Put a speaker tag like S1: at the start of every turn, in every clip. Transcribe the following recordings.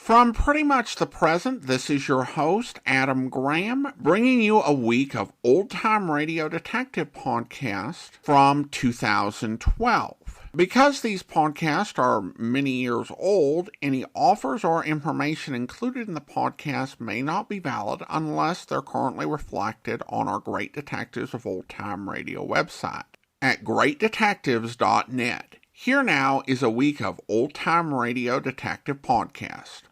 S1: From pretty much the present, this is your host, Adam Graham, bringing you a week of old-time radio detective podcasts from 2012. Because these podcasts are many years old, any offers or information included in the podcast may not be valid unless they're currently reflected on our Great Detectives of Old Time Radio website at greatdetectives.net. Here now is a week of old-time radio detective podcast.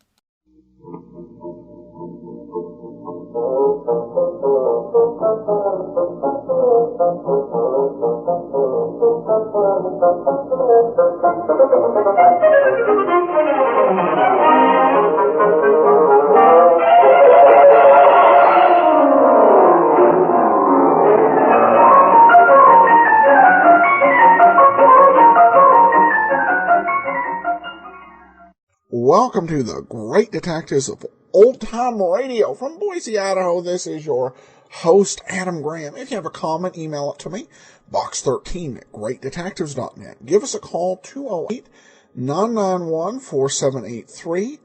S1: Welcome to the Great Detectives of Old Time Radio from Boise, Idaho. This is your host, Adam Graham. If you have a comment, email it to me, box13 at greatdetectives.net. Give us a call, 208-991-4783,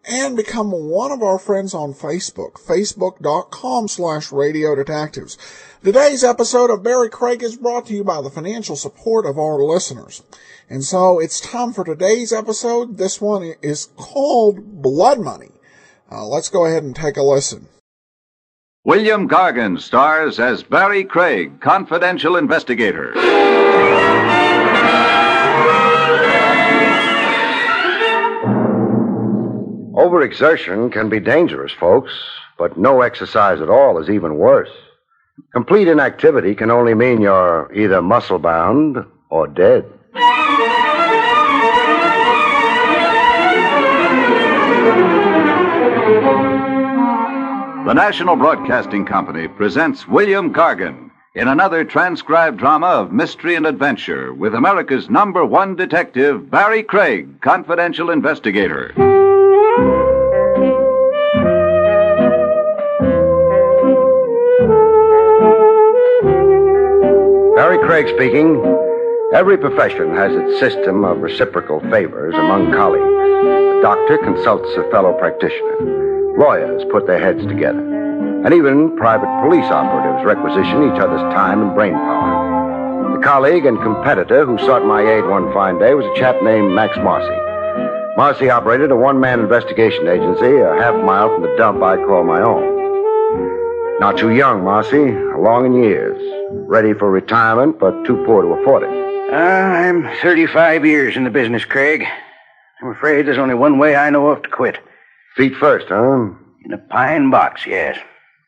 S1: and become one of our friends on Facebook, facebook.com/radio detectives. Today's episode of Barrie Craig is brought to you by the financial support of our listeners. And so it's time for today's episode. This one is called Blood Money. Let's go ahead and take a listen.
S2: William Gargan stars as Barrie Craig, confidential investigator.
S3: Overexertion can be dangerous, folks, but no exercise at all is even worse. Complete inactivity can only mean you're either muscle-bound or dead.
S2: The National Broadcasting Company presents William Gargan in another transcribed drama of mystery and adventure with America's #1 detective, Barrie Craig, confidential investigator.
S3: Barrie Craig speaking. Every profession has its system of reciprocal favors among colleagues. The doctor consults a fellow practitioner. Lawyers put their heads together. And even private police operatives requisition each other's time and brainpower. The colleague and competitor who sought my aid one fine day was a chap named Max Marcy. Marcy operated a one-man investigation agency a half-mile from the dump I call my own. Not too young, Marcy, long in years. Ready for retirement, but too poor to afford it.
S4: I'm 35 years in the business, Craig. I'm afraid there's only one way I know of to quit.
S3: Feet first, huh?
S4: In a pine box, yes.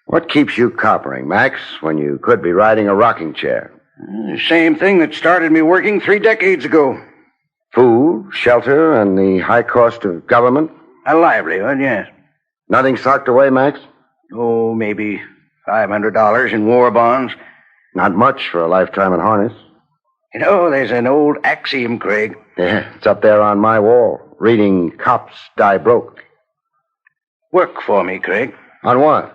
S3: What keeps you coppering, Max, when you could be riding a rocking chair?
S4: The same thing that started me working 3 decades ago.
S3: Food, shelter, and the high cost of government?
S4: A livelihood, yes.
S3: Nothing socked away, Max?
S4: Oh, maybe $500 in war bonds.
S3: Not much for a lifetime in harness.
S4: You know, there's an old axiom, Craig.
S3: Yeah, it's up there on my wall, reading Cops Die Broke.
S4: Work for me, Craig.
S3: On what?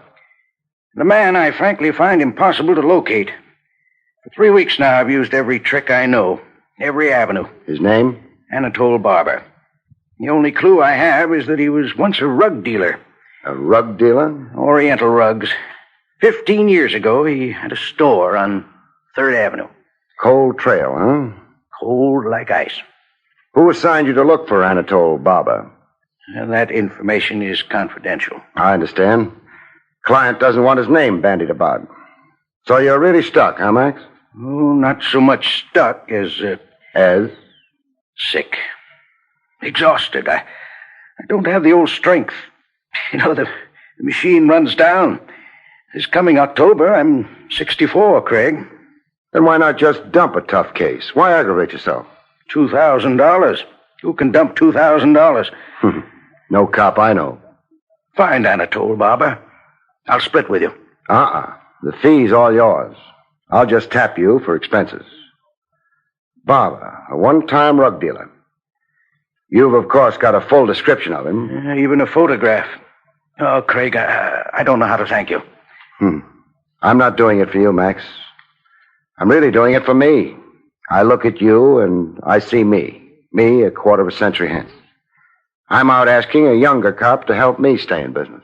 S4: The man I frankly find impossible to locate. For 3 weeks now, I've used every trick I know, every avenue.
S3: His name?
S4: Anatole Barber. The only clue I have is that he was once a rug dealer.
S3: A rug dealer?
S4: Oriental rugs. 15 years ago, he had a store on 3rd Avenue.
S3: Cold trail, huh?
S4: Cold like ice.
S3: Who assigned you to look for Anatole Barber?
S4: And that information is confidential.
S3: I understand. Client doesn't want his name bandied about. So you're really stuck, huh, Max?
S4: Oh, not so much stuck as...
S3: As?
S4: Sick. Exhausted. I don't have the old strength. You know, the machine runs down. This coming October, I'm 64, Craig.
S3: Then why not just dump a tough case? Why aggravate yourself?
S4: $2,000. Who can dump $2,000?
S3: No cop I know.
S4: Find Anatole Barber. I'll split with you.
S3: The fee's all yours. I'll just tap you for expenses. Barber, a one-time rug dealer. You've, of course, got a full description of him.
S4: Even a photograph. Oh, Craig, I don't know how to thank you.
S3: I'm not doing it for you, Max. I'm really doing it for me. I look at you and I see me. Me a quarter of a century hence. I'm out asking a younger cop to help me stay in business.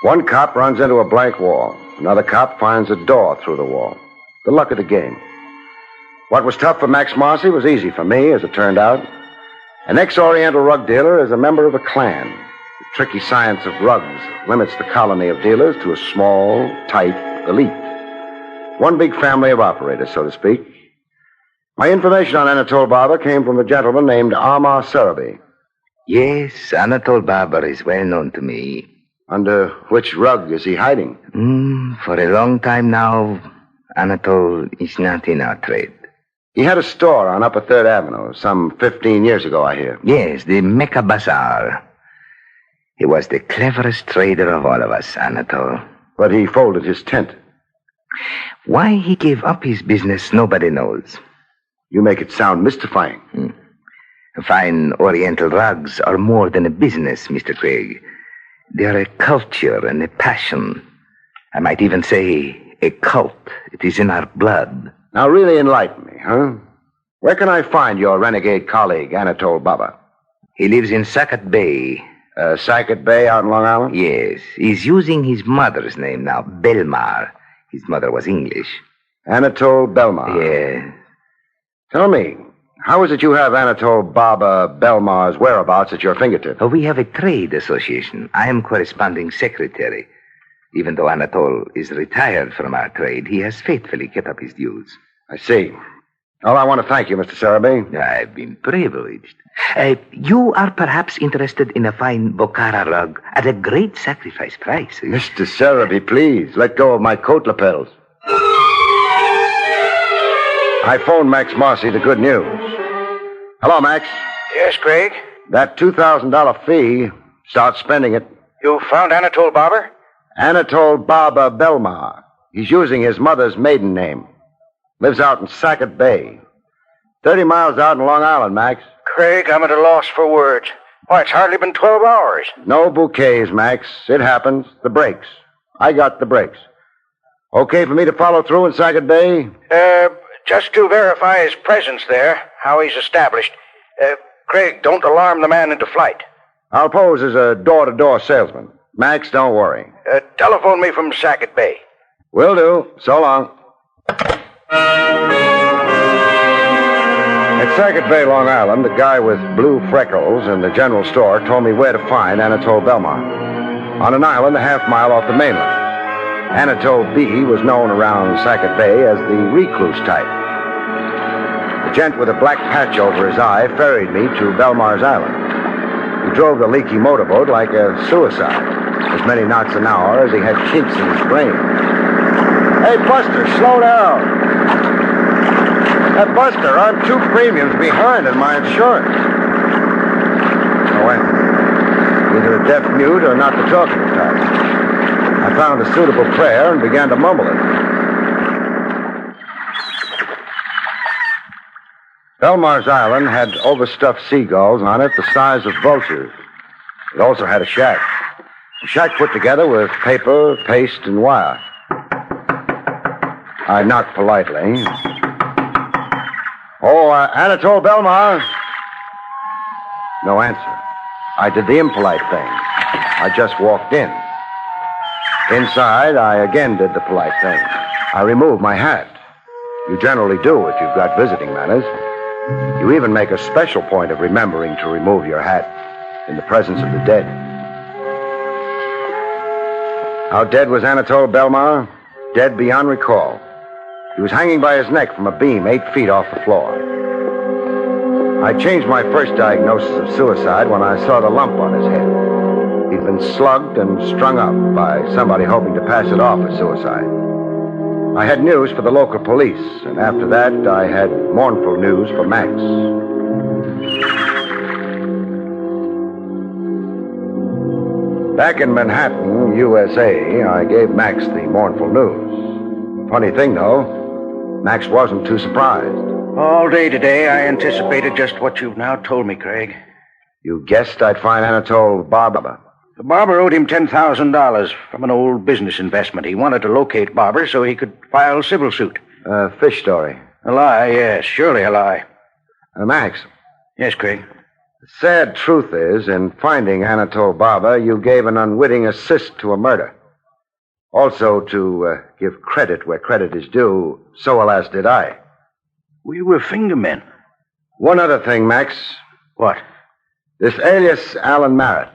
S3: One cop runs into a blank wall. Another cop finds a door through the wall. The luck of the game. What was tough for Max Marcy was easy for me, as it turned out. An ex-Oriental rug dealer is a member of a clan. The tricky science of rugs limits the colony of dealers to a small, tight elite. One big family of operators, so to speak. My information on Anatole Barber came from a gentleman named Amar Sarabi.
S5: Yes, Anatole Barber is well known to me.
S3: Under which rug is he hiding?
S5: For a long time now, Anatole is not in our trade.
S3: He had a store on Upper 3rd Avenue some 15 years ago, I hear.
S5: Yes, the Mecca Bazaar. He was the cleverest trader of all of us, Anatole.
S3: But he folded his tent.
S5: Why he gave up his business, nobody knows.
S3: You make it sound mystifying.
S5: Fine Oriental rugs are more than a business, Mr. Craig. They are a culture and a passion. I might even say a cult. It is in our blood.
S3: Now really enlighten me, huh? Where can I find your renegade colleague, Anatole Barber?
S5: He lives in Sackett Bay.
S3: Sackett Bay out in Long Island?
S5: Yes. He's using his mother's name now, Belmar. His mother was English.
S3: Anatole Belmar?
S5: Yes.
S3: Tell me, how is it you have Anatole Barber Belmar's whereabouts at your fingertips?
S5: We have a trade association. I am corresponding secretary. Even though Anatole is retired from our trade, he has faithfully kept up his dues.
S3: I see. Well, I want to thank you, Mr. Sarabi.
S5: I've been privileged. You are perhaps interested in a fine Bokhara rug at a great sacrifice price.
S3: Mr. Sarabi, please, let go of my coat lapels. I phoned Max Marcy the good news. Hello, Max.
S4: Yes, Craig?
S3: That $2,000 fee, start spending it.
S4: You found Anatole Barber?
S3: Anatole Barber Belmar. He's using his mother's maiden name. Lives out in Sackett Bay. 30 miles out in Long Island, Max.
S4: Craig, I'm at a loss for words. Why, it's hardly been 12 hours.
S3: No bouquets, Max. It happens. The breaks. I got the breaks. Okay for me to follow through in Sackett Bay?
S4: Just to verify his presence there, how he's established. Craig, don't alarm the man into flight.
S3: I'll pose as a door-to-door salesman. Max, don't worry.
S4: Telephone me from Sackett Bay.
S3: Will do. So long. At Sackett Bay, Long Island, the guy with blue freckles in the general store told me where to find Anatole Belmar. On an island a half-mile off the mainland. Anatole B. was known around Sackett Bay as the recluse type. The gent with a black patch over his eye ferried me to Belmar's Island. He drove the leaky motorboat like a suicide, as many knots an hour as he had kinks in his brain. Hey, Buster, slow down. Hey, Buster, I'm 2 premiums behind in my insurance. Oh, wait. Either a deaf mute or not the talking type. I found a suitable prayer and began to mumble it. Belmar's Island had overstuffed seagulls on it the size of vultures. It also had a shack. A shack put together with paper, paste, and wire. I knocked politely. Oh, Anatole Belmar. No answer. I did the impolite thing. I just walked in. Inside, I again did the polite thing. I removed my hat. You generally do if you've got visiting manners. You even make a special point of remembering to remove your hat in the presence of the dead. How dead was Anatole Belmar? Dead beyond recall. He was hanging by his neck from a beam 8 feet off the floor. I changed my first diagnosis of suicide when I saw the lump on his head. He'd been slugged and strung up by somebody hoping to pass it off as suicide. I had news for the local police, and after that, I had mournful news for Max. Back in Manhattan, USA, I gave Max the mournful news. Funny thing, though, Max wasn't too surprised.
S4: All day today, I anticipated just what you've now told me, Craig.
S3: You guessed I'd find Anatole Barber.
S4: The Barber owed him $10,000 from an old business investment. He wanted to locate Barber so he could file civil suit.
S3: Fish story.
S4: A lie, yes. Surely a lie.
S3: Max.
S4: Yes, Craig.
S3: The sad truth is, in finding Anatole Barber, you gave an unwitting assist to a murder. Also, to give credit where credit is due, so alas did I.
S4: We were fingermen.
S3: One other thing, Max.
S4: What?
S3: This alias Alan Merritt.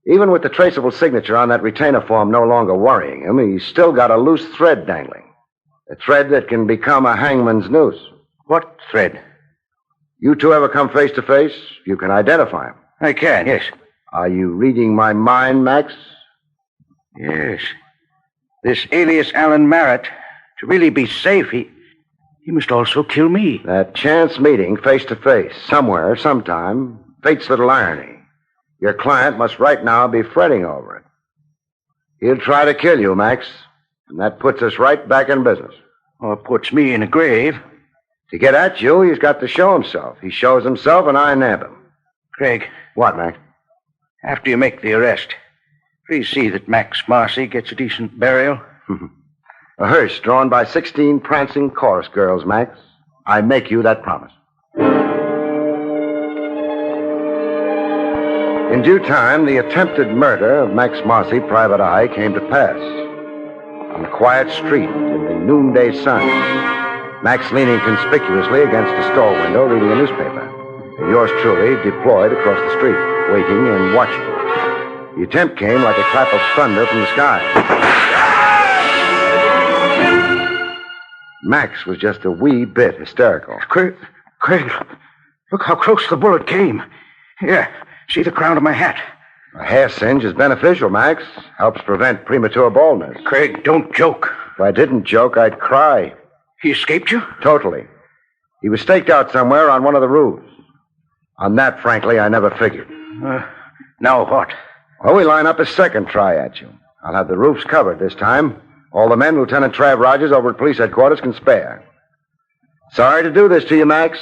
S3: Even with the traceable signature on that retainer form no longer worrying him, he's still got a loose thread dangling. A thread that can become a hangman's noose.
S4: What thread?
S3: You two ever come face to face? You can identify him.
S4: I can, yes.
S3: Are you reading my mind, Max?
S4: Yes. This alias Alan Merritt, to really be safe, he must also kill me.
S3: That chance meeting face to face, somewhere, sometime, fate's little irony. Your client must right now be fretting over it. He'll try to kill you, Max, and that puts us right back in business.
S4: Or puts me in a grave.
S3: To get at you, he's got to show himself. He shows himself, and I nab him.
S4: Craig.
S3: What, Max?
S4: After you make the arrest, please see that Max Marcy gets a decent burial.
S3: A hearse drawn by 16 prancing chorus girls, Max. I make you that promise. In due time, the attempted murder of Max Marcy, Private Eye, came to pass. On a quiet street in the noonday sun, Max leaning conspicuously against a store window reading a newspaper, and yours truly deployed across the street, waiting and watching. The attempt came like a clap of thunder from the sky. Max was just a wee bit hysterical.
S4: Craig, look how close the bullet came. Here, see the crown of my hat.
S3: A hair singe is beneficial, Max. Helps prevent premature baldness.
S4: Craig, don't joke.
S3: If I didn't joke, I'd cry.
S4: He escaped you?
S3: Totally. He was staked out somewhere on one of the roofs. On that, frankly, I never figured.
S4: Now what?
S3: Well, we line up a second try at you. I'll have the roofs covered this time. All the men Lieutenant Trav Rogers over at police headquarters can spare. Sorry to do this to you, Max.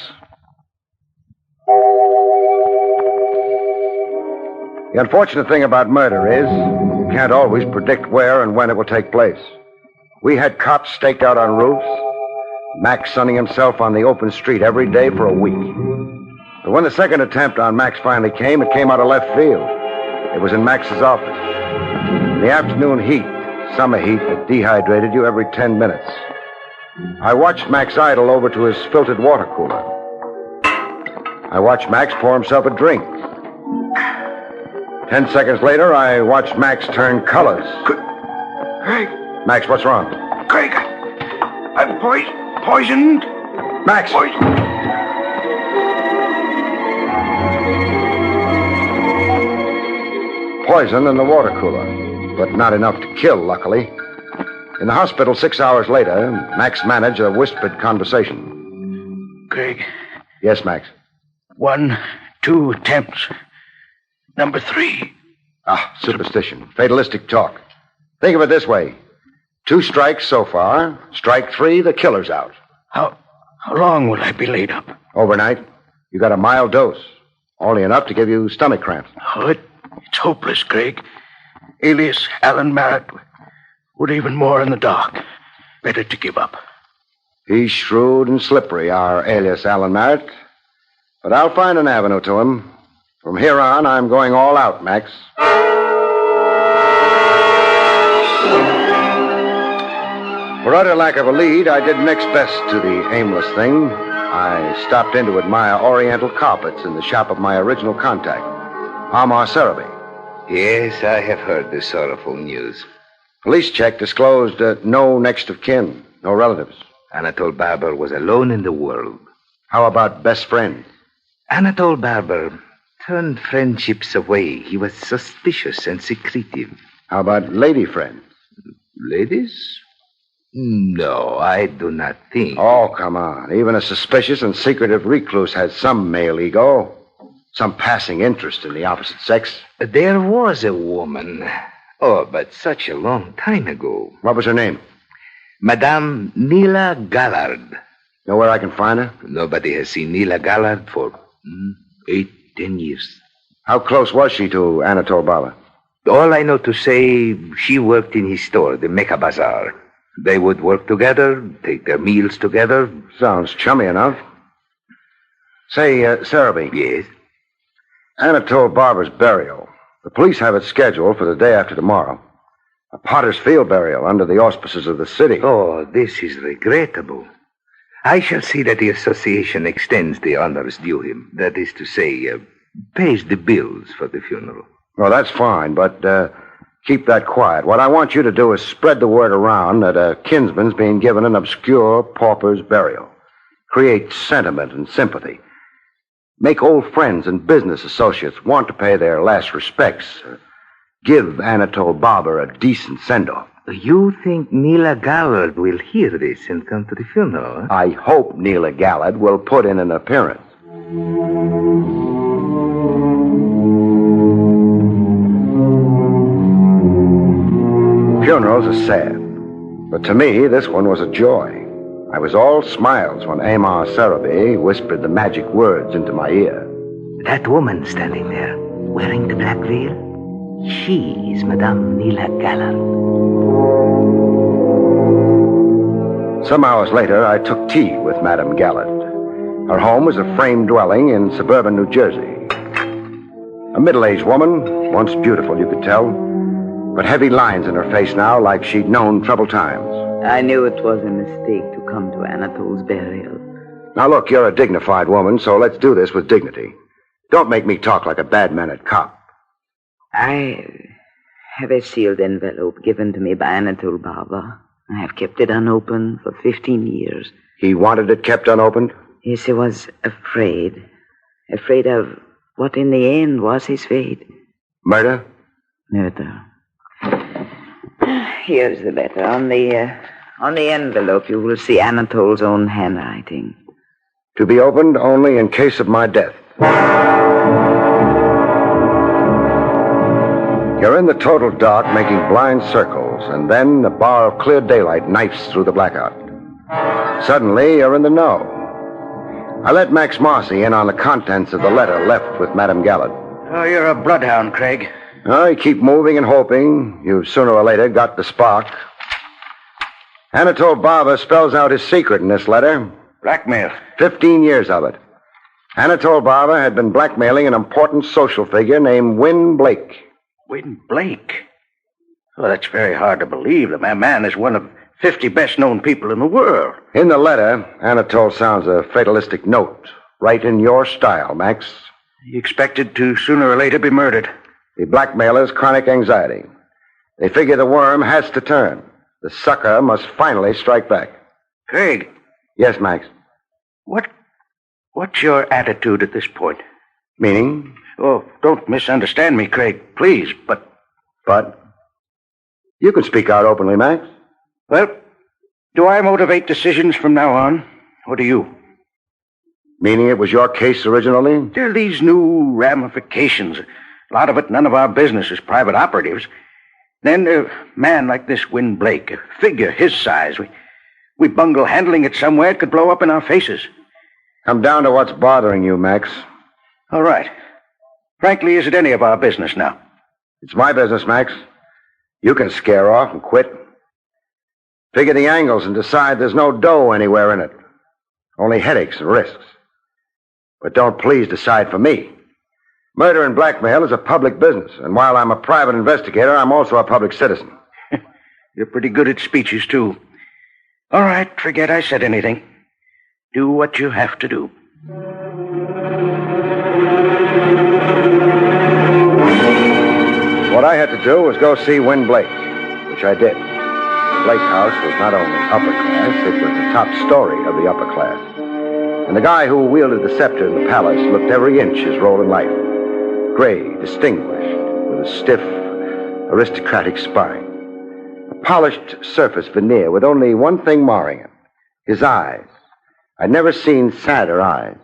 S3: The unfortunate thing about murder is you can't always predict where and when it will take place. We had cops staked out on roofs, Max sunning himself on the open street every day for a week. But when the second attempt on Max finally came, it came out of left field. It was in Max's office. In the afternoon heat, summer heat that dehydrated you every 10 minutes. I watched Max idle over to his filtered water cooler. I watched Max pour himself a drink. 10 seconds later, I watched Max turn colors.
S4: Craig.
S3: Max, what's wrong?
S4: Craig, I'm poisoned.
S3: Max! Poison in the water cooler, but not enough to kill, luckily. In the hospital 6 hours later, Max managed a whispered conversation.
S4: Craig.
S3: Yes, Max.
S4: 1, 2 attempts. Number 3.
S3: Superstition. Fatalistic talk. Think of it this way. 2 strikes so far. Strike 3, the killer's out.
S4: How long will I be laid up?
S3: Overnight. You got a mild dose. Only enough to give you stomach cramps.
S4: Oh, it's hopeless, Craig. Alias Alan Merritt would even more in the dark. Better to give up.
S3: He's shrewd and slippery, our alias Alan Merritt. But I'll find an avenue to him. From here on, I'm going all out, Max. For utter lack of a lead, I did next best to the aimless thing. I stopped in to admire Oriental carpets in the shop of my original contact, Amar Sarabi.
S5: Yes, I have heard the sorrowful news.
S3: Police check disclosed no next of kin, no relatives.
S5: Anatole Barber was alone in the world.
S3: How about best friend?
S5: Anatole Barber turned friendships away. He was suspicious and secretive.
S3: How about lady friends?
S5: Ladies? No, I do not think.
S3: Oh, come on. Even a suspicious and secretive recluse has some male ego. Some passing interest in the opposite sex.
S5: There was a woman. Oh, but such a long time ago.
S3: What was her name?
S5: Madame Nila Gallard.
S3: Know where I can find her?
S5: Nobody has seen Nila Gallard for 8-10 years.
S3: How close was she to Anatole Barber?
S5: All I know to say, she worked in his store, the Mecca Bazaar. They would work together, take their meals together.
S3: Sounds chummy enough. Say, Sarabi.
S5: Yes?
S3: Anatole Barber's burial. The police have it scheduled for the day after tomorrow. A Potter's Field burial under the auspices of the city.
S5: Oh, this is regrettable. I shall see that the association extends the honors due him. That is to say, pays the bills for the funeral.
S3: Well, that's fine, but keep that quiet. What I want you to do is spread the word around that a kinsman's being given an obscure pauper's burial. Create sentiment and sympathy. Make old friends and business associates want to pay their last respects. Give Anatole Barber a decent send-off.
S5: You think Neela Gallard will hear this and come to the funeral, huh?
S3: I hope Neela Gallard will put in an appearance. Funerals are sad, but to me, this one was a joy. I was all smiles when Amar Sarabi whispered the magic words into my ear.
S5: That woman standing there, wearing the black veil, she is Madame Neela Gallard.
S3: Some hours later, I took tea with Madame Gallard. Her home was a frame dwelling in suburban New Jersey. A middle-aged woman, once beautiful, you could tell, but heavy lines in her face now like she'd known troubled times.
S6: I knew it was a mistake to come to Anatole's burial.
S3: Now, look, you're a dignified woman, so let's do this with dignity. Don't make me talk like a bad-mannered cop.
S6: I have a sealed envelope given to me by Anatole Barber. I have kept it unopened for 15 years.
S3: He wanted it kept unopened?
S6: Yes, he was afraid. Afraid of what in the end was his fate.
S3: Murder?
S6: Murder. Here's the letter. On the envelope, you will see Anatole's own handwriting.
S3: To be opened only in case of my death. You're in the total dark, making blind circles, and then a bar of clear daylight knifes through the blackout. Suddenly, you're in the know. I let Max Marcy in on the contents of the letter left with Madame Gallard.
S4: Oh, you're a bloodhound, Craig.
S3: Oh, you keep moving and hoping. You've sooner or later got the spark. Anatole Barber spells out his secret in this letter.
S4: Blackmail.
S3: 15 years of it. Anatole Barber had been blackmailing an important social figure named Win Blake.
S4: Win Blake? Oh, that's very hard to believe. The man is one of 50 best-known people in the world.
S3: In the letter, Anatole sounds a fatalistic note. Right in your style, Max.
S4: He expected to sooner or later be murdered.
S3: The blackmailer's chronic anxiety. They figure the worm has to turn. The sucker must finally strike back.
S4: Craig.
S3: Yes, Max.
S4: What's your attitude at this point?
S3: Meaning?
S4: Oh, don't misunderstand me, Craig, please, but...
S3: But? You can speak out openly, Max.
S4: Well, do I motivate decisions from now on, or do you?
S3: Meaning it was your case originally?
S4: There are these new ramifications. A lot of it none of our business as private operatives. Then a man like this Win Blake, a figure his size, we bungle handling it somewhere, it could blow up in our faces.
S3: Come down to what's bothering you, Max.
S4: All right. Frankly, is it any of our business now?
S3: It's my business, Max. You can scare off and quit. Figure the angles and decide there's no dough anywhere in it. Only headaches and risks. But don't please decide for me. Murder and blackmail is a public business, and while I'm a private investigator, I'm also a public citizen.
S4: You're pretty good at speeches, too. All right, forget I said anything. Do what you have to do.
S3: What I had to do was go see Win Blake, which I did. Blake House was not only upper class, it was the top story of the upper class. And the guy who wielded the scepter in the palace looked every inch his role in life. Gray, distinguished, with a stiff, aristocratic spine. A polished surface veneer with only one thing marring it. His eyes. I'd never seen sadder eyes.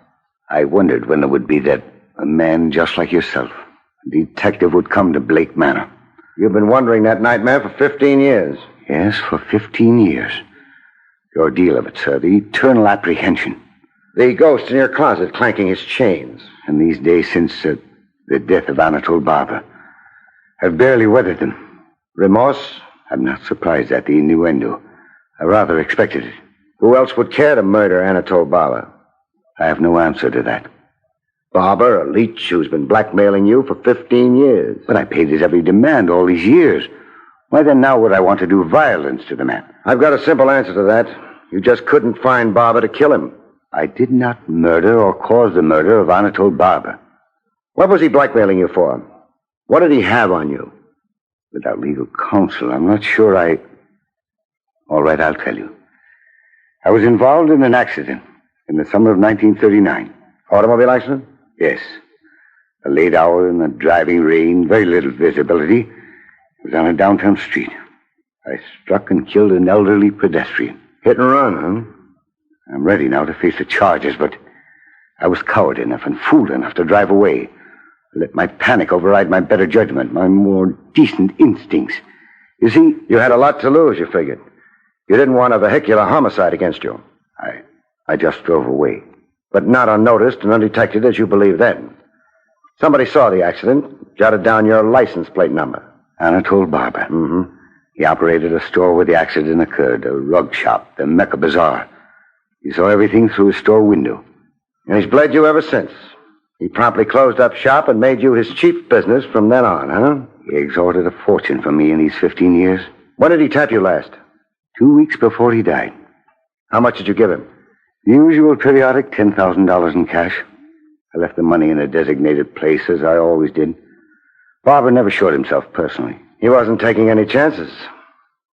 S7: I wondered when it would be that a man just like yourself, a detective, would come to Blake Manor.
S3: You've been wondering that nightmare for 15 years.
S7: Yes, for 15 years. The ordeal of it, sir, the eternal apprehension.
S3: The ghost in your closet clanking his chains.
S7: And these days since the death of Anatole Barber, I've barely weathered them.
S3: Remorse?
S7: I'm not surprised at the innuendo. I rather expected it.
S3: Who else would care to murder Anatole Barber?
S7: I have no answer to that.
S3: Barber, a leech who's been blackmailing you for 15 years.
S7: But I paid his every demand all these years. Why then now would I want to do violence to the man?
S3: I've got a simple answer to that. You just couldn't find Barber to kill him.
S7: I did not murder or cause the murder of Anatole Barber.
S3: What was he blackmailing you for? What did he have on you?
S7: Without legal counsel, I'm not sure All right, I'll tell you. I was involved in an accident in the summer of 1939.
S3: Automobile accident?
S7: Yes. A late hour in the driving rain, very little visibility. It was on a downtown street. I struck and killed an elderly pedestrian.
S3: Hit and run, huh?
S7: I'm ready now to face the charges, but I was coward enough and fool enough to drive away. I let my panic override my better judgment, my more decent instincts. You see,
S3: you had a lot to lose, you figured. You didn't want a vehicular homicide against you.
S7: I just drove away.
S3: But not unnoticed and undetected as you believed then. Somebody saw the accident, jotted down your license plate number.
S7: Anatole Barber.
S3: Mm-hmm.
S7: He operated a store where the accident occurred, a rug shop, the Mecca Bazaar. He saw everything through his store window.
S3: And he's bled you ever since. He promptly closed up shop and made you his chief business from then on, huh?
S7: He extorted a fortune from me in these 15 years.
S3: When did he tap you last?
S7: 2 weeks before he died.
S3: How much did you give him?
S7: The usual periodic $10,000 in cash. I left the money in a designated place, as I always did. Barber never showed himself personally.
S3: He wasn't taking any chances.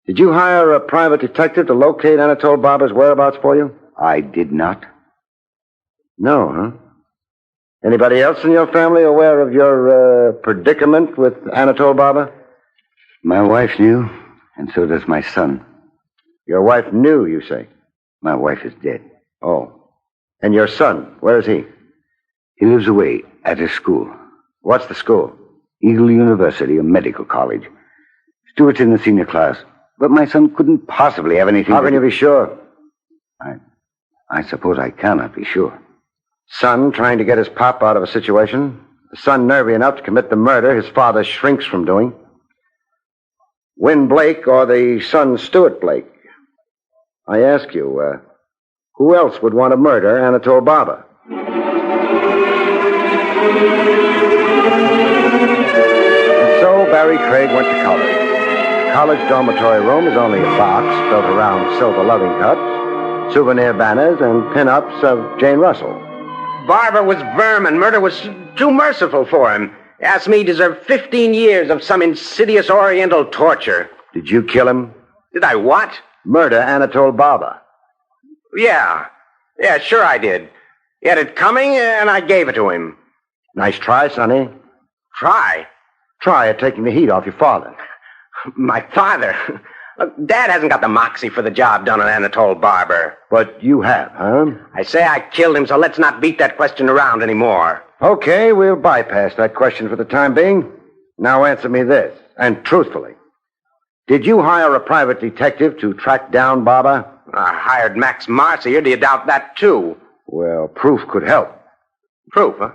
S3: Did you hire a private detective to locate Anatole Barber's whereabouts for you?
S7: I did not.
S3: No, huh? Anybody else in your family aware of your predicament with Anatole Barber?
S7: My wife knew, and so does my son.
S3: Your wife knew, you say?
S7: My wife is dead.
S3: Oh. And your son, where is he?
S7: He lives away at his school.
S3: What's the school?
S7: Eagle University, a medical college. Stuart's in the senior class. But my son couldn't possibly have anything...
S3: How can you be sure?
S7: I suppose I cannot be sure.
S3: Son trying to get his pop out of a situation. The son nervy enough to commit the murder his father shrinks from doing. Win Blake or the son Stuart Blake? I ask you, who else would want to murder Anatole Barber? And so Barrie Craig went to college. The college dormitory room is only a box built around silver loving cups, souvenir banners, and pin-ups of Jane Russell.
S4: Barber was vermin. Murder was too merciful for him. He asked me to deserve 15 years of some insidious oriental torture.
S3: Did you kill him?
S4: Did I what?
S3: Murder Anatole Barber.
S4: Yeah, sure I did. He had it coming, and I gave it to him.
S3: Nice try, Sonny.
S4: Try?
S3: Try at taking the heat off your father.
S4: My father? Look, Dad hasn't got the moxie for the job done on Anatole Barber.
S3: But you have, huh?
S4: I say I killed him, so let's not beat that question around anymore.
S3: Okay, we'll bypass that question for the time being. Now answer me this, and truthfully. Did you hire a private detective to track down Barber?
S4: I hired Max Marcy, or do you doubt that, too?
S3: Well, proof could help.
S4: Proof, huh?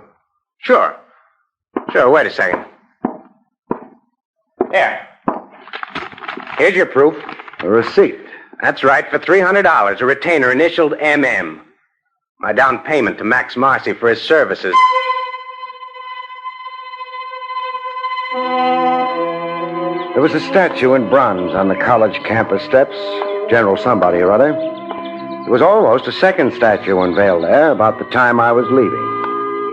S4: Sure, wait a second. There. Here's your proof.
S3: A receipt.
S4: That's right, for $300, a retainer initialed MM. My down payment to Max Marcy for his services.
S3: There was a statue in bronze on the college campus steps. General somebody or other. There was almost a second statue unveiled there about the time I was leaving.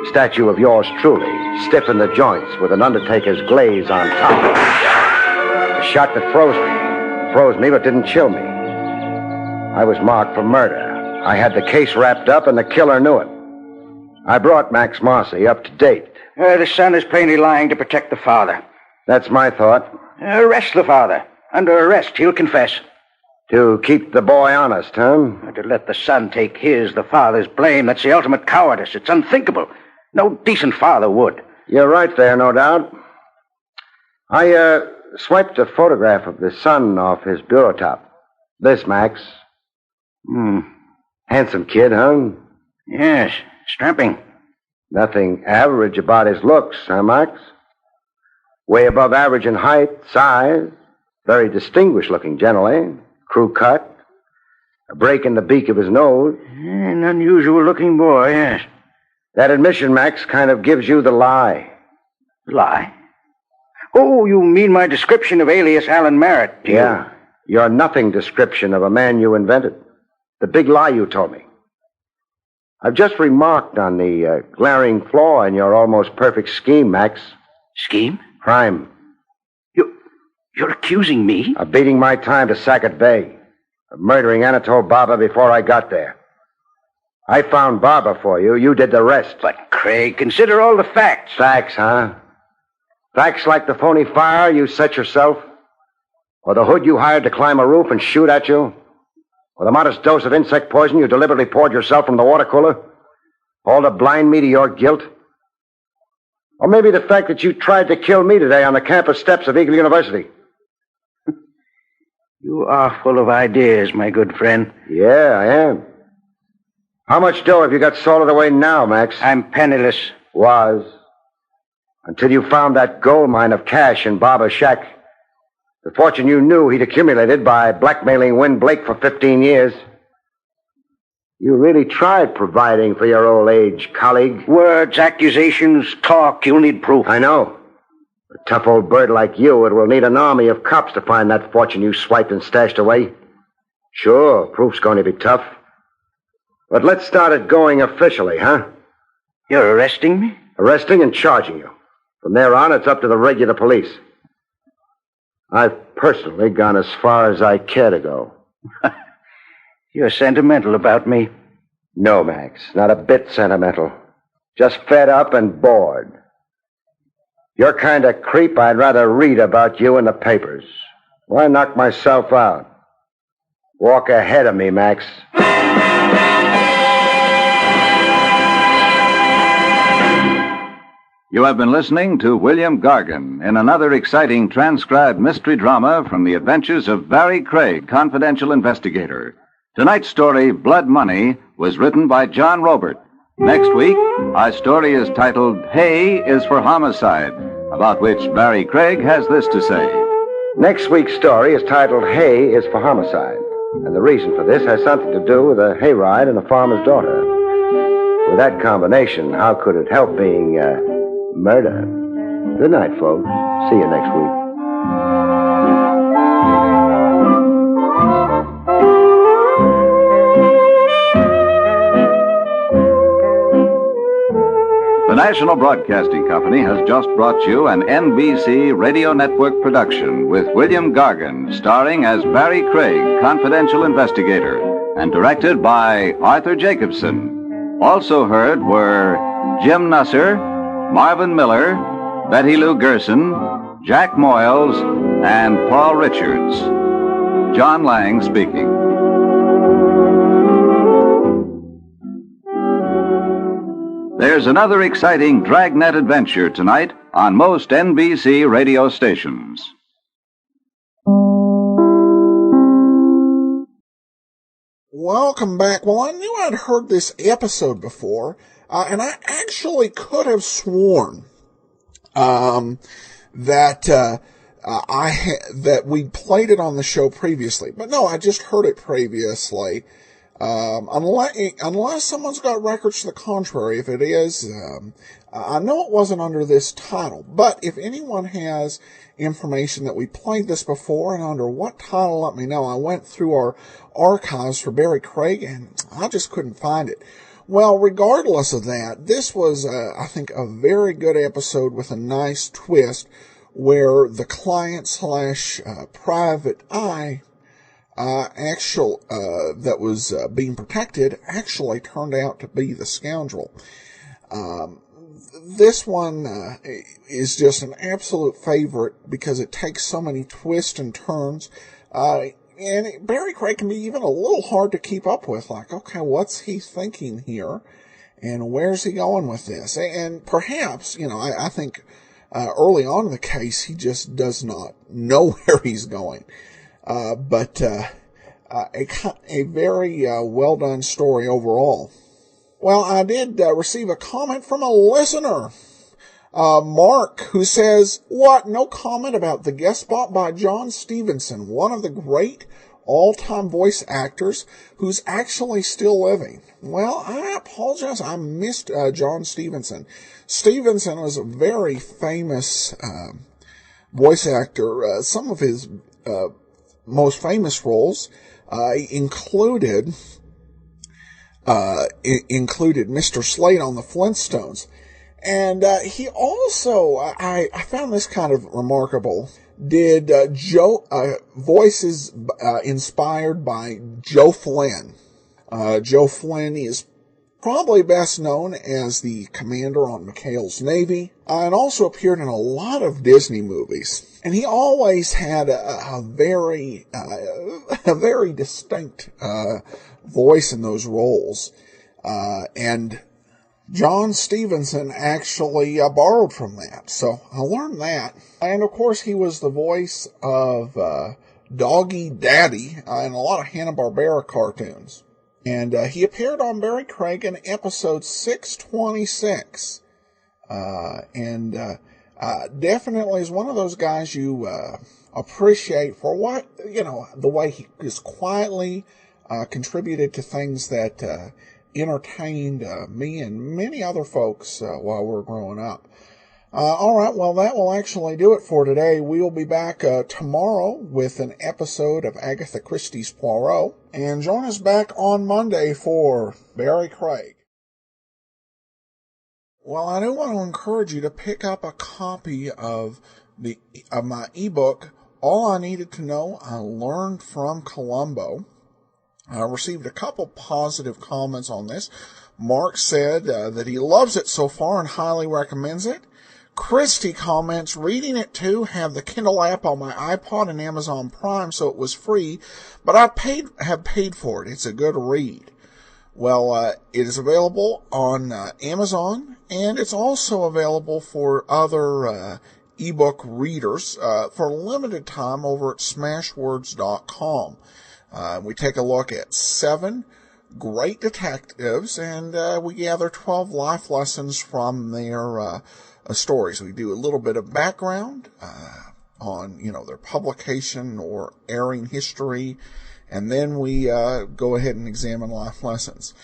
S3: A statue of yours truly, stiff in the joints with an undertaker's glaze on top. A shot that froze me but didn't chill me. I was marked for murder. I had the case wrapped up and the killer knew it. I brought Max Marcy up to date.
S4: The son is plainly lying to protect the father.
S3: That's my thought.
S4: Arrest the father. Under arrest, he'll confess.
S3: To keep the boy honest, huh?
S4: To let the son take the father's blame, that's the ultimate cowardice. It's unthinkable. No decent father would.
S3: You're right there, no doubt. I swiped a photograph of the son off his bureau top. This, Max. Handsome kid, huh?
S4: Yes, strapping.
S3: Nothing average about his looks, huh, Max? Way above average in height, size. Very distinguished looking generally. Crew cut. A break in the beak of his nose.
S4: An unusual looking boy, yes.
S3: That admission, Max, kind of gives you the lie.
S4: Lie? Oh, you mean my description of alias Alan Merritt?
S3: Yeah. Your nothing description of a man you invented. The big lie you told me. I've just remarked on the glaring flaw in your almost perfect scheme, Max.
S4: Scheme?
S3: Crime.
S4: You're accusing me?
S3: Of beating my time to Sackett Bay. Of murdering Anatole Barber before I got there. I found Barber for you. You did the rest.
S4: But, Craig, consider all the facts.
S3: Facts, huh? Facts like the phony fire you set yourself? Or the hood you hired to climb a roof and shoot at you? Or the modest dose of insect poison you deliberately poured yourself from the water cooler? All to blind me to your guilt? Or maybe the fact that you tried to kill me today on the campus steps of Eagle University?
S4: You are full of ideas, my good friend.
S3: Yeah, I am. How much dough have you got salted away now, Max?
S4: I'm penniless.
S3: Was. Until you found that gold mine of cash in Barber's shack. The fortune you knew he'd accumulated by blackmailing Win Blake for 15 years. You really tried providing for your old age, colleague.
S4: Words, accusations, talk. You'll need proof.
S3: I know. A tough old bird like you, it will need an army of cops to find that fortune you swiped and stashed away. Sure, proof's going to be tough. But let's start it going officially, huh?
S4: You're arresting me?
S3: Arresting and charging you. From there on, it's up to the regular police. I've personally gone as far as I care to go.
S4: You're sentimental about me.
S3: No, Max, not a bit sentimental. Just fed up and bored. You're kind of creep I'd rather read about you in the papers. Why knock myself out? Walk ahead of me, Max.
S2: You have been listening to William Gargan in another exciting transcribed mystery drama from the adventures of Barrie Craig, confidential investigator. Tonight's story, Blood Money, was written by John Robert. Next week, our story is titled Hay is for Homicide, about which Barrie Craig has this to say.
S3: Next week's story is titled Hay is for Homicide. And the reason for this has something to do with a hayride and a farmer's daughter. With that combination, how could it help being, murder? Good night, folks. See you next week.
S2: The National Broadcasting Company has just brought you an NBC Radio Network production with William Gargan, starring as Barrie Craig, confidential investigator, and directed by Arthur Jacobson. Also heard were Jim Nusser, Marvin Miller, Betty Lou Gerson, Jack Moyles, and Paul Richards. John Lang speaking. There's another exciting dragnet adventure tonight on most NBC radio stations.
S1: Welcome back. Well, I knew I'd heard this episode before, and I actually could have sworn that we played it on the show previously. But no, I just heard it previously. Unless someone's got records to the contrary. If it is, I know it wasn't under this title, but if anyone has information that we played this before and under what title, let me know. I went through our archives for Barrie Craig and I just couldn't find it. Well, regardless of that, this was, I think, a very good episode with a nice twist where the client / private eye that was being protected actually turned out to be the scoundrel. This one is just an absolute favorite because it takes so many twists and turns. And Barrie Craig can be even a little hard to keep up with. Like, okay, what's he thinking here? And where's he going with this? And perhaps, I think early on in the case, he just does not know where he's going. But a very well done story overall. Well, I did receive a comment from a listener, Mark, who says, "What? No comment about the guest spot by John Stevenson, one of the great all-time voice actors who's actually still living. Well, I apologize, I missed John Stevenson. Stevenson was a very famous voice actor. Some of his most famous roles included Mr. Slate on the Flintstones. And he also, I found this kind of remarkable, did voices inspired by Joe Flynn. Joe Flynn is probably best known as the commander on McHale's Navy, and also appeared in a lot of Disney movies. And he always had a very distinct voice in those roles. And John Stevenson actually borrowed from that, so I learned that. And of course, he was the voice of Doggy Daddy in a lot of Hanna-Barbera cartoons. And he appeared on Barrie Craig in episode 626. Definitely is one of those guys you appreciate for the way he just quietly contributed to things that entertained me and many other folks while we were growing up. All right, well, that will actually do it for today. We will be back tomorrow with an episode of Agatha Christie's Poirot. And join us back on Monday for Barrie Craig. Well, I do want to encourage you to pick up a copy of my ebook, All I Needed to Know I Learned from Columbo. I received a couple positive comments on this. Mark said that he loves it so far and highly recommends it. Christy comments, reading it too, have the Kindle app on my iPod and Amazon Prime, so it was free, but I have paid for it. It's a good read. Well, it is available on Amazon, and it's also available for other ebook readers for a limited time over at smashwords.com. We take a look at 7 great detectives, and we gather 12 life lessons from their stories. We do a little bit of background on, their publication or airing history, and then we go ahead and examine life lessons.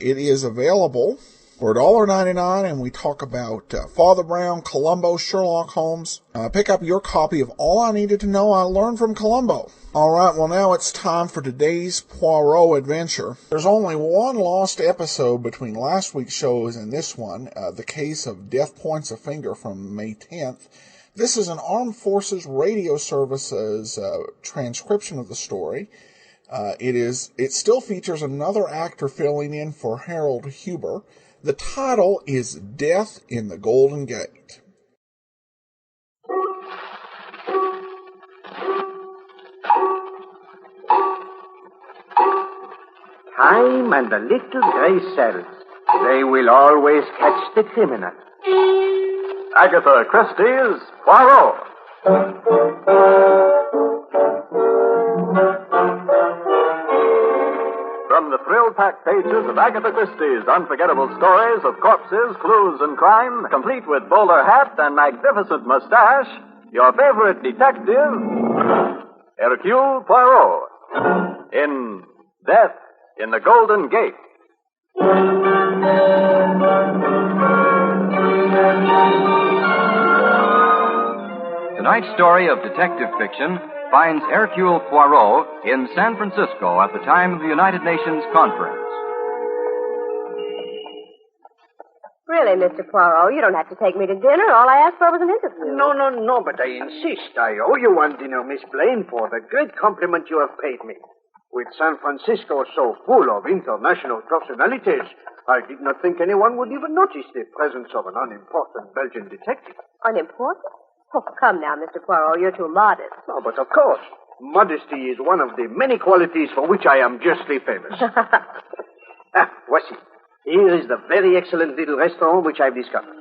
S1: It is available for $1.99, and we talk about Father Brown, Columbo, Sherlock Holmes. Pick up your copy of All I Needed to Know I Learned from Columbo. All right, well, now it's time for today's Poirot adventure. There's only one lost episode between last week's shows and this one, the case of Death Points a Finger from May 10th. This is an Armed Forces Radio Services transcription of the story. It still features another actor filling in for Harold Huber. The title is Death in the Golden Gate.
S8: Time and the little gray cells. They will always catch the criminal.
S2: Agatha Christie's Poirot. From the thrill-packed pages of Agatha Christie's unforgettable stories of corpses, clues, and crime, complete with bowler hat and magnificent mustache, your favorite detective, Hercule Poirot, in Death in the Golden Gate.
S9: Tonight's story of detective fiction finds Hercule Poirot in San Francisco at the time of the United Nations Conference.
S10: Really, Mr. Poirot, you don't have to take me to dinner. All I asked for was an interview.
S8: No, but I insist. I owe you one dinner, Miss Blaine, for the great compliment you have paid me. With San Francisco so full of international personalities, I did not think anyone would even notice the presence of an unimportant Belgian detective.
S10: Unimportant? Oh, come now, Mr. Poirot, you're too modest.
S8: No, but of course, modesty is one of the many qualities for which I am justly famous. Voici. Here is the very excellent little restaurant which I've discovered.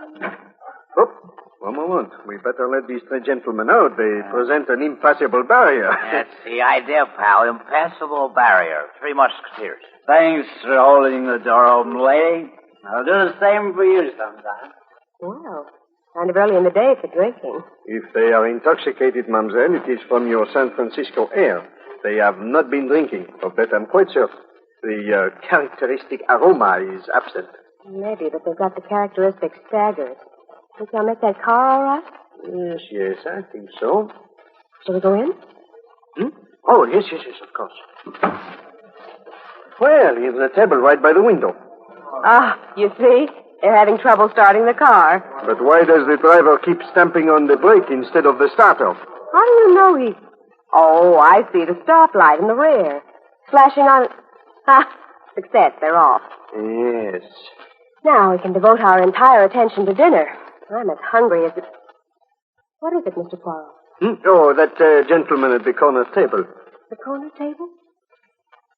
S8: Oh, one moment. We better let these three gentlemen out. They present an impassable barrier.
S11: That's the idea, pal. Impassable barrier. 3 Musketeers. Thanks for holding the door open, lady. I'll do the same for you sometime.
S10: Well, kind of early in the day for drinking.
S8: If they are intoxicated, mademoiselle, it is from your San Francisco air. They have not been drinking. Of that I'm quite certain. The characteristic aroma is absent.
S10: Maybe, but they've got the characteristic staggers. Think they'll make that car all right?
S8: Yes, I think so.
S10: Shall we go in?
S8: Oh, yes, of course. Well, here's the table right by the window.
S10: Ah, you see? They're having trouble starting the car.
S8: But why does the driver keep stamping on the brake instead of the starter?
S10: How do you know he... Oh, I see the stoplight in the rear. Flashing on... Ah, success, they're off.
S8: Yes.
S10: Now we can devote our entire attention to dinner. I'm as hungry as it... What is it, Mr. Poirot?
S8: Oh, that gentleman at the corner table.
S10: The corner table?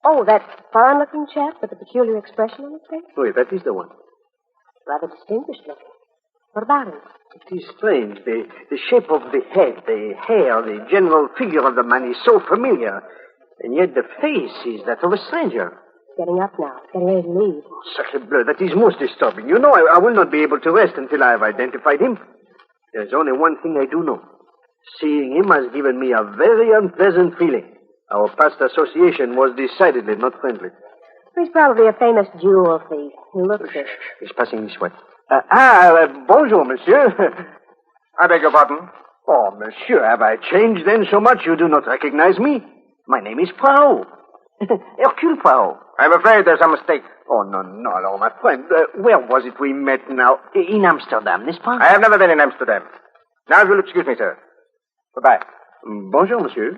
S10: Oh, that foreign-looking chap with a peculiar expression on his face?
S8: Wait, that is the one.
S10: Rather distinguished looking. What about him?
S8: It is strange. The shape of the head, the hair, the general figure of the man is so familiar. And yet the face is that of a stranger.
S10: Getting up now. Getting ready to leave.
S8: Sacre bleu, that is most disturbing. You know, I will not be able to rest until I have identified him. There's only one thing I do know. Seeing him has given me a very unpleasant feeling. Our past association was decidedly not friendly.
S10: He's probably a famous jewel thief. He looks it.
S8: He's passing this way. Bonjour, monsieur.
S12: I beg your pardon?
S8: Oh, monsieur, have I changed then so much you do not recognize me? My name is Poirot. Hercule Poirot.
S12: I'm afraid there's a mistake.
S8: Oh, no, my friend. Where was it we met now? In Amsterdam, n'est-ce pas?
S12: I have never been in Amsterdam. Now, if you'll excuse me, sir. Goodbye.
S8: Bonjour, monsieur.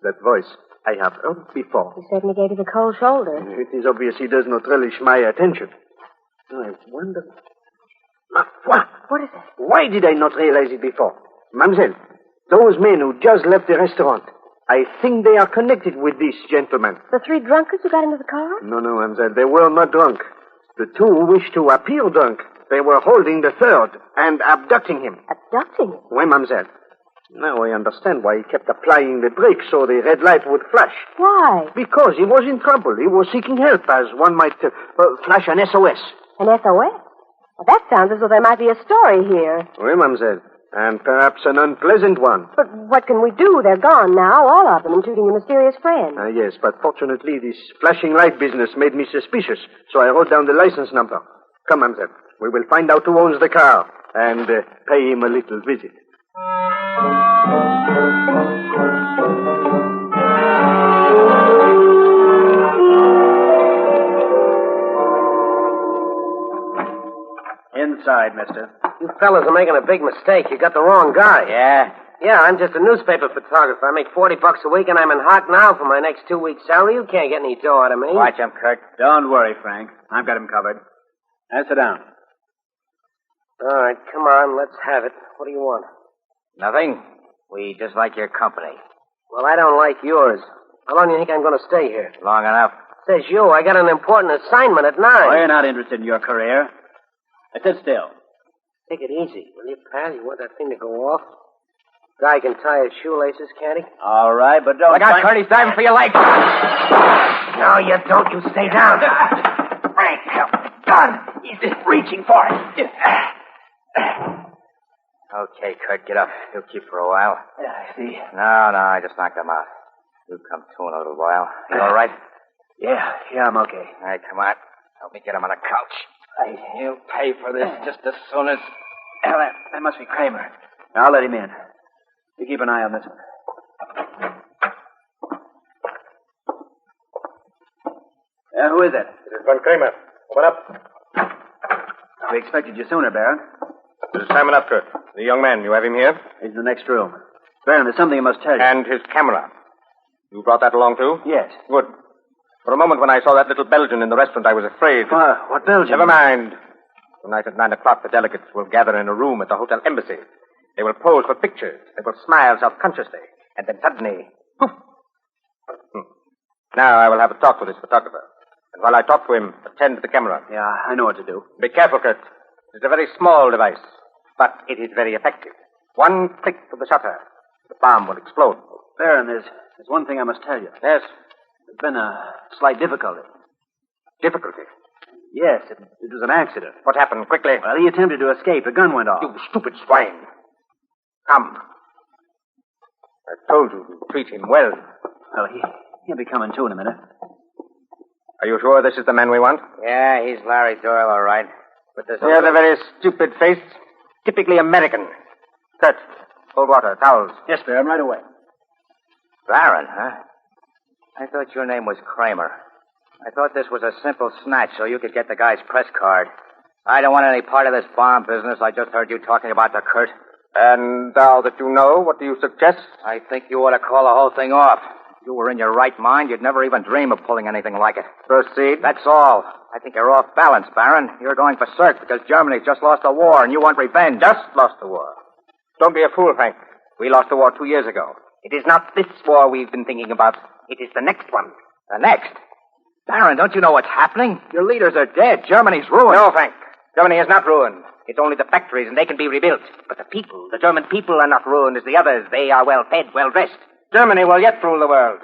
S8: That voice I have heard before.
S10: He certainly gave you the cold shoulder.
S8: It is obvious he does not relish my attention. I wonder... Ma foi!
S10: What is it?
S8: Why did I not realize it before? Mademoiselle, those men who just left the restaurant, I think they are connected with this gentleman.
S10: The three drunkards who got into the car?
S8: No, mademoiselle, they were not drunk. The two wished to appear drunk. They were holding the third and abducting him.
S10: Abducting him?
S8: Oui, mademoiselle. Now I understand why he kept applying the brake so the red light would flash.
S10: Why?
S8: Because he was in trouble. He was seeking help, as one might flash an SOS.
S10: An SOS? Well, that sounds as though there might be a story here.
S8: Oui, mademoiselle. And perhaps an unpleasant one.
S10: But what can we do? They're gone now, all of them, including your mysterious friend.
S8: Yes, but fortunately this flashing light business made me suspicious, so I wrote down the license number. Come, mademoiselle. We will find out who owns the car and pay him a little visit.
S12: Inside, mister.
S13: You fellas are making a big mistake. You got the wrong guy.
S12: Yeah?
S13: Yeah, I'm just a newspaper photographer. I make $40 a week, and I'm in hot now for my next 2 weeks' salary. You can't get any dough out of me.
S12: Watch him, Kurt. Don't worry, Frank. I've got him covered. Now, sit down.
S13: All right, come on, let's have it. What do you want?
S11: Nothing. We just like your company.
S13: Well, I don't like yours. How long do you think I'm going to stay here?
S11: Long enough.
S13: Says you. I got an important assignment at 9.
S12: We're not interested in your career. Now, sit still.
S13: Take it easy, will you, pal? You want that thing to go off? Guy can tie his shoelaces, can't he?
S12: All right, but don't...
S11: Look out, Kurt. He's diving for your legs.
S13: No, you don't. You stay down.
S11: Frank, gun. He's reaching for it. Okay, Kurt, get up. He'll keep for a while.
S13: Yeah, I see.
S11: No, I just knocked him out. You'll come to in a little while. You all right?
S13: Yeah, I'm okay.
S11: All right, come on. Help me get him on the couch. He'll pay for this just as soon as...
S12: That must be Kramer. I'll let him in. You keep an eye on this one. Who is it?
S8: It is Von Kramer. Open up.
S12: We expected you sooner, Baron.
S14: This is Simon Upkirk, the young man. You have him here?
S12: He's in the next room. Baron, there's something I must tell you.
S14: And his camera. You brought that along, too?
S12: Yes.
S14: Good. For a moment when I saw that little Belgian in the restaurant, I was afraid.
S12: What Belgian?
S14: Never mind. Tonight at 9 o'clock, the delegates will gather in a room at the Hotel Embassy. They will pose for pictures. They will smile self-consciously. And then suddenly, poof. Now I will have a talk with this photographer. And while I talk to him, attend to the camera.
S12: Yeah, I know what to do.
S14: Be careful, Kurt. It's a very small device, but it is very effective. One click of the shutter, the bomb will explode.
S12: Baron, there's one thing I must tell you.
S14: Yes?
S12: There's been a slight difficulty.
S14: Difficulty?
S12: Yes, it was an accident.
S14: What happened? Quickly.
S12: Well, he attempted to escape. The gun went off.
S14: You stupid swine. Come. I told you to treat him well.
S12: Well, he'll be coming to in a minute.
S14: Are you sure this is the man we want?
S11: Yeah, he's Larry Doyle, all right. But there's
S14: He has a very stupid face. Typically American. Kurt, cold water, towels.
S12: Yes, sir, I'm right away.
S11: Baron, huh? I thought your name was Kramer. I thought this was a simple snatch so you could get the guy's press card. I don't want any part of this bomb business. I just heard you talking about the Kurt.
S14: And now that you know, what do you suggest?
S11: I think you ought to call the whole thing off. If you were in your right mind, you'd never even dream of pulling anything like it.
S14: Proceed.
S11: That's all. I think you're off balance, Baron. You're going for Cirque because Germany's just lost the war and you want revenge.
S14: Just lost the war. Don't be a fool, Frank. We lost the war 2 years ago. It is not this war we've been thinking about. It is the next one.
S11: The next? Baron, don't you know what's happening? Your leaders are dead. Germany's ruined.
S14: No, Frank. Germany is not ruined. It's only the factories, and they can be rebuilt. But the people, the German people, are not ruined as the others. They are well fed, well dressed. Germany will yet rule the world.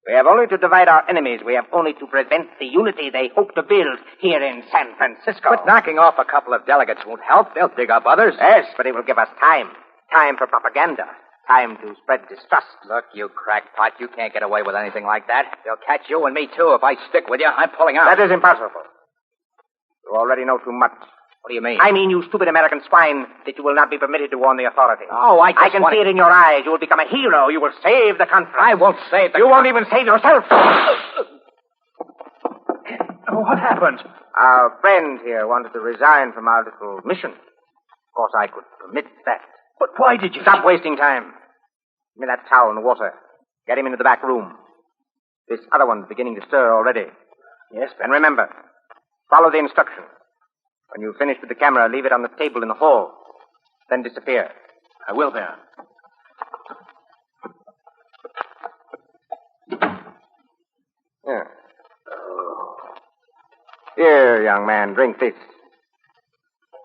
S14: We have only to divide our enemies. We have only to prevent the unity they hope to build here in San Francisco.
S11: But knocking off a couple of delegates won't help. They'll dig up others.
S14: Yes, but it will give us time. Time for propaganda. Time to spread distrust.
S11: Look, you crackpot, you can't get away with anything like that. They'll catch you and me, too. If I stick with you, I'm pulling out.
S14: That is impossible. You already know too much.
S11: What do you mean?
S14: I mean, you stupid American swine, that you will not be permitted to warn the authorities.
S11: Oh, I
S14: can see it in your eyes. You will become a hero. You will save the country.
S11: I won't save the
S14: You won't even save yourself.
S12: What happened?
S14: Our friend here wanted to resign from our little mission. Of course, I could permit that.
S12: But why did you...
S14: Stop wasting time. Give me that towel and the water. Get him into the back room. This other one's beginning to stir already.
S12: Yes,
S14: Then remember, follow the instructions. When you've finished with the camera, leave it on the table in the hall. Then disappear.
S12: I will, Baron.
S14: Yeah. Here, young man, drink this.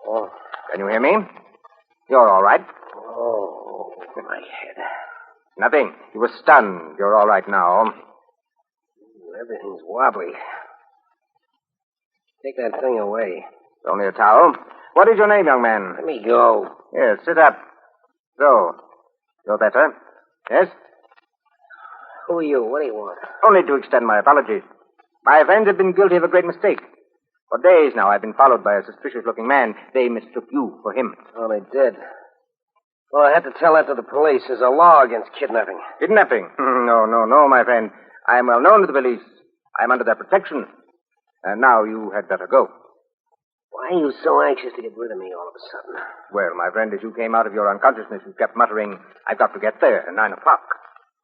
S13: Oh.
S14: Can you hear me? You're all right.
S13: Oh, my head.
S14: Nothing. You were stunned. You're all right now.
S13: Everything's wobbly. Take that thing away.
S14: It's only a towel. What is your name, young man?
S13: Let me go.
S14: Yes, sit up. So, you're better. Yes?
S13: Who are you? What do you want?
S14: Only to extend my apologies. My friends have been guilty of a great mistake. For days now, I've been followed by a suspicious-looking man. They mistook you for him.
S13: Oh, they did. Well, I had to tell that to the police. There's a law against kidnapping.
S14: Kidnapping? No, my friend. I am well known to the police. I am under their protection. And now you had better go.
S13: Why are you so anxious to get rid of me all of a sudden?
S14: Well, my friend, as you came out of your unconsciousness, you kept muttering, I've got to get there at 9 o'clock.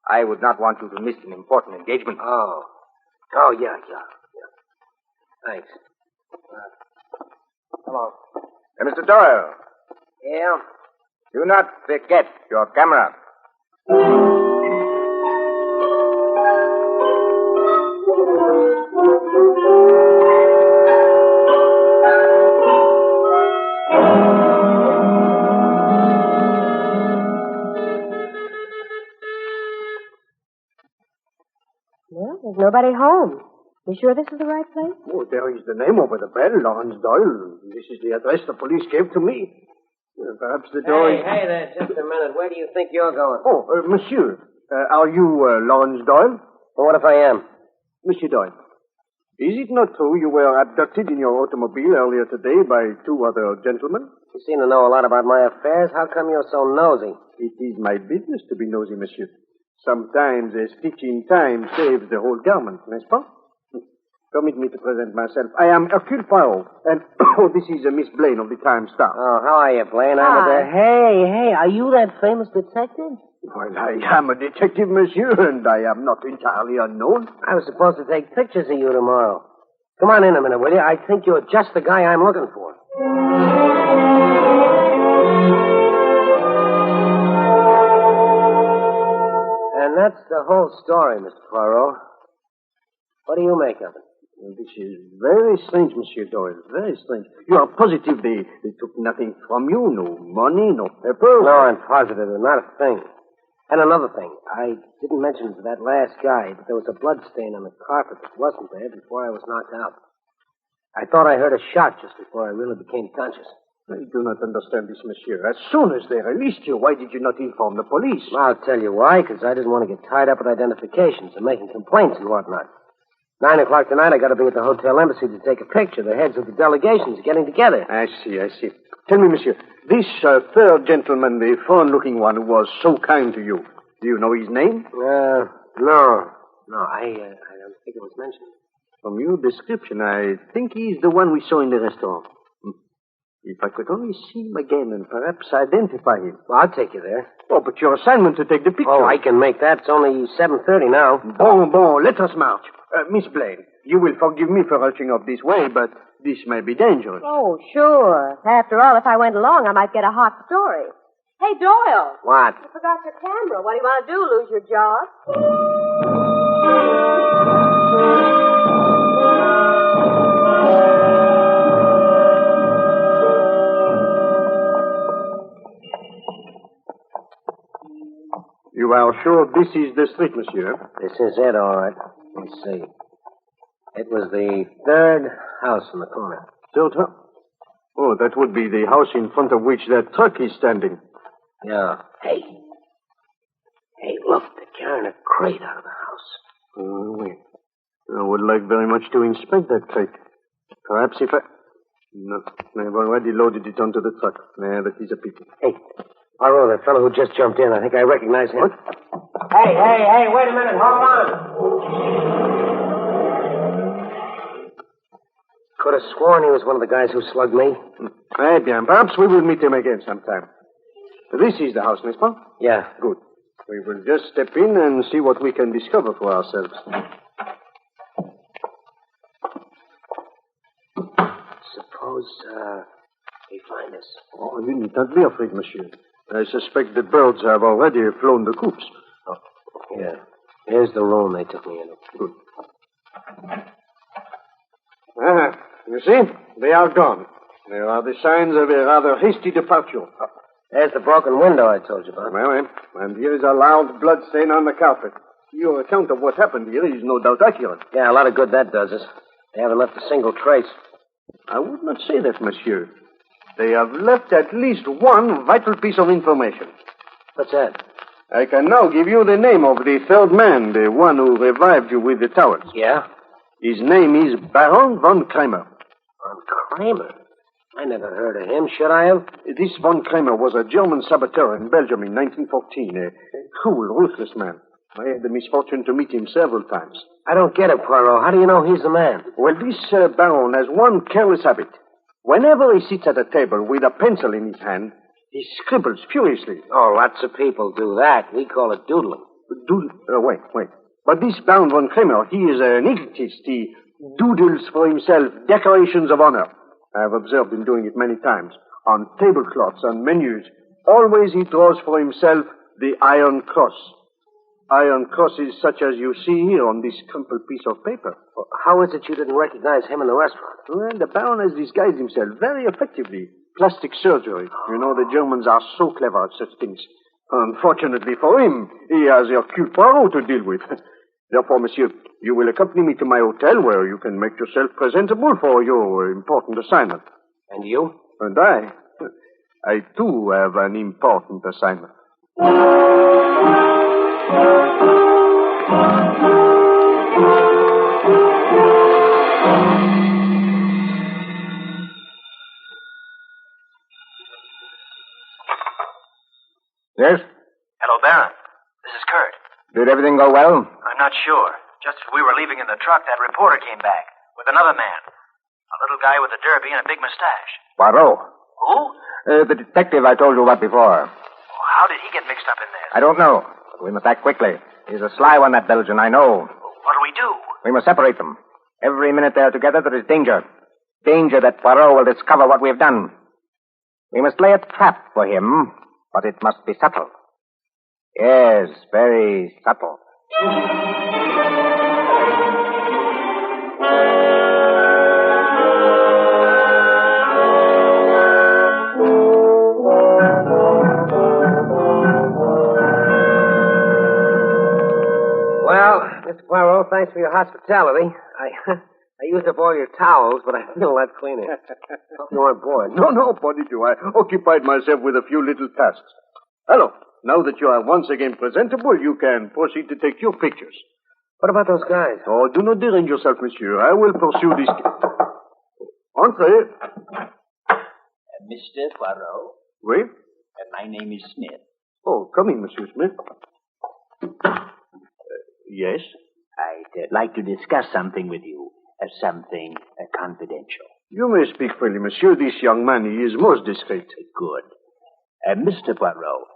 S14: I would not want you to miss an important engagement.
S13: Oh, yeah. Thanks. Come on.
S14: Mr. Doyle.
S13: Yeah?
S14: Do not forget your camera.
S10: Well, there's nobody home. You sure this is the right place?
S8: Oh, there is the name over the bell, Lawrence Doyle. This is the address the police gave to me. Perhaps the door is...
S13: Hey there, just a minute. Where do you think you're going?
S8: Oh, monsieur, are you Lawrence Doyle?
S13: Well, what if I am?
S8: Monsieur Doyle, is it not true you were abducted in your automobile earlier today by 2 other gentlemen?
S13: You seem to know a lot about my affairs. How come you're so nosy?
S8: It is my business to be nosy, monsieur. Sometimes a stitch in time saves the whole garment, n'est-ce pas? Permit me to present myself. I am Hercule Poirot, and this is Miss Blaine of the Time-Star.
S13: Oh, how are you, Blaine? Hey, are you that famous detective?
S8: Well, I am a detective, monsieur, and I am not entirely unknown.
S13: I was supposed to take pictures of you tomorrow. Come on in a minute, will you? I think you're just the guy I'm looking for. And that's the whole story, Mr. Poirot. What do you make of it?
S8: This is very strange, Monsieur Doyle. Very strange. You are positive they took nothing from you? No money, no paper?
S13: No, I'm positive. Not a thing. And another thing. I didn't mention to that last guy that there was a blood stain on the carpet that wasn't there before I was knocked out. I thought I heard a shot just before I really became conscious.
S8: I do not understand this, monsieur. As soon as they released you, why did you not inform the police?
S13: I'll tell you why, because I didn't want to get tied up with identifications and making complaints and whatnot. 9 o'clock tonight, I got to be at the hotel embassy to take a picture. The heads of the delegations getting together.
S8: I see. Tell me, monsieur, this third gentleman, the foreign-looking one who was so kind to you, do you know his name?
S13: No, I don't think it was mentioned.
S8: From your description, I think he's the one we saw in the restaurant. If I could only see him again and perhaps identify him.
S13: Well, I'll take you there.
S8: Oh, but your assignment to take the picture.
S13: Oh, I can make that. It's only 7:30 now.
S8: Bon, let us march. Miss Blaine, you will forgive me for rushing up this way, but this may be dangerous.
S10: Oh, sure. After all, if I went along, I might get a hot story. Hey, Doyle.
S13: What?
S10: You forgot your camera. What do you want to do, lose your job?
S8: You are sure this is the street, monsieur?
S13: This is it, all right. Let me see. It was the third house in the corner.
S8: Third house? Oh, that would be the house in front of which that truck is standing.
S13: Yeah. Hey, look, they're carrying a crate out of the house.
S8: Oh, wait. I would like very much to inspect that crate. Perhaps if I... No, I've already loaded it onto the truck. Nah, that is a pity.
S13: Hey, Poirot, that fellow who just jumped in, I think I recognize him.
S8: What?
S13: Hey, wait a minute, hold on. Could have sworn he was one of the guys who slugged me.
S8: Eh bien, perhaps we will meet him again sometime. This is the house, n'est-ce pas?
S13: Yeah.
S8: Good. We will just step in and see what we can discover for ourselves.
S13: Suppose, they find us.
S8: Oh, you need not be afraid, monsieur. I suspect the birds have already flown the coops.
S13: Oh, yeah. Here's the room they took me into.
S8: Good. You see? They are gone. There are the signs of a rather hasty departure.
S13: There's the broken window I told you about.
S8: Well, and here is a loud blood stain on the carpet. Your account of what happened here is no doubt accurate.
S13: Yeah, a lot of good that does us. They haven't left a single trace.
S8: I would not say that, monsieur. They have left at least one vital piece of information.
S13: What's that?
S8: I can now give you the name of the third man, the one who revived you with the towels.
S13: Yeah?
S8: His name is Baron von Kramer.
S13: Von Kramer? I never heard of him. Should I have?
S8: This von Kramer was a German saboteur in Belgium in 1914. A cruel, ruthless man. I had the misfortune to meet him several times.
S13: I don't get it, Poirot. How do you know he's the man?
S8: Well, this Baron has one careless habit. Whenever he sits at a table with a pencil in his hand, he scribbles furiously.
S13: Oh, lots of people do that. We call it doodling.
S8: Wait. But this Baron von Kramer, he is an egotist. He doodles for himself decorations of honor. I have observed him doing it many times. On tablecloths, on menus. Always he draws for himself the Iron Cross. Iron crosses such as you see here on this crumpled piece of paper.
S13: Well, how is it you didn't recognize him in the restaurant?
S8: Well, the Baron has disguised himself very effectively. Plastic surgery. You know, the Germans are so clever at such things. Unfortunately for him, he has Hercule Poirot to deal with. Therefore, monsieur, you will accompany me to my hotel where you can make yourself presentable for your important assignment.
S13: And you?
S8: And I too have an important assignment.
S15: Yes?
S12: Hello, Baron. This is Kurt.
S15: Did everything go well?
S12: I'm not sure. Just as we were leaving in the truck, that reporter came back with another man. A little guy with a derby and a big mustache.
S15: Poirot.
S12: Who?
S15: The detective I told you about before.
S12: How did he get mixed up in this?
S15: I don't know. But we must act quickly. He's a sly one, that Belgian, I know.
S12: What'll we do?
S15: We must separate them. Every minute they are together, there is danger. Danger that Poirot will discover what we have done. We must lay a trap for him, but it must be subtle. Yes, very subtle.
S13: Well, Mr. Poirot, thanks for your hospitality. I used up all your towels, but I feel a lot cleaner. Hope you weren't bored.
S8: No, Bonito. I occupied myself with a few little tasks. Hello. Now that you are once again presentable, you can proceed to take your pictures.
S13: What about those guys?
S8: Oh, do not derange yourself, monsieur. I will pursue this. Entrez.
S16: Mr. Poirot?
S8: Oui?
S16: My name is Smith.
S8: Oh, come in, Monsieur Smith. Yes?
S16: I'd like to discuss something with you. Something confidential.
S8: You may speak freely, monsieur. This young man, he is most discreet.
S16: Good. Mr. Poirot,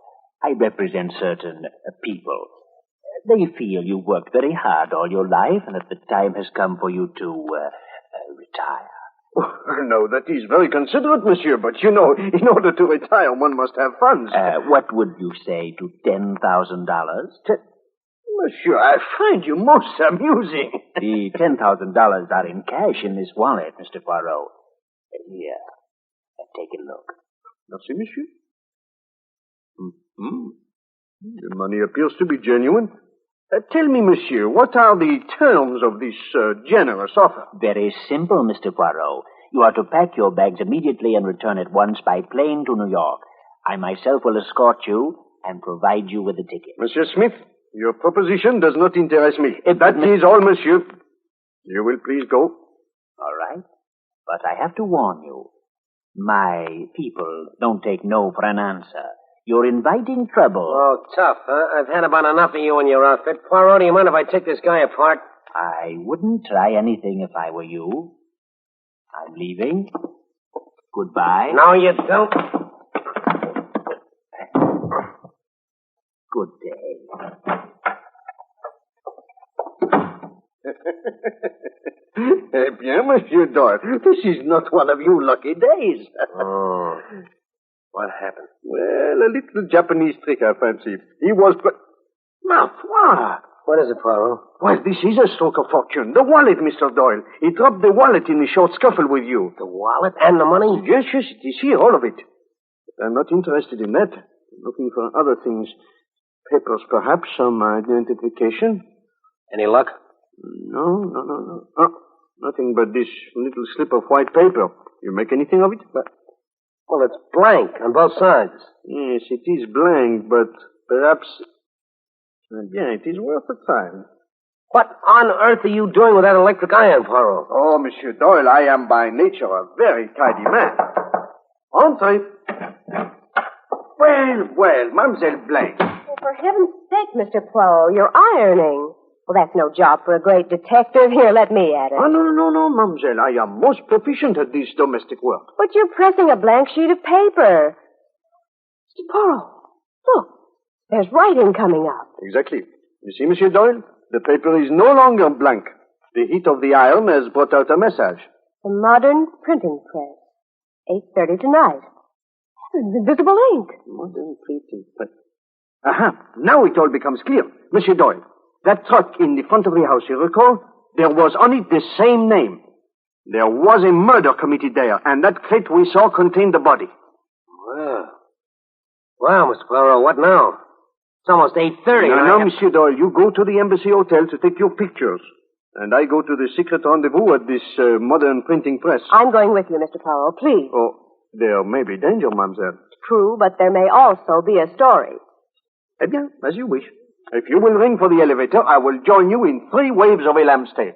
S16: I represent certain people. They feel you worked very hard all your life and that the time has come for you to retire.
S8: No, that is very considerate, monsieur, but you know, in order to retire, one must have funds.
S16: What would you say to $10,000?
S8: Monsieur, I find you most amusing.
S16: The $10,000 are in cash in this wallet, Mr. Poirot. Here, take a look.
S8: Merci, monsieur. Mm-hmm. The money appears to be genuine. Tell me, monsieur, what are the terms of this generous offer?
S16: Very simple, Mr. Poirot. You are to pack your bags immediately and return at once by plane to New York. I myself will escort you and provide you with a ticket.
S8: Monsieur Smith, your proposition does not interest me. That is all, monsieur. You will please go.
S16: All right. But I have to warn you. My people don't take no for an answer. You're inviting trouble.
S13: Oh, tough, huh? I've had about enough of you and your outfit. Poirot, do you mind if I take this guy apart?
S16: I wouldn't try anything if I were you. I'm leaving. Goodbye.
S13: No, you don't.
S16: Good day.
S8: Eh bien, Monsieur Doyle, this is not one of your lucky days.
S13: Oh. What happened?
S8: Well, a little Japanese trick, I fancy. He was... Ma foi!
S13: What is it, Poirot?
S8: Well, this is a stroke of fortune. The wallet, Mr. Doyle. He dropped the wallet in the short scuffle with you.
S13: The wallet and the money?
S8: Yes, it is here, all of it. But I'm not interested in that. I'm looking for other things. Papers, perhaps, some identification.
S13: Any luck?
S8: No. Oh, nothing but this little slip of white paper. You make anything of it?
S13: Well, it's blank on both sides.
S8: Yes, it is blank, but perhaps... Bien, it is worth the time.
S13: What on earth are you doing with that electric iron, Poirot?
S8: Oh, Monsieur Doyle, I am by nature a very tidy man. Entrez. Well, Mademoiselle Blanche.
S10: Well, for heaven's sake, Mr. Poirot, you're ironing. Well, that's no job for a great detective. Here, let me at it.
S8: Oh, no, Mademoiselle. I am most proficient at this domestic work.
S10: But you're pressing a blank sheet of paper. Mr. Poirot, look. There's writing coming up.
S8: Exactly. You see, Monsieur Doyle? The paper is no longer blank. The heat of the iron has brought out a message.
S10: The modern printing press. 8:30 tonight. Invisible ink.
S8: Modern printing press. Aha. Now it all becomes clear. Monsieur Doyle, that truck in the front of the house, you recall? There was on it the same name. There was a murder committed there, and that crate we saw contained the body.
S13: Well, Mr. Poirot, what now? It's almost 8:30.
S8: No, Monsieur Doyle, you go to the Embassy Hotel to take your pictures. And I go to the secret rendezvous at this modern printing press.
S10: I'm going with you, Mr. Poirot, please.
S8: Oh, there may be danger, mademoiselle.
S10: True, but there may also be a story.
S8: Eh bien, as you wish. If you will ring for the elevator, I will join you in 3 waves of a lampstand.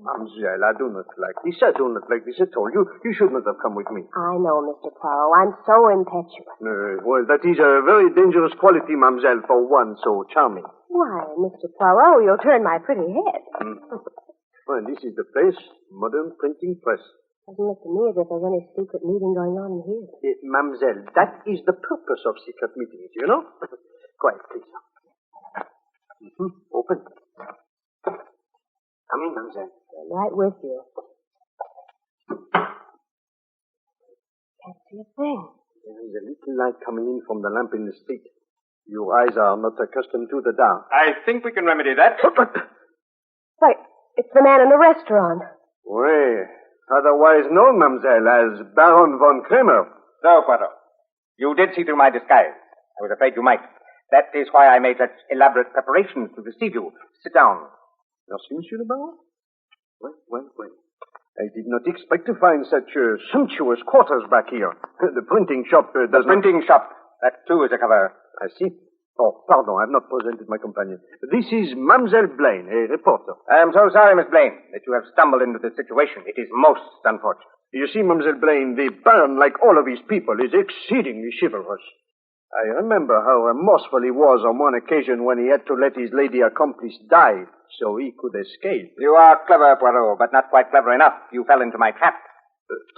S8: Mademoiselle, I do not like this. I do not like this at all. You should not have come with me.
S10: I know, Mr. Poirot. I'm so impetuous.
S8: Well, that is a very dangerous quality, mademoiselle, for one so charming.
S10: Why, Mr. Poirot, you'll turn my pretty head.
S8: Well, this is the place, modern printing press.
S10: Doesn't look to me as if there's any secret meeting going on in here.
S8: Mademoiselle, that is the purpose of secret meetings, you know? Quiet, please. Open. Come in, mademoiselle.
S10: I'm right with you. Can't see a thing.
S8: There is a little light coming in from the lamp in the street. Your eyes are not accustomed to the dark.
S17: I think we can remedy that.
S10: Wait, it's the man in the restaurant.
S8: Oui, otherwise known, mademoiselle, as Baron von Kramer.
S15: So, Poirot, you did see through my disguise. I was afraid you might. That is why I made such elaborate preparations to deceive you. Sit down.
S8: Merci, Monsieur le Baron. Well. I did not expect to find such sumptuous quarters back here. The printing shop does
S15: The printing shop. That, too, is a cover.
S8: I see. Oh, pardon, I have not presented my companion. This is Mademoiselle Blaine, a reporter.
S15: I am so sorry, Miss Blaine, that you have stumbled into this situation. It is most unfortunate.
S8: You see, Mademoiselle Blaine, the Baron, like all of his people, is exceedingly chivalrous. I remember how remorseful he was on one occasion when he had to let his lady accomplice die so he could escape.
S15: You are clever, Poirot, but not quite clever enough. You fell into my trap.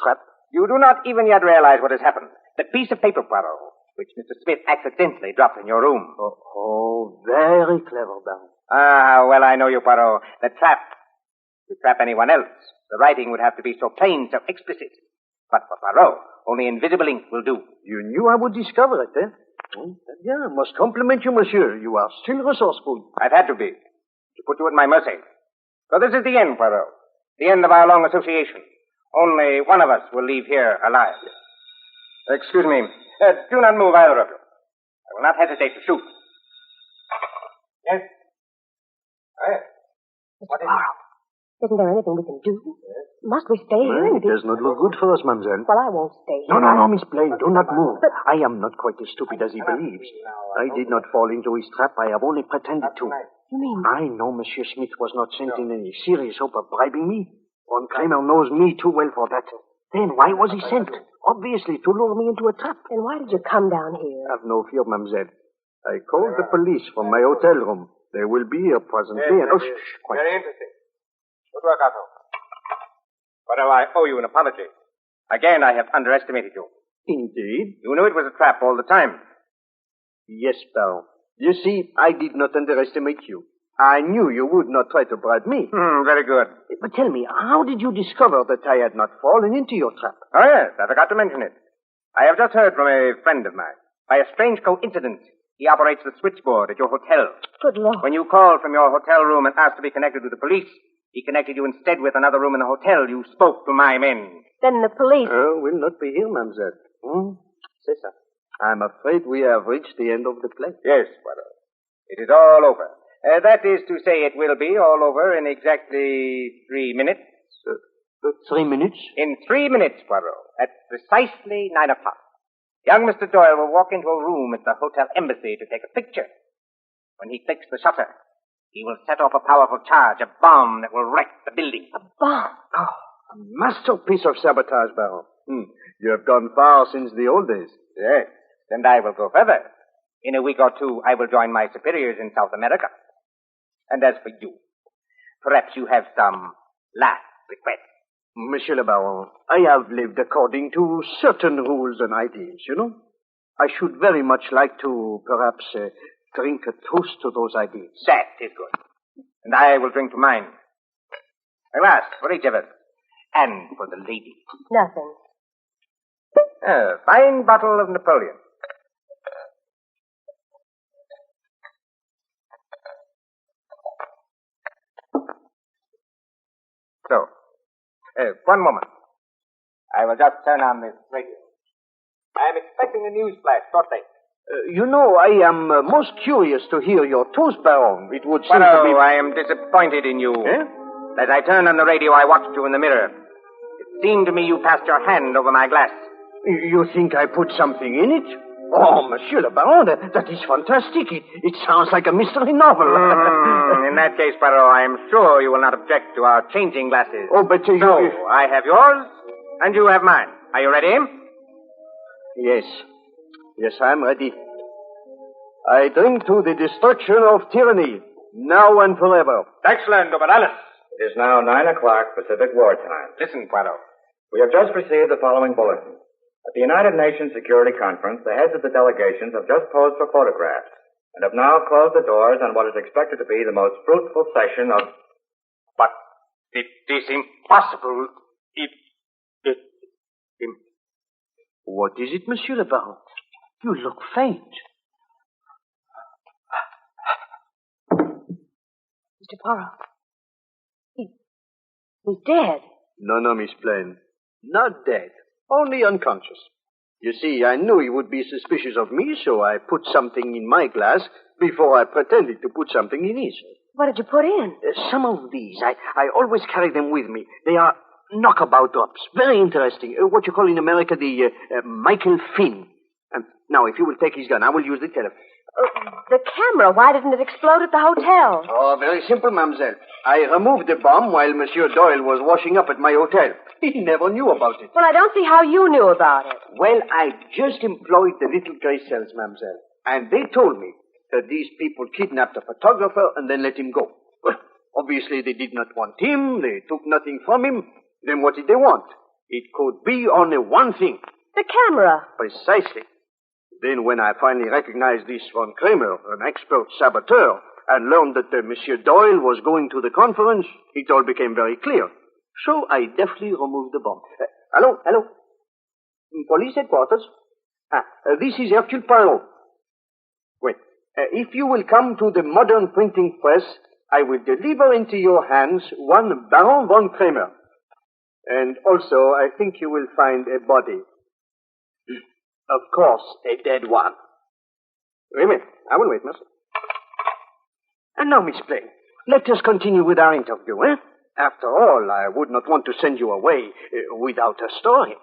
S8: Trap?
S15: You do not even yet realize what has happened. The piece of paper, Poirot, which Mr. Smith accidentally dropped in your room.
S8: Oh, very clever, Baron.
S15: Ah, well, I know you, Poirot. The trap. To trap anyone else, the writing would have to be so plain, so explicit. But for Poirot, only invisible ink will do.
S8: You knew I would discover it, eh? Yeah, I must compliment you, monsieur. You are still resourceful.
S15: I've had to be, to put you at my mercy. So this is the end, Poirot. The end of our long association. Only one of us will leave here alive. Excuse me. Do not move, either of you. I will not hesitate to shoot. Yes?
S10: Mr. Poirot, isn't there anything we can do? Yes. Must we stay here?
S8: It does not look good for us, mademoiselle.
S10: Well, I won't stay here.
S8: No, Miss Blaine, do not move. I am not quite as stupid as he believes. I did not fall into his trap. I have only pretended to.
S10: You mean?
S8: I know Monsieur Smith was not sent in any serious hope of bribing me. Von Kramer knows me too well for that. Then why was he sent? Obviously to lure me into a trap.
S10: Then why did you come down here?
S8: Have no fear, mademoiselle. I called the police from my hotel room. They will be here presently.
S15: Yes,
S8: Quiet.
S15: very interesting. Good work, Otto. But I owe you an apology. Again, I have underestimated you.
S8: Indeed?
S15: You knew it was a trap all the time.
S8: Yes, Baron. You see, I did not underestimate you. I knew you would not try to bribe me.
S15: Very good.
S8: But tell me, how did you discover that I had not fallen into your trap?
S15: Oh, yes, I forgot to mention it. I have just heard from a friend of mine. By a strange coincidence, he operates the switchboard at your hotel.
S10: Good Lord.
S15: When you called from your hotel room and asked to be connected with the police, he connected you instead with another room in the hotel. You spoke to my men.
S10: Then the police...
S8: will not be here, mademoiselle. C'est ça. I'm afraid we have reached the end of the play.
S15: Yes, Poirot. It is all over. That is to say, it will be all over in exactly 3 minutes.
S8: 3 minutes?
S15: In 3 minutes, Poirot. At precisely 9 o'clock. Young Mr. Doyle will walk into a room at the hotel embassy to take a picture. When he clicks the shutter, he will set off a powerful charge, a bomb that will wreck the building.
S10: A bomb?
S8: Oh, a masterpiece of sabotage, Baron. You have gone far since the old days.
S15: Yes, and I will go further. In a week or two, I will join my superiors in South America. And as for you, perhaps you have some last request.
S8: Monsieur le Baron, I have lived according to certain rules and ideals, you know. I should very much like to, perhaps, drink a toast to those ideals.
S15: That is good. And I will drink to mine. A glass for each of us. And for the lady.
S10: Nothing.
S15: A fine bottle of Napoleon. So, one moment. I will just turn on this radio. I am expecting a news flash shortly.
S8: You know, I am most curious to hear your toast, Baron. It would seem to be...
S15: I am disappointed in you.
S8: Eh?
S15: As I turned on the radio, I watched you in the mirror. It seemed to me you passed your hand over my glass.
S8: You think I put something in it? Oh, Monsieur le Baron, that is fantastic. It sounds like a mystery novel.
S15: In that case, Poirot, I am sure you will not object to our changing glasses.
S8: Oh, but you...
S15: So, I have yours, and you have mine. Are you ready?
S8: Yes. Yes, I'm ready. I drink to the destruction of tyranny, now and forever.
S15: Excellent, Oberallis.
S9: It is now 9 o'clock Pacific War Time.
S15: Listen, Poirot.
S9: We have just received the following bulletin. At the United Nations Security Conference, the heads of the delegations have just posed for photographs and have now closed the doors on what is expected to be the most fruitful session of...
S15: But it is impossible.
S8: What is it, Monsieur le Baron? You look faint.
S10: Mr. Poirot. He's dead.
S8: No, Miss Plain. Not dead. Only unconscious. You see, I knew he would be suspicious of me, so I put something in my glass before I pretended to put something in his.
S10: What did you put in?
S8: Some of these. I always carry them with me. They are knockabout drops. Very interesting. What you call in America the Michael Finn. Now, if you will take his gun, I will use the telephone.
S10: The camera. Why didn't it explode at the hotel?
S8: Oh, very simple, mademoiselle. I removed the bomb while Monsieur Doyle was washing up at my hotel. He never knew about it.
S10: Well, I don't see how you knew about it.
S8: Well, I just employed the little gray cells, mademoiselle. And they told me that these people kidnapped a photographer and then let him go. Well, obviously they did not want him. They took nothing from him. Then what did they want? It could be only one thing.
S10: The camera.
S8: Precisely. Then when I finally recognized this von Kramer, an expert saboteur, and learned that Monsieur Doyle was going to the conference, it all became very clear. So I deftly removed the bomb. Hello? Police headquarters? This is Hercule Poirot. Wait. If you will come to the modern printing press, I will deliver into your hands one Baron von Kramer. And also, I think you will find a body. Of course, a dead one. Wait a minute. I will wait, miss. And now, Miss Plain, let us continue with our interview, eh? After all, I would not want to send you away without a story.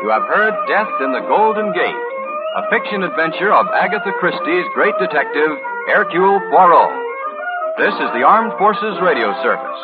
S17: You have heard Death in the Golden Gate, a fiction adventure of Agatha Christie's great detective, Hercule Poirot. This is the Armed Forces Radio Service.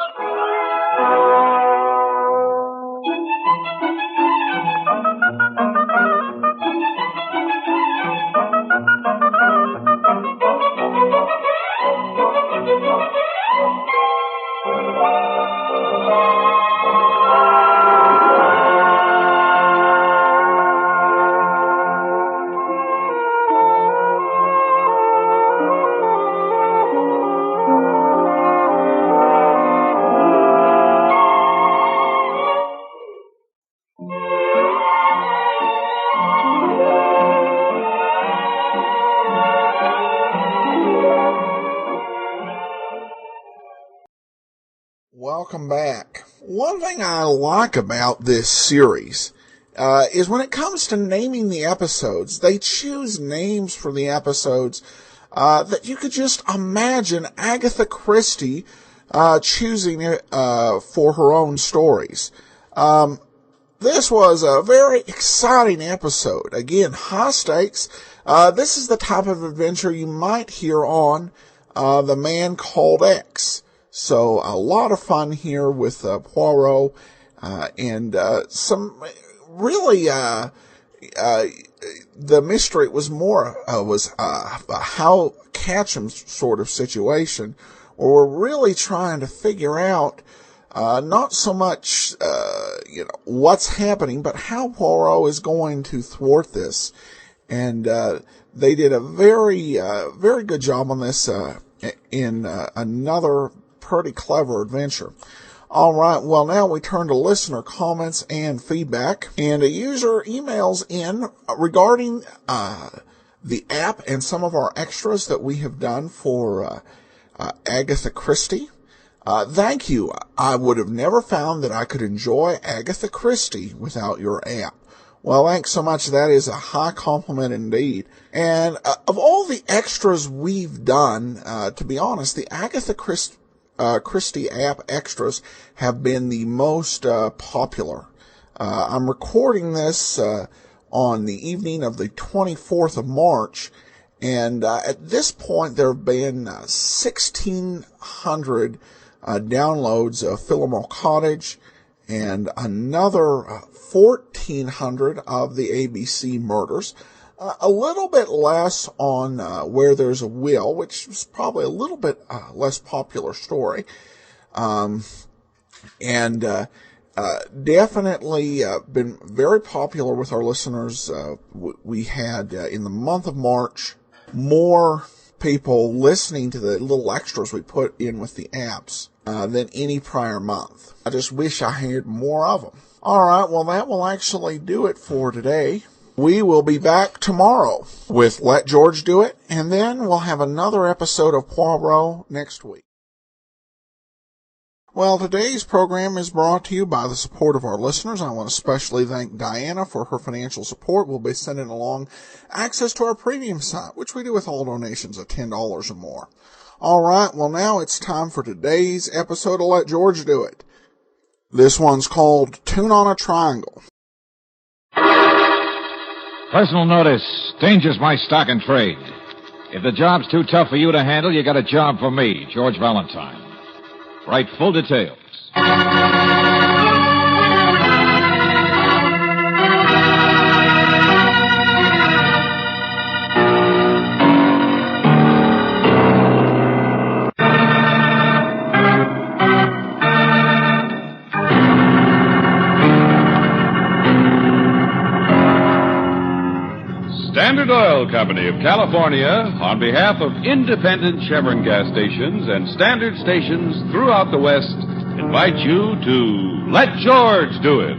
S1: Welcome back. One thing I like about this series is when it comes to naming the episodes, they choose names for the episodes that you could just imagine Agatha Christie choosing for her own stories. This was a very exciting episode. Again, high stakes. This is the type of adventure you might hear on The Man Called X. So a lot of fun here with Poirot and some really the mystery was more was a how catch 'em sort of situation, where we're really trying to figure out not so much what's happening, but how Poirot is going to thwart this. And they did a very very good job on this in another pretty clever adventure. All right, well, now we turn to listener comments and feedback. And a user emails in regarding the app and some of our extras that we have done for Agatha Christie. Thank you. I would have never found that I could enjoy Agatha Christie without your app. Well, thanks so much. That is a high compliment indeed. And of all the extras we've done, to be honest, the Agatha Christie app extras have been the most popular. I'm recording this on the evening of the 24th of March, and at this point there have been 1,600 downloads of Philomel Cottage and another 1,400 of the ABC Murders. A little bit less on Where There's a Will, which is probably a little bit less popular story. And definitely been very popular with our listeners. We had, in the month of March, more people listening to the little extras we put in with the apps than any prior month. I just wish I had more of them. All right, well, that will actually do it for today. We will be back tomorrow with Let George Do It, and then we'll have another episode of Poirot next week. Well, today's program is brought to you by the support of our listeners. I want to especially thank Diana for her financial support. We'll be sending along access to our premium site, which we do with all donations of $10 or more. All right, well, now it's time for today's episode of Let George Do It. This one's called Tune on a Triangle.
S18: Personal notice. Danger's my stock and trade. If the job's too tough for you to handle, you got a job for me, George Valentine. Write full details.
S19: Standard Oil Company of California, on behalf of independent Chevron gas stations and standard stations throughout the West, invite you to Let George Do It.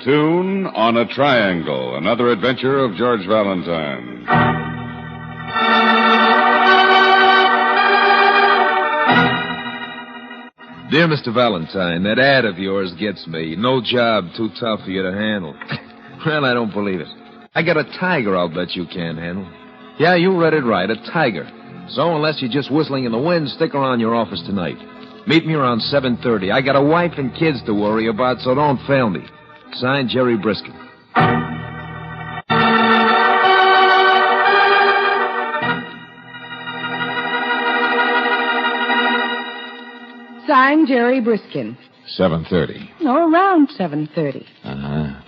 S19: Tune on a Triangle, another adventure of George Valentine.
S20: Dear Mr. Valentine, that ad of yours gets me. No job too tough for you to handle. Well, I don't believe it. I got a tiger I'll bet you can't handle. Yeah, you read it right, a tiger. So unless you're just whistling in the wind, stick around your office tonight. Meet me around 7:30. I got a wife and kids to worry about, so don't fail me. Signed, Jerry Briskin.
S21: Signed, Jerry Briskin.
S18: 7:30.
S21: No, around 7:30.
S18: Uh-huh.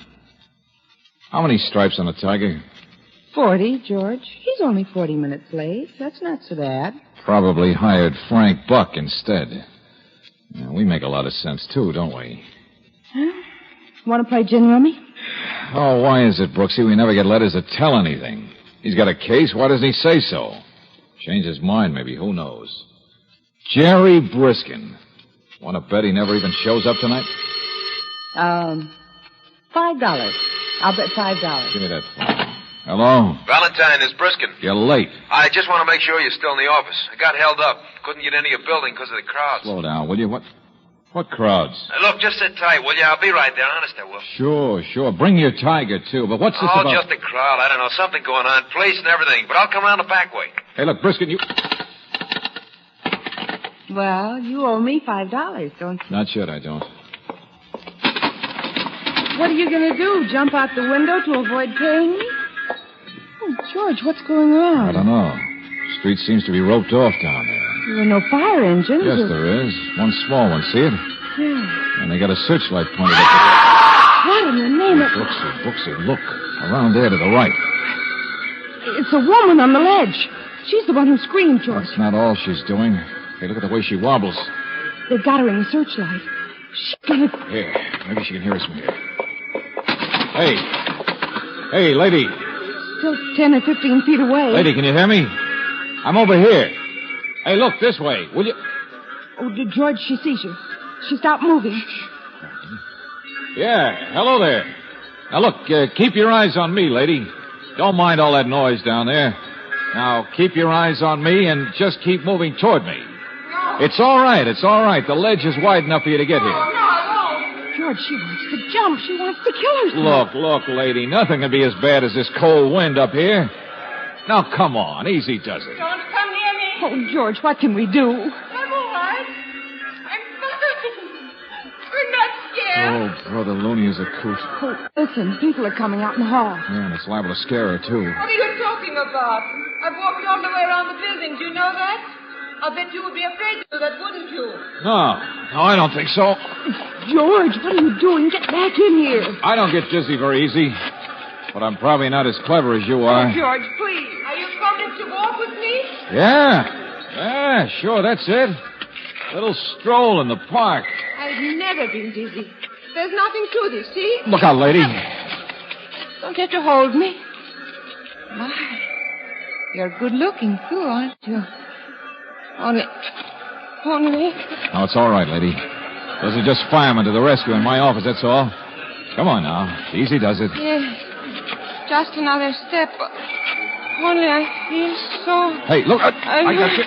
S18: How many stripes on a tiger?
S21: 40, George. He's only 40 minutes late. That's not so bad.
S18: Probably hired Frank Buck instead. Yeah, we make a lot of sense, too, don't we?
S21: Huh? Want to play gin rummy?
S18: Oh, why is it, Brooksy, we never get letters that tell anything? He's got a case. Why doesn't he say so? Change his mind, maybe. Who knows? Jerry Briskin. Want to bet he never even shows up tonight?
S21: $5. I'll bet $5.
S18: Give me that phone. Hello?
S22: Valentine, is Briskin.
S18: You're late.
S22: I just want to make sure you're still in the office. I got held up. Couldn't get into your building because of the crowds.
S18: Slow down, will you? What crowds?
S22: Look, just sit tight, will you? I'll be right there. Honest, I will.
S18: Sure. Bring your tiger, too. But what's this about?
S22: Oh, just a crowd. I don't know. Something going on. Police and everything. But I'll come around the back way.
S18: Hey, look, Briskin, you...
S21: Well, you owe me $5, don't you?
S18: Not yet, I don't.
S21: What are you going to do? Jump out the window to avoid paying me? Oh, George, what's going on?
S18: I don't know. The street seems to be roped off down there.
S21: There are no fire engines.
S18: Yes, there is. One small one, see it?
S21: Yeah.
S18: And they got a searchlight pointed at
S21: What in the name of...
S18: Brooksy, look. Around there to the right.
S21: It's a woman on the ledge. She's the one who screamed, George.
S18: That's not all she's doing. Hey, look at the way she wobbles.
S21: They've got her in the searchlight. She's gonna...
S18: Here, maybe she can hear us from here. Hey, lady.
S21: Still 10 or 15 feet away.
S18: Lady, can you hear me? I'm over here. Hey, look, this way, will you?
S21: Oh, George, she sees you. She stopped moving.
S18: Yeah, hello there. Now, look, keep your eyes on me, lady. Don't mind all that noise down there. Now, keep your eyes on me and just keep moving toward me. It's all right. The ledge is wide enough for you to get here.
S21: George, she wants to jump. She wants to kill herself.
S18: Look, lady. Nothing can be as bad as this cold wind up here. Now, come on. Easy does it.
S21: Don't come near me. Oh, George, what can we do?
S23: I'm all right. I'm fine. We're not scared.
S18: Oh, Brother Looney is a coot.
S21: Oh, listen, people are coming out in the hall.
S18: Yeah, and it's liable to scare her, too.
S23: What are you talking about? I've walked all the way around the building. Do you know that? I'll bet you would be afraid to do that, wouldn't you?
S18: No, I don't think so.
S21: George, what are you doing? Get back in here.
S18: I don't get dizzy very easy. But I'm probably not as clever as you are.
S23: Oh, George, please. Are you promised to walk with me?
S18: Yeah. Yeah, sure, that's it. Little stroll in the park.
S23: I've never been dizzy. There's nothing to this, see?
S18: Look out, lady.
S23: Don't you have to hold me. My, you're good looking, too, aren't you? Only...
S18: Oh, it's all right, lady. Those are just firemen to the rescue in my office, that's all. Come on now. Easy does it.
S23: Yes. Just another step. Only I feel so...
S18: Hey, look. I got you.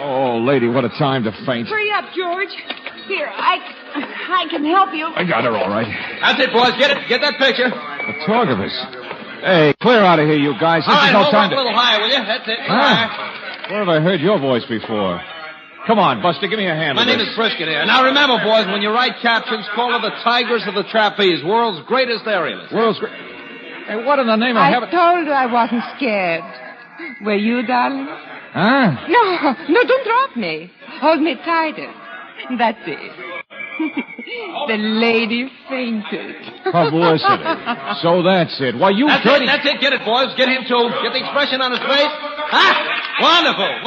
S18: Oh, lady, what a time to faint.
S23: Hurry up, George. Here, I can help you.
S18: I got her all right.
S5: That's it, boys. Get it. Get that picture.
S18: Photographers. Hey, clear out of here, you guys. This is no time to...
S5: a little higher, will you? That's it.
S18: Where have I heard your voice before? Come on, Buster, give me a hand.
S5: My name is Friskin here. Now remember, boys, when you write captions, call her the Tigers of the Trapeze, world's greatest aerialist.
S18: Hey, what in the name of heaven?
S23: I told you I wasn't scared. Were you, darling?
S18: Huh?
S23: No, don't drop me. Hold me tighter. That's it. The lady fainted.
S18: Publicity. So that's it. Why, you dirty...
S5: That's it. Get it, boys. Get him, too. Get the expression on his face. Ha! Wonderful.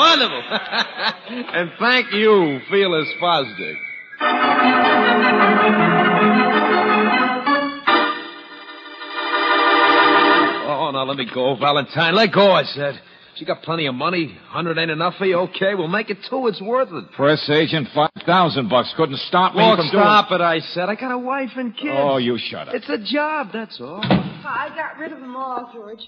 S20: And thank you, Felis Fosdick. Oh, now let me go, Valentine. Let go, I said. She got plenty of money. 100 ain't enough for you? Okay, we'll make it 2. It's worth it.
S18: Press agent, $5,000 couldn't stop me
S20: Look,
S18: from
S20: stop it, I said. I got a wife and kids.
S18: Oh, you shut up.
S20: It's a job, that's all.
S23: I got rid of them all, George.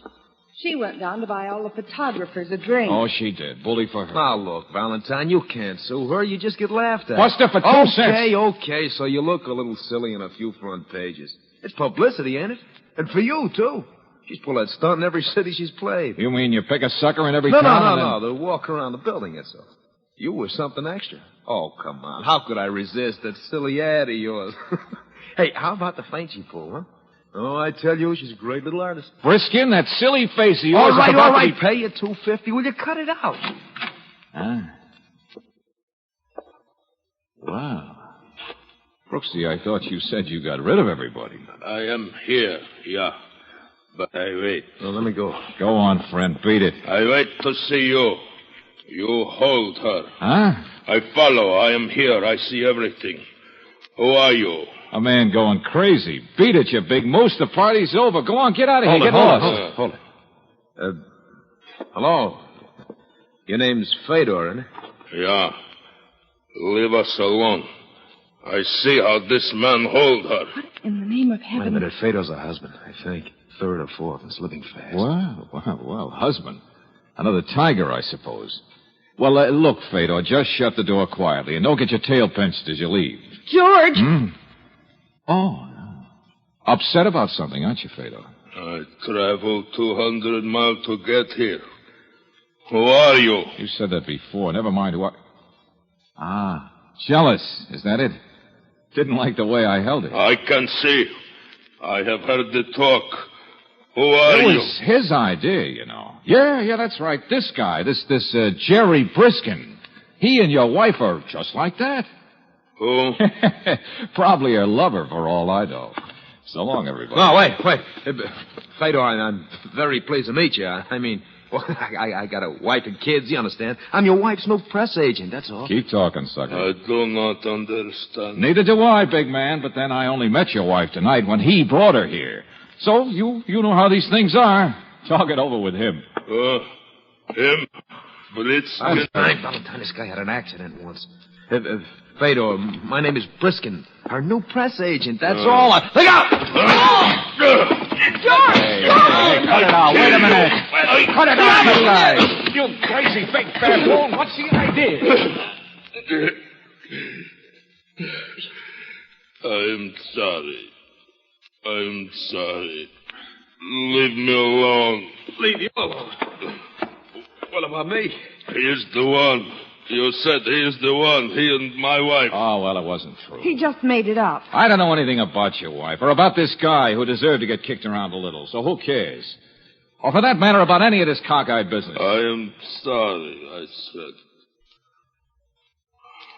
S23: She went down to buy all the photographers a drink.
S18: Oh, she did. Bully for her.
S20: Now, look, Valentine, you can't sue her. You just get laughed at.
S18: Buster, for 2 cents.
S20: Okay, so you look a little silly in a few front pages. It's publicity, ain't it? And for you, too. She's pulled that stunt in every city she's played.
S18: You mean you pick a sucker in every
S20: town?
S18: No.
S20: They'll walk around the building, that's all. You were something extra. Oh, come on. How could I resist that silly ad of yours? Hey, how about the feint she pulled, huh? Oh, I tell you, she's a great little artist.
S18: Friskin, that silly face of yours...
S20: All right. Pay you $250. Will you cut it out?
S18: Wow. Brooksy, I thought you said you got rid of everybody.
S6: I am here, yeah. But I wait.
S20: Well, let me go.
S18: Go on, friend. Beat it.
S6: I wait to see you. You hold her.
S18: Huh?
S6: I follow. I am here. I see everything. Who are you?
S18: A man going crazy. Beat it, you big moose. The party's over. Go on, get out of here. Get lost.
S20: Hold it. Hello. Your name's Fedor, isn't it?
S6: Yeah. Leave us alone. I see how this man hold her.
S23: What in the name of heaven?
S20: Wait a minute. Fedor's her husband, I think. 3rd or 4th and slipping fast.
S18: Well, husband. Another tiger, I suppose. Well, look, Fedor, just shut the door quietly and don't get your tail pinched as you leave.
S23: George!
S18: Oh, upset about something, aren't you, Fedor?
S6: I traveled 200 miles to get here. Who are you?
S18: You said that before. Never mind who I... jealous. Is that it? Didn't like the way I held it.
S6: I can see. I have heard the talk. Who are you?
S18: It was his idea, you know. Yeah, that's right. This guy, this Jerry Briskin. He and your wife are just like that.
S6: Who?
S18: Probably her lover, for all I know. So long, everybody.
S20: No, wait. Fedor, I'm very pleased to meet you. I mean, well, I got a wife and kids, you understand? I'm your wife's new press agent, that's all.
S18: Keep talking, sucker.
S6: I do not understand.
S18: Neither do I, big man, but then I only met your wife tonight when he brought her here. So, you know how these things are. Talk it over with him.
S6: Him? Briskin?
S20: Valentine, this guy had an accident once. Fedor, my name is Briskin. Our new press agent, that's all. Look out!
S23: George!
S18: Hey, cut it out. Wait a minute. Cut it out, you guys. You crazy big fat bone. What's the idea?
S6: I'm sorry. Leave me alone.
S20: Leave you alone? What about me?
S6: He is the one. You said he is the one. He and my wife.
S18: Oh, well, it wasn't true.
S23: He just made it up.
S18: I don't know anything about your wife or about this guy who deserved to get kicked around a little, so who cares? Or for that matter, about any of this cockeyed business.
S6: I am sorry, I said.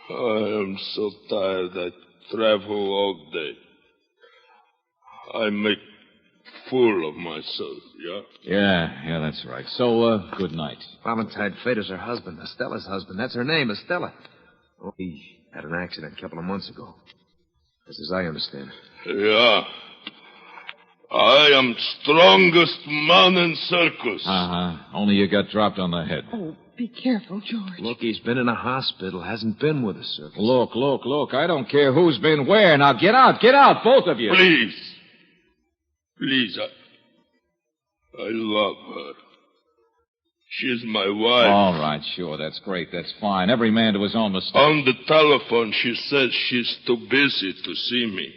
S6: I am so tired. I travel all day. I make fool of myself, yeah?
S18: Yeah, that's right. So, good night.
S20: Valentine Fader's her husband, Estella's husband. That's her name, Estella. Oh, he had an accident a couple of months ago. Just as I understand.
S6: Yeah. I am strongest man in circus.
S18: Only you got dropped on the head.
S21: Oh, be careful, George.
S20: Look, he's been in a hospital. Hasn't been with us, circus.
S18: Look. I don't care who's been where. Now get out, both of you.
S6: Please, I love her. She's my wife.
S18: All right, sure, that's great, that's fine. Every man to his own mistake.
S6: On the telephone, she says she's too busy to see me.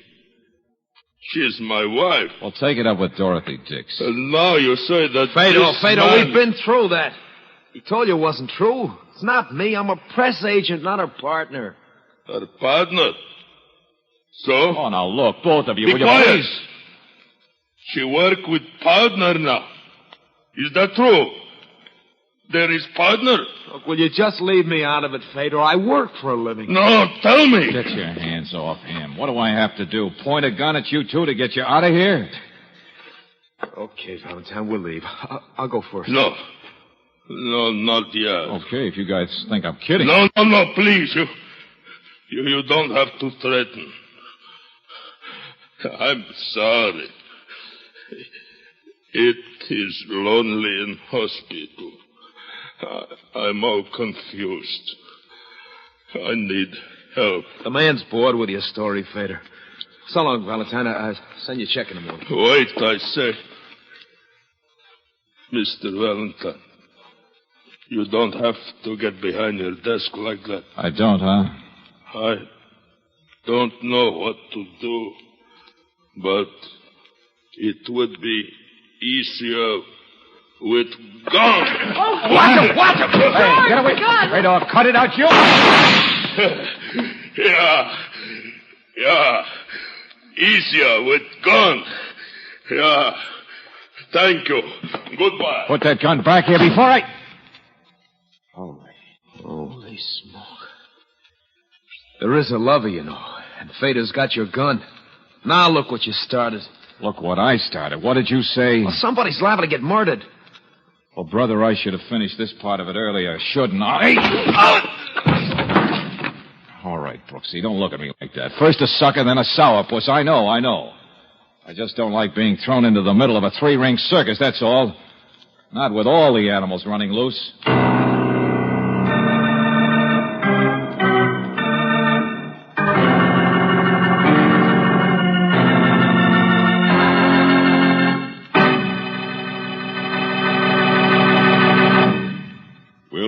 S6: She's my wife.
S18: Well, take it up with Dorothy Dix.
S6: And now you say that
S20: Fado, we've been through that. He told you it wasn't true. It's not me. I'm a press agent, not her partner.
S6: Her partner? So?
S18: Oh, now look, both of you.
S6: Be
S18: Will you
S6: quiet.
S18: please?
S6: She work with partner now. Is that true? There is partner?
S20: Look, will you just leave me out of it, Fedor? I work for a living.
S6: No, tell me.
S18: Get your hands off him. What do I have to do? Point a gun at you two to get you out of here?
S20: Okay, Valentine, we'll leave. I'll go first.
S6: No, not yet.
S18: Okay, if you guys think I'm kidding.
S6: No, please. You don't have to threaten. I'm sorry. It is lonely in hospital. I'm all confused. I need help.
S20: The man's bored with your story, Feder. So long, Valentine. I'll send you a check in the morning.
S6: Wait, I say. Mr. Valentine, you don't have to get behind your desk like that.
S18: I don't, huh?
S6: I don't know what to do, but it would be easier with gun.
S18: Oh, watch him! Hey, get away. Radar, cut it out, you.
S6: Yeah. Easier with gun. Yeah. Thank you. Goodbye.
S18: Put that gun back here before I...
S20: Holy smoke. There is a lover, you know, and Feder's got your gun. Now look what you started.
S18: Look what I started. What did you say?
S20: Well, somebody's liable to get murdered.
S18: Well, brother, I should have finished this part of it earlier, shouldn't I? All right, Brooksy, don't look at me like that. First a sucker, then a sourpuss. I know. I just don't like being thrown into the middle of a three-ring circus, that's all. Not with all the animals running loose.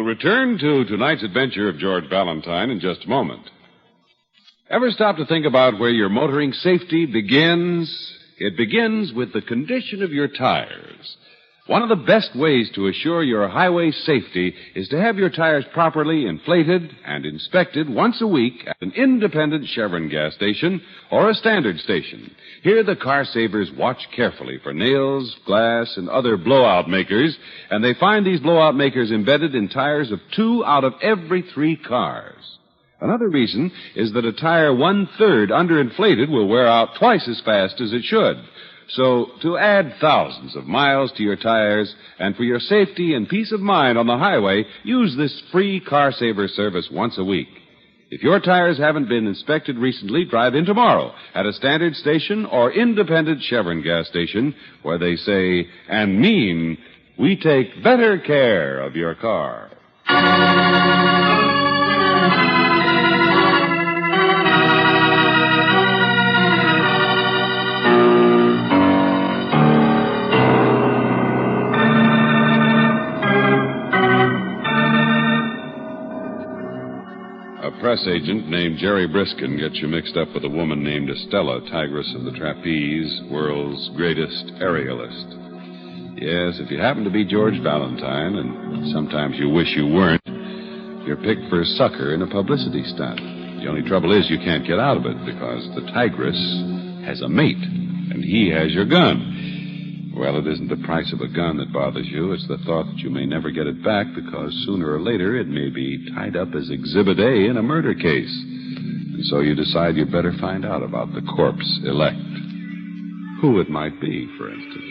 S19: Return to tonight's adventure of George Valentine in just a moment. Ever stop to think about where your motoring safety begins? It begins with the condition of your tires. One of the best ways to assure your highway safety is to have your tires properly inflated and inspected once a week at an independent Chevron gas station or a standard station. Here the car savers watch carefully for nails, glass, and other blowout makers, and they find these blowout makers embedded in tires of 2 out of every 3 cars. Another reason is that a tire 1/3 underinflated will wear out twice as fast as it should. So, to add thousands of miles to your tires and for your safety and peace of mind on the highway, use this free car saver service once a week. If your tires haven't been inspected recently, drive in tomorrow at a standard station or independent Chevron gas station where they say and mean, we take better care of your car. A press agent named Jerry Briskin gets you mixed up with a woman named Estella, Tigress of the Trapeze, world's greatest aerialist. Yes, if you happen to be George Valentine, and sometimes you wish you weren't, you're picked for a sucker in a publicity stunt. The only trouble is you can't get out of it because the Tigress has a mate, and he has your gun. Well, it isn't the price of a gun that bothers you. It's the thought that you may never get it back because sooner or later it may be tied up as Exhibit A in a murder case. And so you decide you better find out about the corpse elect. Who it might be, for instance.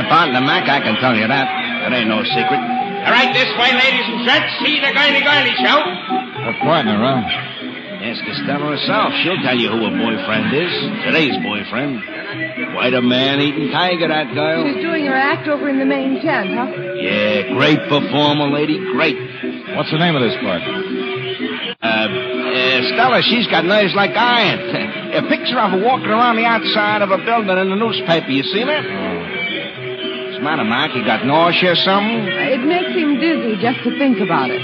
S3: Partner Mac, I can tell you that. That ain't no secret.
S4: All right, this way, ladies and gents. See the girly show.
S18: A partner, huh?
S3: Ask Estella herself. She'll tell you who her boyfriend is. Today's boyfriend. Quite a man-eating tiger, that girl.
S21: She's doing her act over in the main tent, huh?
S3: Yeah, great performer, lady. Great.
S18: What's the name of this partner?
S3: Stella, she's got nerves like iron. A picture of her walking around the outside of a building in the newspaper. You seen it? What's the matter, Mac? You got nausea or something?
S21: It makes him dizzy just to think about it.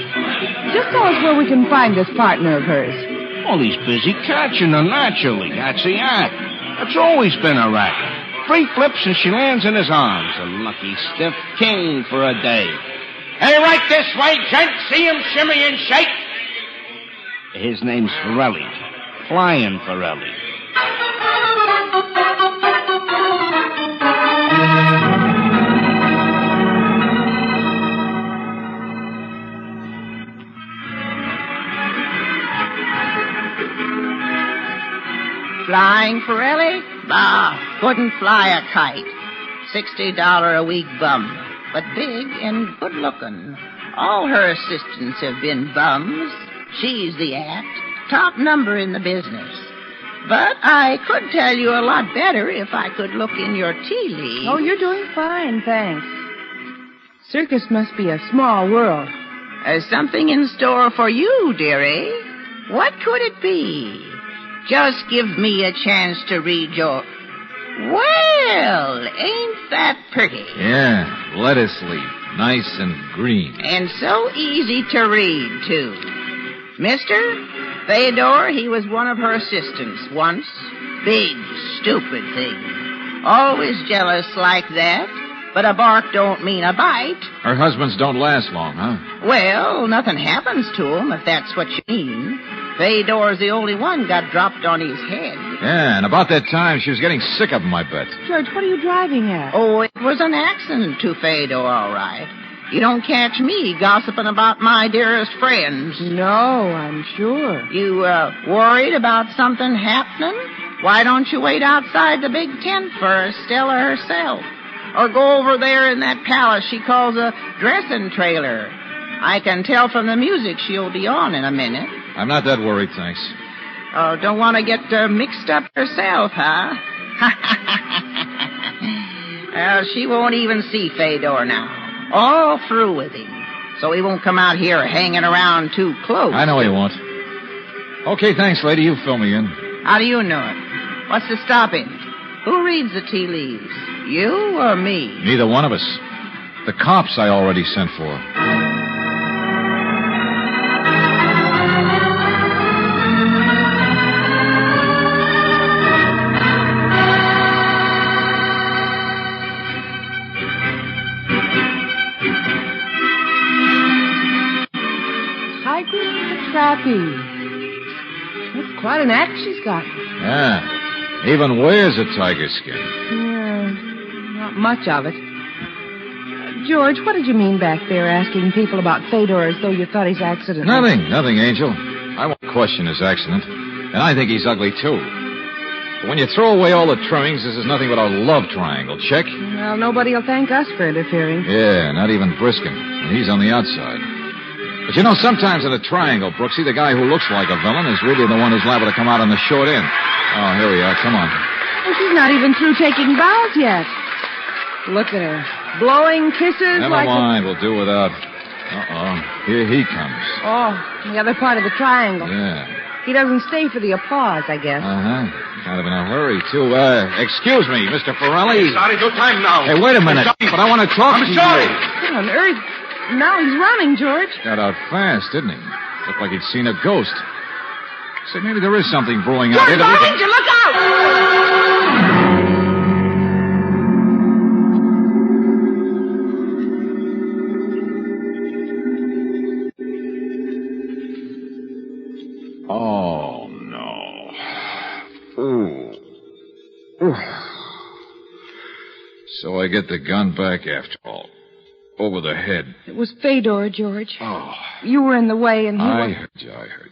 S21: Just tell us where we can find this partner of hers.
S3: Well, he's busy catching her, naturally. That's the act. That's always been her act. 3 flips and she lands in his arms. A lucky stiff king for a day.
S4: Hey, right this way, gents. See him shimmy and shake.
S3: His name's Forelli. Flying Forelli.
S7: Flying Forelli? Bah, couldn't fly a kite. $60 a week bum, but big and good looking. All her assistants have been bums. She's the act, top number in the business. But I could tell you a lot better if I could look in your tea leaves.
S21: Oh, you're doing fine, thanks. Circus must be a small world.
S7: There's something in store for you, dearie. What could it be? Just give me a chance to read your... Well, ain't that pretty?
S18: Yeah, lettuce leaf. Nice and green.
S7: And so easy to read, too. Mister, Theodore, he was one of her assistants once. Big, stupid thing. Always jealous like that. But a bark don't mean a bite.
S18: Her husbands don't last long, huh?
S7: Well, nothing happens to him, if that's what you mean. Theodore's the only one got dropped on his head.
S18: Yeah, and about that time, she was getting sick of him, I bet.
S21: George, what are you driving at?
S7: Oh, it was an accident to Theodore, all right. You don't catch me gossiping about my dearest friends.
S21: No, I'm sure.
S7: You, worried about something happening? Why don't you wait outside the big tent for Stella herself? Or go over there in that palace she calls a dressing trailer. I can tell from the music she'll be on in a minute.
S18: I'm not that worried, thanks.
S7: Oh, don't want to get mixed up herself, huh? Well, she won't even see Theodore now. All through with him. So he won't come out here hanging around too close.
S18: I know he won't. Okay, thanks, lady. You fill me in.
S7: How do you know it? What's to stop him? Who reads the tea leaves? You or me?
S18: Neither one of us. The cops I already sent for.
S21: Trapeze. That's quite an act she's got.
S18: Yeah. Even wears a tiger skin.
S21: Yeah, not much of it. George, what did you mean back there asking people about Theodore as though you thought his accident...
S18: Nothing, Angel. I won't question his accident. And I think he's ugly, too. But when you throw away all the trimmings, this is nothing but a love triangle. Check?
S21: Well, nobody will thank us for interfering.
S18: Yeah, not even Briskin. And he's on the outside. But you know, sometimes in a triangle, Brooksy, the guy who looks like a villain is really the one who's liable to come out on the short end. Oh, here we are. Come on.
S21: Well, she's not even through taking bows yet. Look at her. Blowing kisses.
S18: Never mind. We'll do without. Uh-oh. Here he comes.
S21: Oh, the other part of the triangle.
S18: Yeah.
S21: He doesn't stay for the applause, I guess.
S18: Uh-huh. Kind of in a hurry, too. Excuse me, Mr. Forelli.
S4: Sorry, no time now.
S18: Hey, wait a minute. But I want to talk to you.
S4: I'm sorry.
S21: What on earth? Now he's running, George.
S18: Got out fast, didn't he? Looked like he'd seen a ghost. Say, maybe there is something brewing out here.
S21: George, Ranger, look out!
S18: Oh, no. Ooh. So I get the gun back after all.
S19: over the head.
S21: It was Fedor, George.
S19: Oh.
S21: You were in the way, and he
S19: I
S21: was...
S19: heard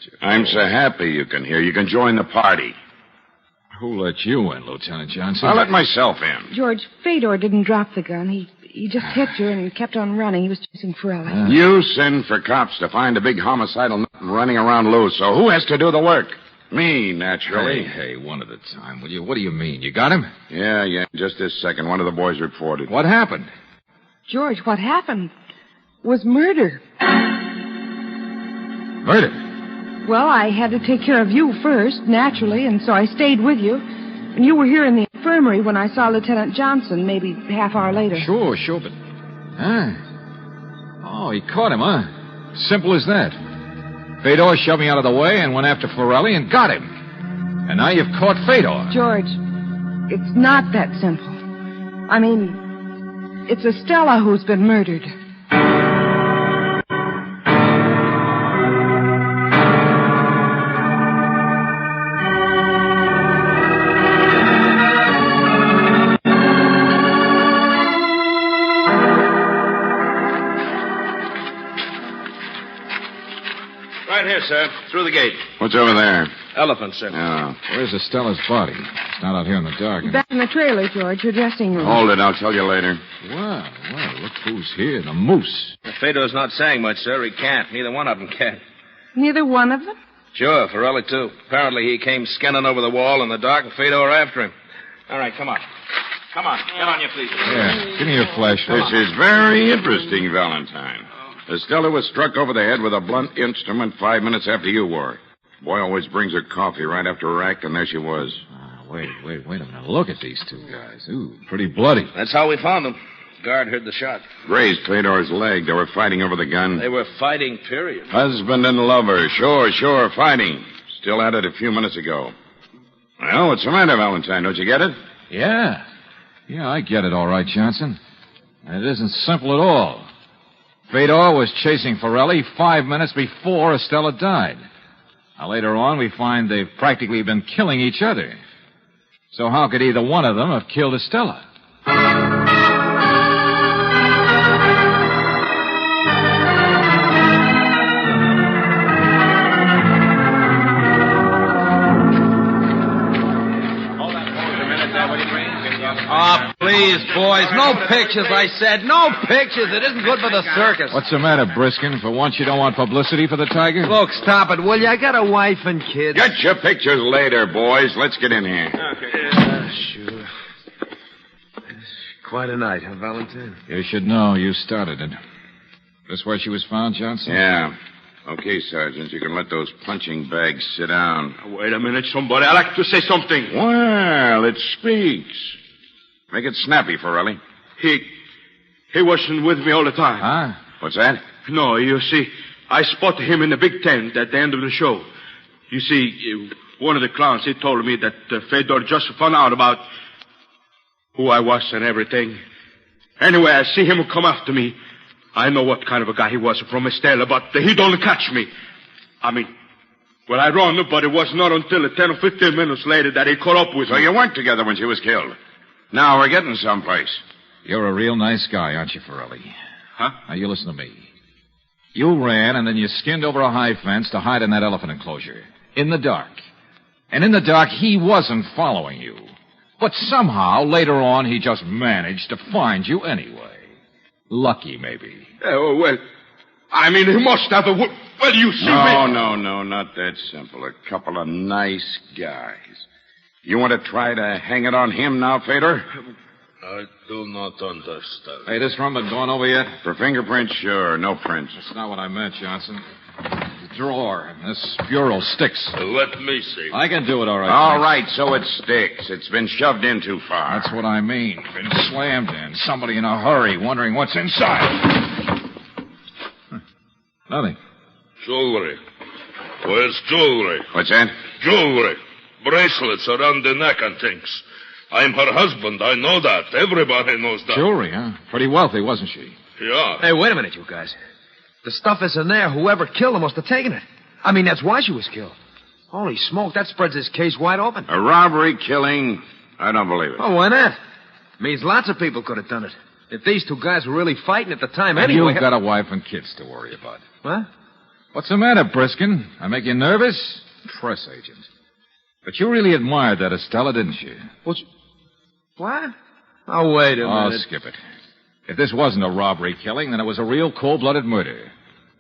S19: you.
S2: I'm so happy you can hear. You can join the party.
S18: Who let you in, Lieutenant Johnson?
S2: I let myself in.
S21: George, Fedor didn't drop the gun. He just hit you and kept on running. He was chasing Forelli.
S2: You send for cops to find a big homicidal nut running around loose, so who has to do the work? Me, naturally.
S18: Hey, one at a time, will you? What do you mean? You got him?
S2: Yeah, just this second. One of the boys reported.
S18: What happened?
S21: George, what happened was murder.
S18: Murder?
S21: Well, I had to take care of you first, naturally, and so I stayed with you. And you were here in the infirmary when I saw Lieutenant Johnson, maybe half hour later.
S18: Sure, but... Huh? Oh, he caught him, huh? Simple as that. Fedor shoved me out of the way and went after Forelli and got him. And now you've caught Fedor.
S21: George, it's not that simple. I mean, it's Estella who's been murdered.
S3: Right here, sir. Through the gate.
S2: What's over there?
S3: Elephant, sir.
S2: Oh.
S18: Where's Estella's body? It's not out here in the dark.
S21: Back in the trailer, George, your dressing room.
S2: Hold it. I'll tell you later.
S18: Well, look who's here. The moose.
S3: Fedor's not saying much, sir. He can't. Neither one of them can.
S21: Neither one of them?
S3: Sure, Forelli, too. Apparently he came scanning over the wall in the dark and Fedor after him. All right, come on. Come on. Get on your feet.
S18: Yeah, give me your flashlight.
S2: This is very interesting, Valentine. Estella was struck over the head with a blunt instrument 5 minutes after you were. Boy always brings her coffee right after her act, and there she was.
S18: Wait a minute. Look at these two guys. Ooh, pretty bloody.
S3: That's how we found them. Guard heard the shot.
S2: Grazed Fedor's leg. They were fighting over the gun.
S3: They were fighting, period.
S2: Husband and lover. Sure, fighting. Still at it a few minutes ago. Well, what's the matter, Valentine? Don't you get it?
S18: Yeah, I get it all right, Johnson. And it isn't simple at all. Fedor was chasing Forelli 5 minutes before Estella died. Now, later on, we find they've practically been killing each other. So how could either one of them have killed Estella?
S5: Oh, please, boys. No pictures, I said. No pictures. It isn't good for the circus.
S18: What's the matter, Briskin? For once you don't want publicity for the tiger?
S5: Look, stop it, will you? I got a wife and kids.
S2: Get your pictures later, boys. Let's get in here.
S20: Okay. Sure. Quite a night, huh, Valentine?
S18: You should know. You started it. This where she was found, Johnson?
S2: Yeah. Okay, Sergeant, you can let those punching bags sit down.
S6: Wait a minute, somebody. I'd like to say something.
S2: Well, it speaks. Make it snappy, Forelli.
S6: He wasn't with me all the time.
S18: Huh?
S2: What's that?
S6: No, you see, I spotted him in the big tent at the end of the show. You see, one of the clowns, he told me that Fedor just found out about who I was and everything. Anyway, I see him come after me. I know what kind of a guy he was from Estella, but he don't catch me. I mean, well, I run, but it was not until 10 or 15 minutes later that he caught up with me.
S2: So you weren't together when she was killed. Now we're getting someplace.
S18: You're a real nice guy, aren't you, Forelli?
S6: Huh?
S18: Now, you listen to me. You ran, and then you skinned over a high fence to hide in that elephant enclosure. In the dark. And in the dark, he wasn't following you. But somehow, later on, he just managed to find you anyway. Lucky, maybe.
S6: Well, I mean, he must have a... Well, you see me...
S2: No, not that simple. A couple of nice guys. You want to try to hang it on him now, Fedor?
S6: I do not understand.
S18: Hey, this room been gone over yet?
S2: For fingerprints, sure. No prints.
S18: That's not what I meant, Johnson. The drawer and this bureau sticks.
S6: Let me see.
S18: I can do it all right.
S2: All right, so it sticks. It's been shoved in too far.
S18: That's what I mean. Been slammed in. Somebody in a hurry wondering what's inside. Nothing.
S6: Jewelry. Where's jewelry?
S2: What's that?
S6: Jewelry. Bracelets around the neck and things. I'm her husband. I know that. Everybody knows that.
S18: Jewelry, huh? Pretty wealthy, wasn't she?
S6: Yeah.
S5: Hey, wait a minute, you guys. The stuff isn't there. Whoever killed her must have taken it. I mean, that's why she was killed. Holy smoke, that spreads this case wide open.
S2: A robbery, killing. I don't believe it.
S5: Oh, why not? Means lots of people could have done it. If these two guys were really fighting at the time
S18: And
S5: anyway...
S18: you've got a wife and kids to worry about.
S5: What?
S18: What's the matter, Briskin? I make you nervous? Press agent. But you really admired that Estella, didn't you?
S5: What? Oh, wait a minute.
S18: Oh, skip it. If this wasn't a robbery killing, then it was a real cold-blooded murder.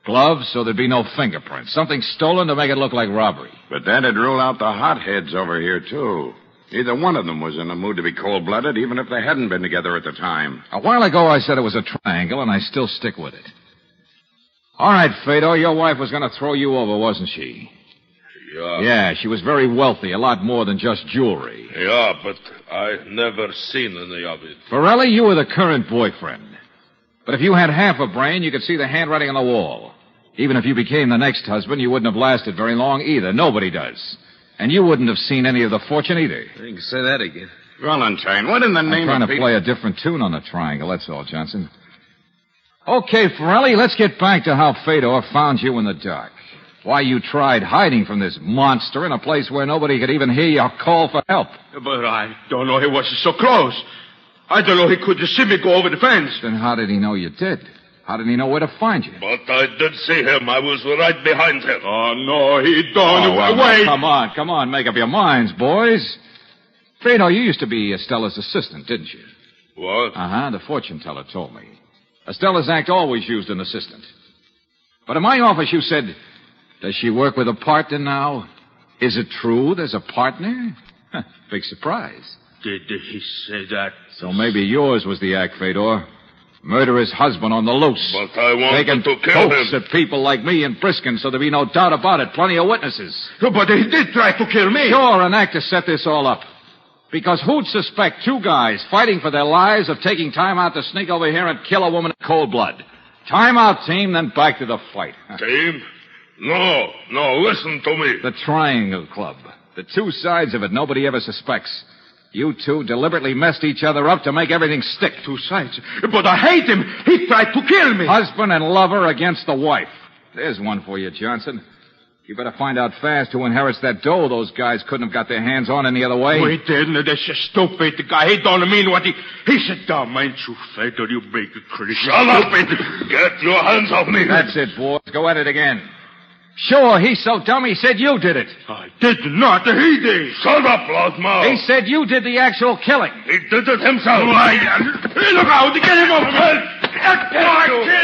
S18: Gloves, so there'd be no fingerprints. Something stolen to make it look like robbery.
S2: But that'd rule out the hotheads over here, too. Neither one of them was in the mood to be cold-blooded, even if they hadn't been together at the time.
S18: A while ago, I said it was a triangle, and I still stick with it. All right, Fedor, your wife was going to throw you over, wasn't she?
S11: Yeah.
S18: Yeah, she was very wealthy, a lot more than just jewelry.
S11: Yeah, but I never seen any of it.
S18: Forelli, you were the current boyfriend. But if you had half a brain, you could see the handwriting on the wall. Even if you became the next husband, you wouldn't have lasted very long either. Nobody does. And you wouldn't have seen any of the fortune either.
S5: You can say that again.
S2: Valentine, what in the name
S18: I'm
S2: of...
S18: trying to play a different tune on the triangle, that's all, Johnson. Okay, Forelli, let's get back to how Fedor found you in the dark. Why you tried hiding from this monster in a place where nobody could even hear your call for help.
S6: But I don't know he was so close. I don't know he could see me go over the fence.
S18: Then how did he know you did? How did he know where to find you?
S11: But I did see him. I was right behind him.
S6: Oh, no, he don't.
S18: Oh, well,
S6: Wait.
S18: Come on. Make up your minds, boys. Fedor, you used to be Estella's assistant, didn't you?
S11: What?
S18: Uh-huh, the fortune teller told me. Estella's act always used an assistant. But in my office, you said, does she work with a partner now? Is it true there's a partner? Huh, big surprise.
S6: Did he say that?
S18: So maybe yours was the act, Fedor. Murder his husband on the loose.
S11: But I wanted
S18: Taking
S11: to kill
S18: votes
S11: him.
S18: at people like me and Briskin so there'd be no doubt about it. Plenty of witnesses.
S6: But he did try to kill me.
S18: Sure, an act to set this all up. Because who'd suspect two guys fighting for their lives of taking time out to sneak over here and kill a woman in cold blood? Time out, team, then back to the fight.
S11: Team? No, listen to me.
S18: The Triangle Club. The two sides of it nobody ever suspects. You two deliberately messed each other up to make everything stick.
S6: Two sides? But I hate him. He tried to kill me.
S18: Husband and lover against the wife. There's one for you, Johnson. You better find out fast who inherits that dough those guys couldn't have got their hands on any other way.
S6: Wait, didn't. That's just stupid. The guy, he don't mean what he said. Dumb, ain't you, Fedor? You big crazy.
S11: Shut up. Get your hands off me.
S18: That's it, boys. Go at it again. Sure, he's so dumb he said you did it.
S6: I did not. He did.
S11: Shut up, loudmouth.
S18: He said you did the actual killing.
S11: He did it himself.
S6: Hey, look out. Get him off me.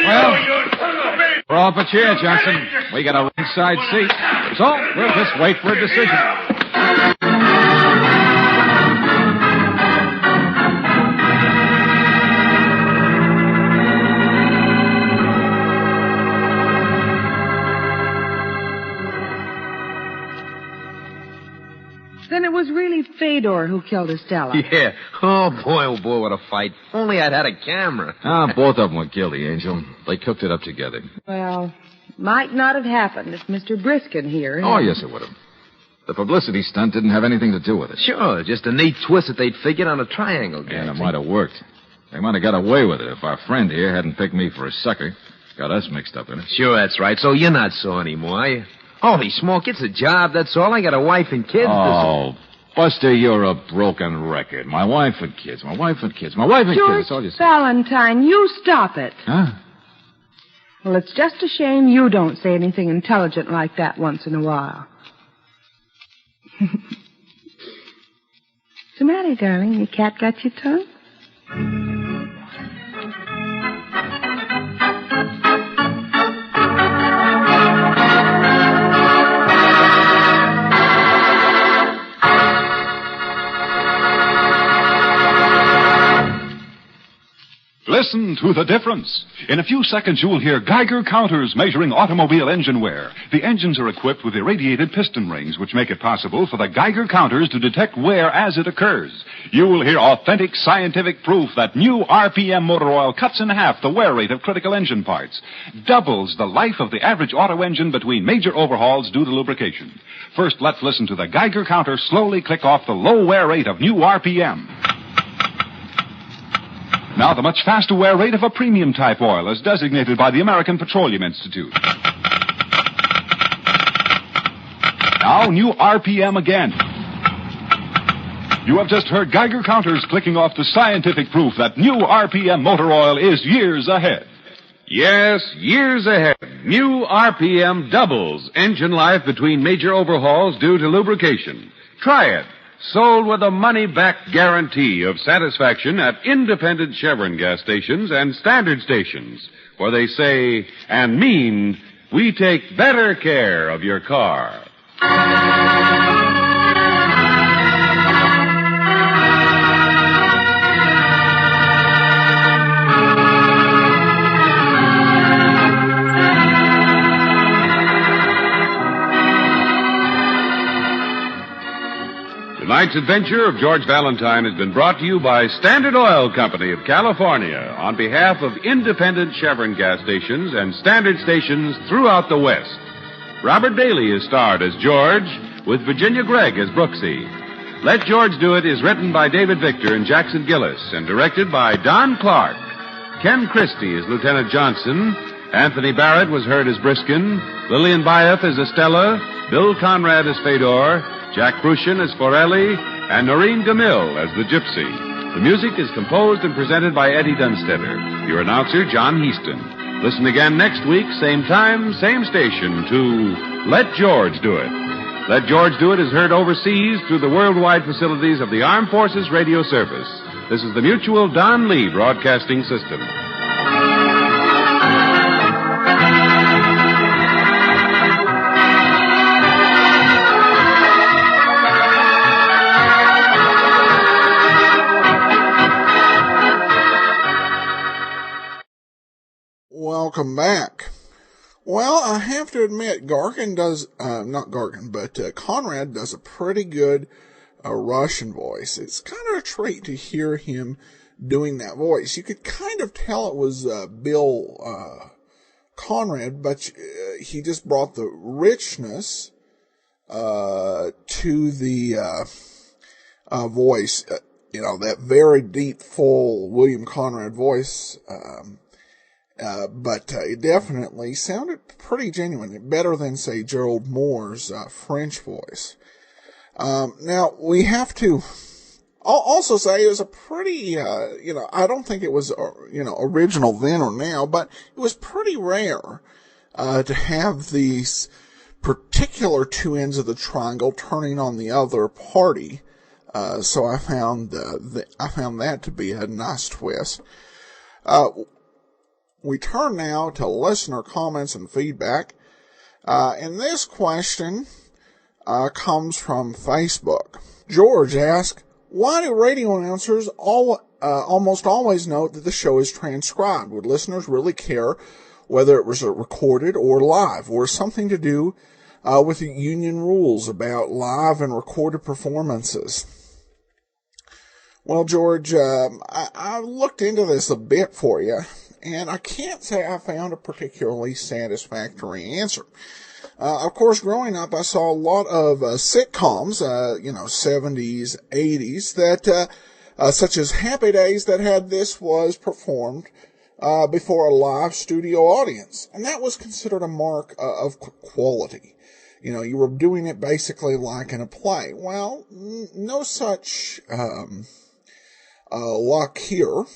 S18: Well, draw up a chair, Johnson. We got a ringside seat. So, we'll just wait for a decision.
S21: Then it was really Fedor who killed Estella.
S5: Yeah. Oh, boy, what a fight. If only I'd had a camera.
S18: Both of them were guilty, Angel. They cooked it up together.
S21: Well, might not have happened if Mr. Briskin here...
S18: Oh, yes, it would have. The publicity stunt didn't have anything to do with it.
S5: Sure, just a neat twist that they'd figured on a triangle game.
S18: And it might have worked. They might have got away with it if our friend here hadn't picked me for a sucker. Got us mixed up in it.
S5: Sure, that's right. So you're not sore anymore, are you? Holy smoke, it's a job, that's all. I got a wife and kids.
S18: Oh, Buster, you're a broken record. My wife and kids, my wife and kids, my wife and kids. That's all you say.
S21: Valentine, you stop it.
S18: Huh?
S21: Well, it's just a shame you don't say anything intelligent like that once in a while. What's the matter, darling? Your cat got your tongue?
S12: Listen to the difference. In a few seconds, you'll hear Geiger counters measuring automobile engine wear. The engines are equipped with irradiated piston rings, which make it possible for the Geiger counters to detect wear as it occurs. You will hear authentic scientific proof that new RPM motor oil cuts in half the wear rate of critical engine parts, doubles the life of the average auto engine between major overhauls due to lubrication. First, let's listen to the Geiger counter slowly click off the low wear rate of new RPM. Now, the much faster wear rate of a premium type oil as designated by the American Petroleum Institute. Now, new RPM again. You have just heard Geiger counters clicking off the scientific proof that new RPM motor oil is years ahead.
S19: Yes, years ahead. New RPM doubles engine life between major overhauls due to lubrication. Try it. Sold with a money-back guarantee of satisfaction at independent Chevron gas stations and standard stations, where they say and mean, we take better care of your car. Tonight's adventure of George Valentine has been brought to you by Standard Oil Company of California on behalf of independent Chevron gas stations and standard stations throughout the West. Robert Bailey is starred as George, with Virginia Gregg as Brooksy. Let George Do It is written by David Victor and Jackson Gillis and directed by Don Clark. Ken Christie is Lieutenant Johnson. Anthony Barrett was heard as Briskin. Lillian Bayef as Estella. Bill Conrad as Fedor. Jack Prussian as Forelli, and Noreen DeMille as the Gypsy. The music is composed and presented by Eddie Dunstetter. Your announcer, John Heaston. Listen again next week, same time, same station, to Let George Do It. Let George Do It is heard overseas through the worldwide facilities of the Armed Forces Radio Service. This is the Mutual Don Lee Broadcasting System.
S1: Welcome back. Well, I have to admit, Conrad does a pretty good Russian voice. It's kind of a treat to hear him doing that voice. You could kind of tell it was Bill Conrad, but he just brought the richness to the voice. That very deep, full William Conrad voice. But it definitely sounded pretty genuine, better than, say, Gerald Moore's French voice. Now, we have to also say it was a pretty, I don't think it was, original then or now, but it was pretty rare to have these particular two ends of the triangle turning on the other party. So I found that to be a nice twist. We turn now to listener comments and feedback. And this question comes from Facebook. George asks, why do radio announcers almost always note that the show is transcribed? Would listeners really care whether it was recorded or live, or something to do with the union rules about live and recorded performances? Well, George, I looked into this a bit for you. And I can't say I found a particularly satisfactory answer. Of course, growing up, I saw a lot of sitcoms, 70s, 80s, that, such as Happy Days, that had this was performed before a live studio audience. And that was considered a mark of quality. You were doing it basically like in a play. Well, no such luck here.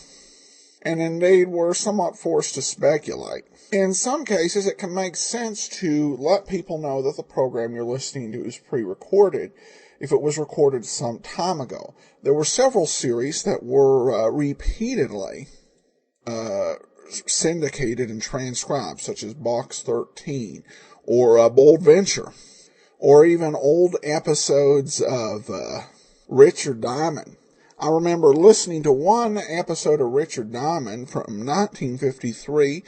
S1: And indeed, we're somewhat forced to speculate. In some cases, it can make sense to let people know that the program you're listening to is pre-recorded if it was recorded some time ago. There were several series that were repeatedly syndicated and transcribed, such as Box 13 or Bold Venture, or even old episodes of Richard Diamond. I remember listening to one episode of Richard Diamond from 1953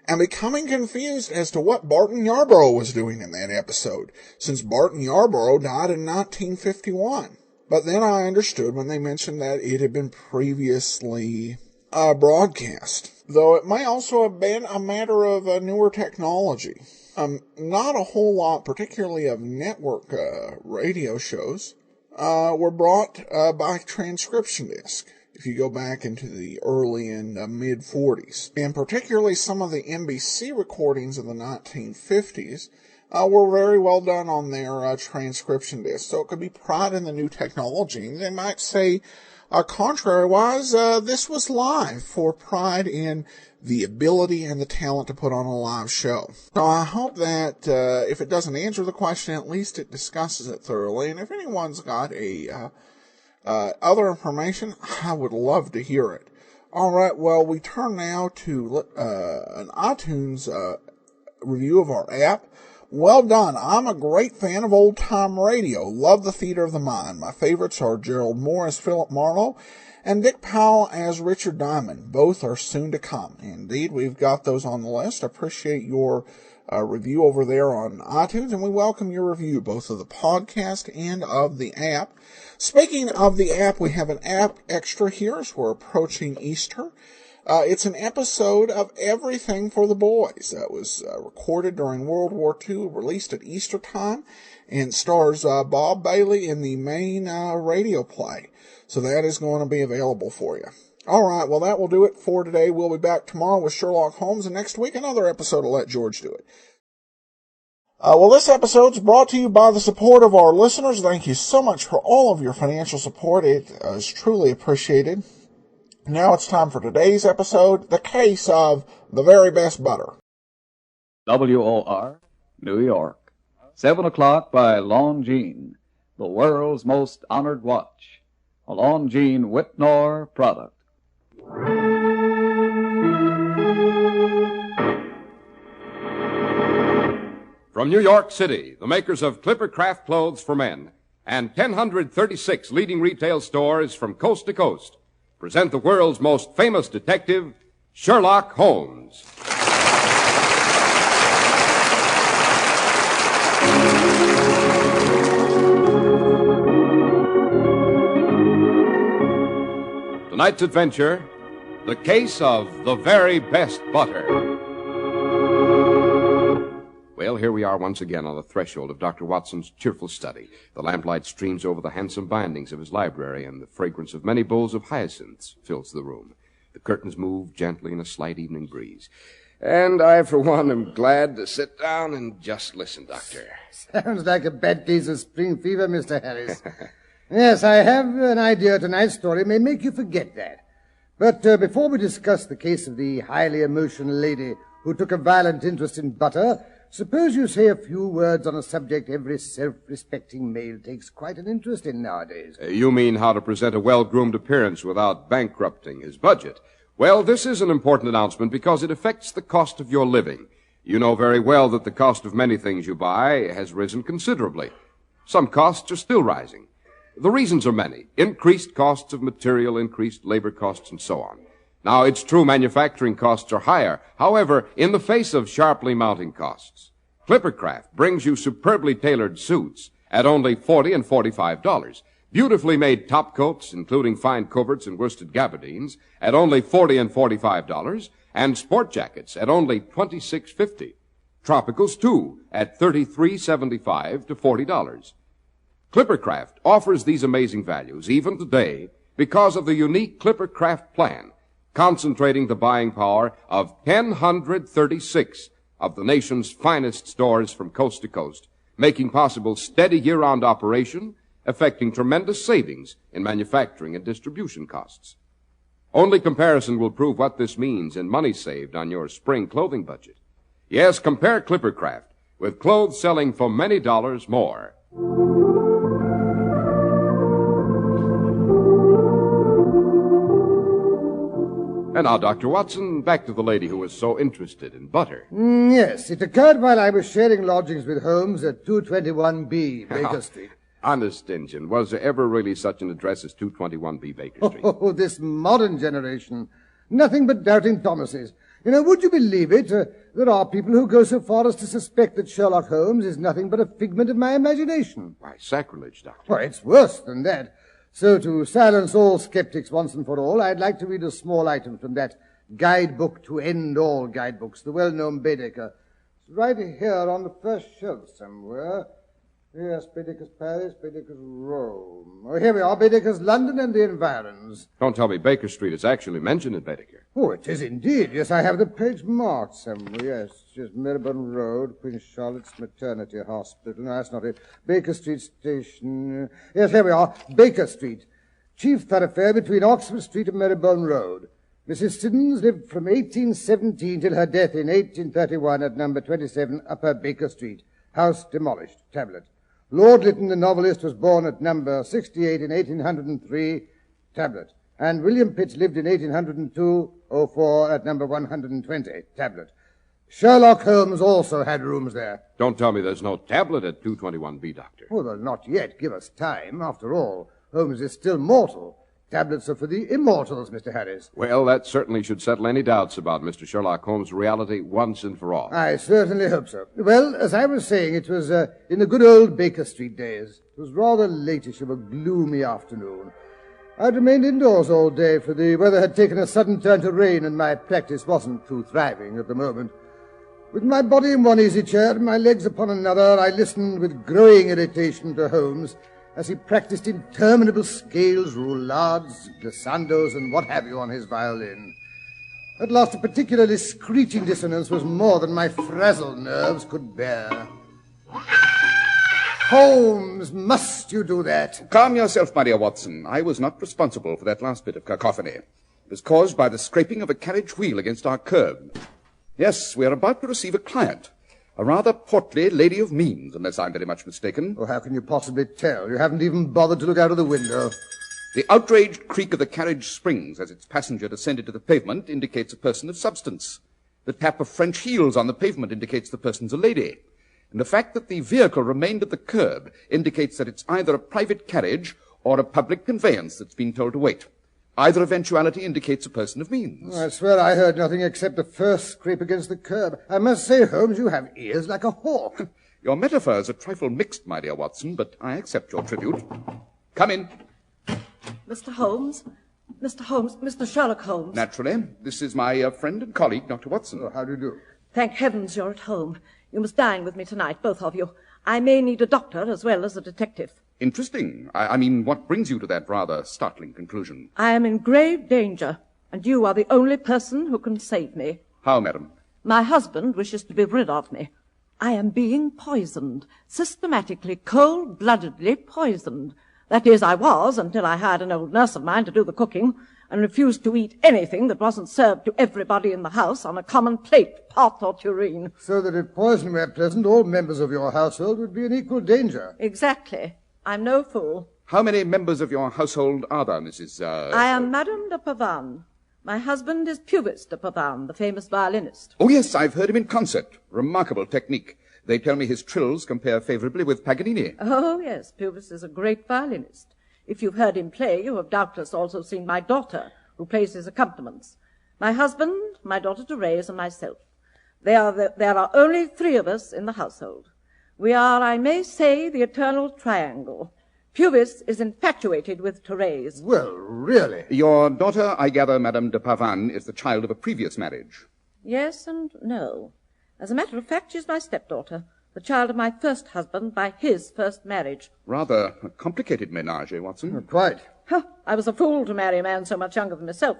S1: and becoming confused as to what Barton Yarborough was doing in that episode, since Barton Yarborough died in 1951. But then I understood when they mentioned that it had been previously broadcast, though it may also have been a matter of newer technology. Not a whole lot, particularly of network radio shows, were brought by transcription disc, if you go back into the early and mid-40s. And particularly some of the NBC recordings of the 1950s were very well done on their transcription disc. So it could be pride in the new technology. They might say, contrary-wise, this was live for pride in the ability and the talent to put on a live show. So I hope that if it doesn't answer the question, at least it discusses it thoroughly. And if anyone's got other information, I would love to hear it. All right, well, we turn now to an iTunes review of our app. Well done. I'm a great fan of old-time radio. Love the theater of the mind. My favorites are Gerald Moore as Philip Marlowe and Dick Powell as Richard Diamond. Both are soon to come. Indeed, we've got those on the list. Appreciate your review over there on iTunes, and we welcome your review, both of the podcast and of the app. Speaking of the app, we have an app extra here as we're approaching Easter. It's an episode of Everything for the Boys that was recorded during World War II, released at Easter time, and stars Bob Bailey in the main radio play. So that is going to be available for you. All right, well, that will do it for today. We'll be back tomorrow with Sherlock Holmes, and next week another episode of Let George Do It. Well, this episode's brought to you by the support of our listeners. Thank you so much for all of your financial support. It is truly appreciated. Now it's time for today's episode, The Case of the Very Best Butter.
S13: WOR, New York. 7 o'clock by Longines, the world's most honored watch. A Longines Whitnor product.
S19: From New York City, the makers of Clipper Craft Clothes for Men and 1,036 leading retail stores from coast to coast present the world's most famous detective, Sherlock Holmes. Tonight's adventure, The Case of the Very Best Butter. Well, here we are once again on the threshold of Dr. Watson's cheerful study. The lamplight streams over the handsome bindings of his library, and the fragrance of many bowls of hyacinths fills the room. The curtains move gently in a slight evening breeze. And I, for one, am glad to sit down and just listen, Doctor.
S14: Sounds like a bad case of spring fever, Mr. Harris. Yes, I have an idea tonight's story may make you forget that. But before we discuss the case of the highly emotional lady who took a violent interest in butter, suppose you say a few words on a subject every self-respecting male takes quite an interest in nowadays.
S19: You mean how to present a well-groomed appearance without bankrupting his budget. Well, this is an important announcement because it affects the cost of your living. You know very well that the cost of many things you buy has risen considerably. Some costs are still rising. The reasons are many. Increased costs of material, increased labor costs, and so on. Now, it's true manufacturing costs are higher. However, in the face of sharply mounting costs, Clippercraft brings you superbly tailored suits at only $40 and $45. Beautifully made topcoats, including fine coverts and worsted gabardines, at only $40 and $45, and sport jackets at only $26.50. Tropicals, too, at $33.75 to $40. Clippercraft offers these amazing values even today because of the unique Clippercraft plan, concentrating the buying power of 1,036 of the nation's finest stores from coast to coast, making possible steady year-round operation, effecting tremendous savings in manufacturing and distribution costs. Only comparison will prove what this means in money saved on your spring clothing budget. Yes, compare Clippercraft with clothes selling for many dollars more. And now, Dr. Watson, back to the lady who was so interested in butter.
S14: Yes, it occurred while I was sharing lodgings with Holmes at 221B, Baker Street.
S19: Honest, Injun, was there ever really such an address as 221B Baker Street?
S14: Oh, this modern generation. Nothing but doubting Thomases. You know, would you believe it? There are people who go so far as to suspect that Sherlock Holmes is nothing but a figment of my imagination.
S19: Why, sacrilege, Doctor.
S14: Well, it's worse than that. So to silence all skeptics once and for all, I'd like to read a small item from that guidebook to end all guidebooks, the well-known Baedeker. It's right here on the first shelf somewhere. Yes, Baedeker's Paris, Baedeker's Rome. Oh, here we are, Baedeker's London and the environs.
S9: Don't tell me Baker Street is actually mentioned in Baedeker.
S14: Oh, it is indeed. Yes, I have the page marked somewhere. Yes, just Marylebone Road, Queen Charlotte's Maternity Hospital. No, that's not it. Baker Street Station. Yes, here we are. Baker Street. Chief thoroughfare between Oxford Street and Marylebone Road. Mrs. Siddons lived from 1817 till her death in 1831 at number 27 Upper Baker Street. House demolished. Tablet. Lord Lytton, the novelist, was born at number 68 in 1803. Tablet. And William Pitts lived in 1802-04 at number 120. Tablet. Sherlock Holmes also had rooms there.
S9: Don't tell me there's no tablet at 221B, Doctor.
S14: Oh, well, not yet. Give us time. After all, Holmes is still mortal. Tablets are for the immortals, Mr. Harris.
S9: Well, that certainly should settle any doubts about Mr. Sherlock Holmes' reality once and for all.
S14: I certainly hope so. Well, as I was saying, it was in the good old Baker Street days. It was rather latish of a gloomy afternoon. I'd remained indoors all day, for the weather had taken a sudden turn to rain, and my practice wasn't too thriving at the moment. With my body in one easy chair and my legs upon another, I listened with growing irritation to Holmes as he practiced interminable scales, roulades, glissandos, and what have you on his violin. At last, a particularly screeching dissonance was more than my frazzled nerves could bear. Holmes, must you do that?
S15: Calm yourself, my dear Watson. I was not responsible for that last bit of cacophony. It was caused by the scraping of a carriage wheel against our curb. Yes, we are about to receive a client. A rather portly lady of means, unless I'm very much mistaken.
S14: Oh, how can you possibly tell? You haven't even bothered to look out of the window.
S15: The outraged creak of the carriage springs as its passenger descended to the pavement indicates a person of substance. The tap of French heels on the pavement indicates the person's a lady. And the fact that the vehicle remained at the curb indicates that it's either a private carriage or a public conveyance that's been told to wait. Either eventuality indicates a person of means.
S14: I swear I heard nothing except the first scrape against the curb. I must say, Holmes, you have ears like a hawk.
S15: Your metaphor is a trifle mixed, my dear Watson, but I accept your tribute. Come in.
S16: Mr. Holmes? Mr. Holmes? Mr. Sherlock Holmes?
S15: Naturally. This is my friend and colleague, Dr. Watson.
S14: Oh, how do you do?
S16: Thank heavens you're at home. You must dine with me tonight, both of you. I may need a doctor as well as a detective.
S15: Interesting. I mean, what brings you to that rather startling conclusion?
S16: I am in grave danger, and you are the only person who can save me.
S15: How, madam?
S16: My husband wishes to be rid of me. I am being poisoned, systematically, cold-bloodedly poisoned. That is, I was, until I hired an old nurse of mine to do the cooking, and refused to eat anything that wasn't served to everybody in the house on a common plate, pot or tureen.
S14: So that if poison were present, all members of your household would be in equal danger.
S16: Exactly. I'm no fool.
S15: How many members of your household are there, Mrs.
S16: I am Madame de Pavane. My husband is Puvis de Pavane, the famous violinist.
S15: Oh, yes, I've heard him in concert. Remarkable technique. They tell me his trills compare favorably with Paganini.
S16: Oh, yes, Puvis is a great violinist. If you've heard him play, you have doubtless also seen my daughter, who plays his accompaniments. My husband, my daughter Therese, and myself. There are only 3 of us in the household. We are, I may say, the eternal triangle. Puvis is infatuated with Therese.
S14: Well, really?
S15: Your daughter, I gather, Madame de Pavane, is the child of a previous marriage.
S16: Yes and no. As a matter of fact, she's my stepdaughter, the child of my first husband by his first marriage.
S15: Rather a complicated ménage, Watson?
S14: Quite.
S16: Huh, I was a fool to marry a man so much younger than myself.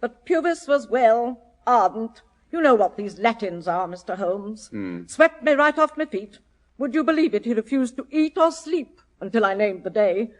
S16: But Puvis was, well, ardent. You know what these Latins are, Mr. Holmes. Swept me right off my feet. Would you believe it, he refused to eat or sleep until I named the day.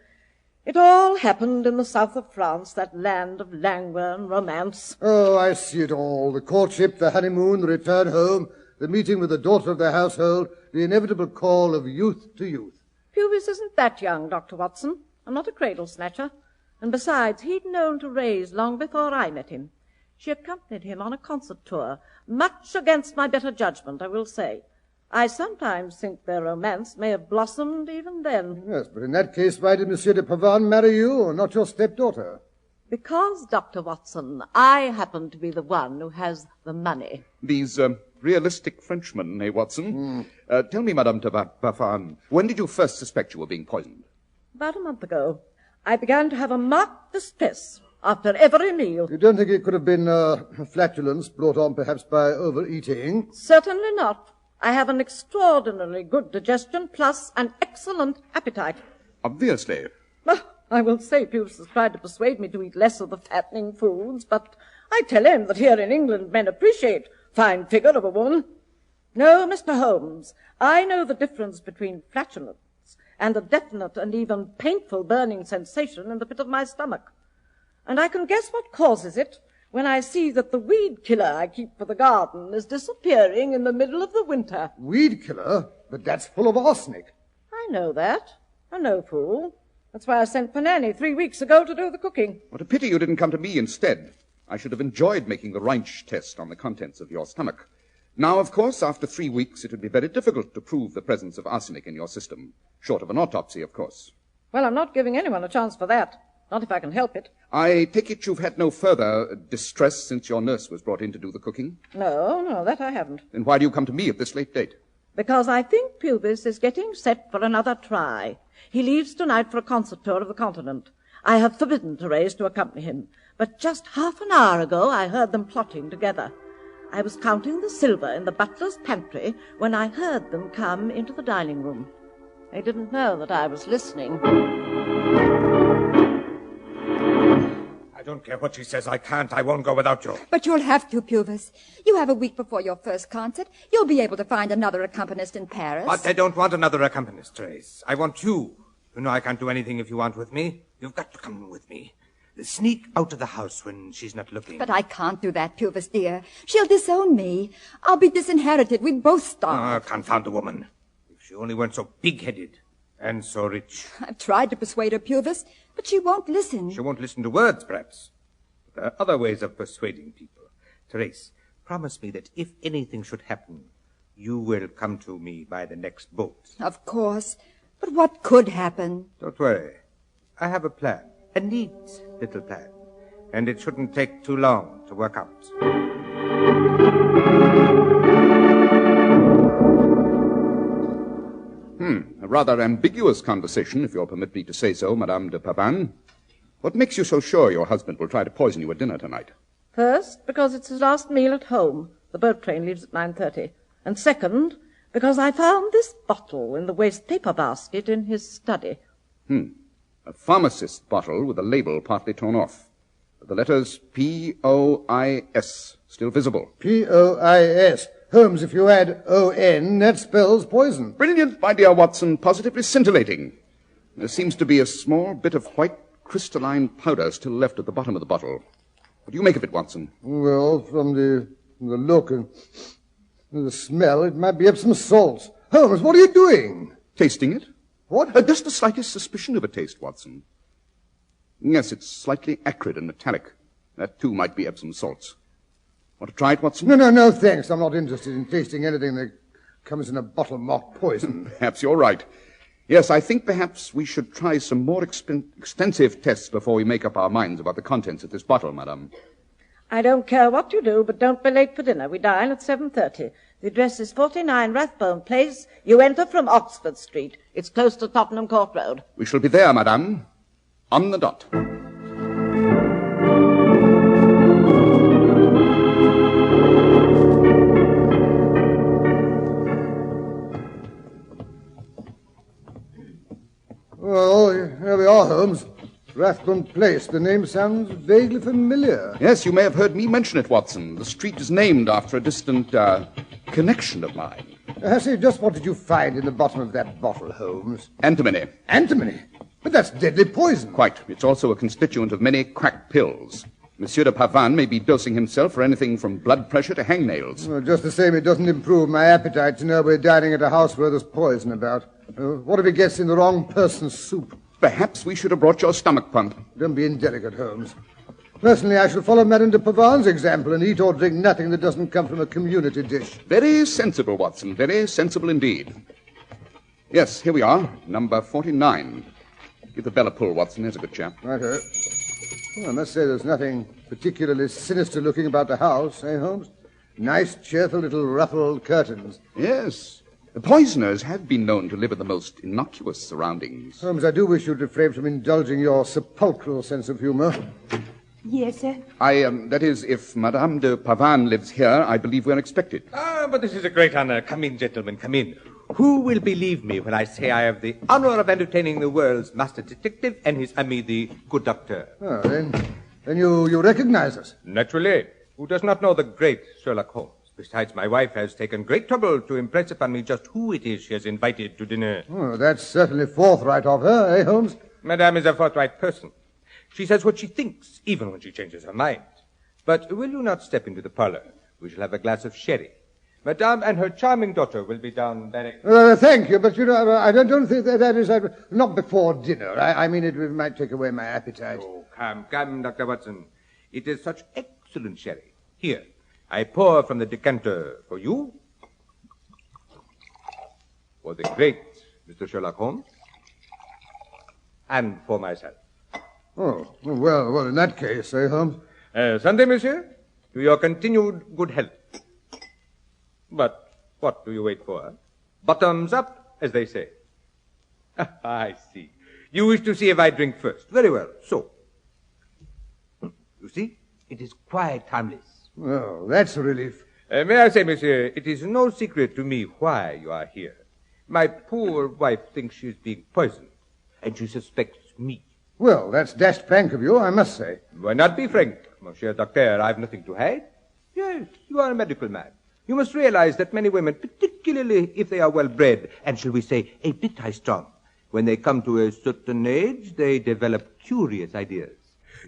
S16: It all happened in the south of France, that land of languor and romance.
S14: Oh, I see it all. The courtship, the honeymoon, the return home, the meeting with the daughter of the household, the inevitable call of youth to youth.
S16: Puvis isn't that young, Dr. Watson. I'm not a cradle snatcher. And besides, he'd known Therese long before I met him. She accompanied him on a concert tour, much against my better judgment, I will say. I sometimes think their romance may have blossomed even then.
S14: Yes, but in that case, why did Monsieur de Pavane marry you, or not your stepdaughter?
S16: Because, Dr. Watson, I happen to be the one who has the money.
S15: These realistic Frenchmen, eh, Watson? Tell me, Madame de Pavane, when did you first suspect you were being poisoned?
S16: About a month ago. I began to have a marked distress after every meal.
S14: You don't think it could have been flatulence brought on perhaps by overeating?
S16: Certainly not. I have an extraordinarily good digestion, plus an excellent appetite.
S15: Obviously.
S16: I will say Pubis has tried to persuade me to eat less of the fattening foods, but I tell him that here in England men appreciate fine figure of a woman. No, Mr. Holmes, I know the difference between flatulence and a definite and even painful burning sensation in the pit of my stomach. And I can guess what causes it when I see that the weed killer I keep for the garden is disappearing in the middle of the winter.
S14: Weed killer? But that's full of arsenic.
S16: I know that. I'm no fool. That's why I sent for Nanny 3 weeks ago to do the cooking.
S15: What a pity you didn't come to me instead. I should have enjoyed making the Reinsch test on the contents of your stomach. Now, of course, after 3 weeks, it would be very difficult to prove the presence of arsenic in your system. Short of an autopsy, of course.
S16: Well, I'm not giving anyone a chance for that. Not if I can help it.
S15: I take it you've had no further distress since your nurse was brought in to do the cooking?
S16: No, that I haven't.
S15: Then why do you come to me at this late date?
S16: Because I think Pubis is getting set for another try. He leaves tonight for a concert tour of the continent. I have forbidden Therese to accompany him. But just half an hour ago, I heard them plotting together. I was counting the silver in the butler's pantry when I heard them come into the dining room. They didn't know that I was listening.
S8: I don't care what she says. I can't. I won't go without you.
S10: But you'll have to, Pubis. You have a week before your first concert. You'll be able to find another accompanist in Paris.
S8: But I don't want another accompanist, Therese. I want you. You know I can't do anything if you aren't with me. You've got to come with me. Sneak out of the house when she's not looking.
S10: But I can't do that, Pubis, dear. She'll disown me. I'll be disinherited. We'd both starve.
S8: Oh, confound the woman. If she only weren't so big-headed and so rich.
S10: I've tried to persuade her, Pubis, but she won't listen.
S8: She won't listen to words, perhaps. But there are other ways of persuading people. Therese, promise me that if anything should happen, you will come to me by the next boat.
S10: Of course. But what could happen?
S8: Don't worry. I have a plan. A neat little plan. And it shouldn't take too long to work out.
S15: A rather ambiguous conversation, if you'll permit me to say so, Madame de Pavane. What makes you so sure your husband will try to poison you at dinner tonight?
S16: First, because it's his last meal at home. The boat train leaves at 9:30. And second, because I found this bottle in the waste paper basket in his study.
S15: A pharmacist's bottle with the label partly torn off. But the letters P-O-I-S still visible.
S14: P-O-I-S. Holmes, if you add O-N, that spells poison.
S15: Brilliant, my dear Watson. Positively scintillating. There seems to be a small bit of white crystalline powder still left at the bottom of the bottle. What do you make of it, Watson?
S14: Well, from the look and the smell, it might be Epsom salts. Holmes, what are you doing?
S15: Tasting it?
S14: What?
S15: Just the slightest suspicion of a taste, Watson. Yes, it's slightly acrid and metallic. That, too, might be Epsom salts. Want to try it, Watson?
S14: No, thanks. I'm not interested in tasting anything that comes in a bottle marked poison.
S15: Perhaps you're right. Yes, I think perhaps we should try some more extensive tests before we make up our minds about the contents of this bottle, madame.
S16: I don't care what you do, but don't be late for dinner. We dine at 7:30. The address is 49 Rathbone Place. You enter from Oxford Street. It's close to Tottenham Court Road.
S15: We shall be there, madame. On the dot.
S14: Well, here we are, Holmes. Rathbone Place. The name sounds vaguely familiar.
S15: Yes, you may have heard me mention it, Watson. The street is named after a distant, connection of mine.
S14: I say, just what did you find in the bottom of that bottle, Holmes?
S15: Antimony.
S14: Antimony? But that's deadly poison.
S15: Quite. It's also a constituent of many crack pills. Monsieur de Pavane may be dosing himself for anything from blood pressure to hangnails.
S14: Well, just the same, it doesn't improve my appetite to know we're dining at a house where there's poison about. What if he gets in the wrong person's soup?
S15: Perhaps we should have brought your stomach pump.
S14: Don't be indelicate, Holmes. Personally, I shall follow Madame de Pavane's example and eat or drink nothing that doesn't come from a community dish.
S15: Very sensible, Watson. Very sensible indeed. Yes, here we are. Number 49. Give the bell a pull, Watson. There's a good chap.
S14: Righto. Well, I must say there's nothing particularly sinister looking about the house, eh, Holmes? Nice, cheerful little ruffled curtains.
S15: Yes. The poisoners have been known to live in the most innocuous surroundings.
S14: Holmes, I do wish you'd refrain from indulging your sepulchral sense of humor.
S10: Yes, sir.
S15: That is, if Madame de Pavane lives here, I believe we're expected.
S8: But this is a great honor. Come in, gentlemen, come in. Who will believe me when I say I have the honor of entertaining the world's master detective and his ami, the good doctor?
S14: Oh, then you recognize us?
S8: Naturally. Who does not know the great Sherlock Holmes? Besides, my wife has taken great trouble to impress upon me just who it is she has invited to dinner.
S14: Oh, that's certainly forthright of her, eh, Holmes?
S8: Madame is a forthright person. She says what she thinks, even when she changes her mind. But will you not step into the parlor? We shall have a glass of sherry. Madame and her charming daughter will be down directly.
S14: Thank you, but I don't think that is not before dinner. I mean, it might take away my appetite.
S8: Oh, come, Dr. Watson. It is such excellent sherry. Here, I pour from the decanter for you, for the great Mr. Sherlock Holmes, and for myself.
S14: Oh, well, in that case, eh, Holmes?
S8: Sunday, monsieur, to your continued good health. But what do you wait for? Bottoms up, as they say. I see. You wish to see if I drink first. Very well, so. You see, it is quite harmless.
S14: Oh, that's a relief.
S8: May I say, monsieur, it is no secret to me why you are here. My poor wife thinks she is being poisoned, and she suspects me.
S14: Well, that's dashed frank of you, I must say.
S8: Why not be frank, monsieur docteur? I've nothing to hide. Yes, you are a medical man. You must realize that many women, particularly if they are well-bred, and shall we say, a bit high-strung, when they come to a certain age, they develop curious ideas.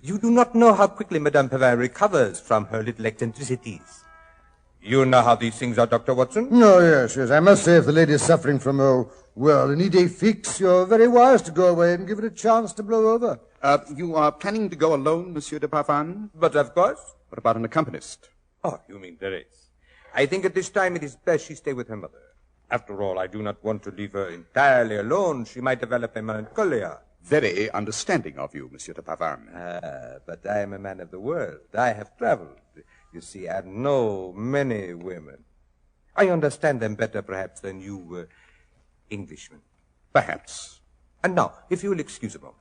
S8: You do not know how quickly Madame Perrin recovers from her little eccentricities. You know how these things are, Dr. Watson?
S14: No, yes. I must say, if the lady is suffering from, an idée fixe, you're very wise to go away and give it a chance to blow over.
S15: You are planning to go alone, Monsieur de Parvan?
S8: But of course.
S15: What about an accompanist?
S8: Oh, you mean Therese. I think at this time it is best she stay with her mother. After all, I do not want to leave her entirely alone. She might develop a melancholia.
S15: Very understanding of you, Monsieur de Parvan.
S8: But I am a man of the world. I have traveled. You see, I know many women. I understand them better, perhaps, than you, Englishmen.
S15: Perhaps.
S8: And now, if you will excuse a moment,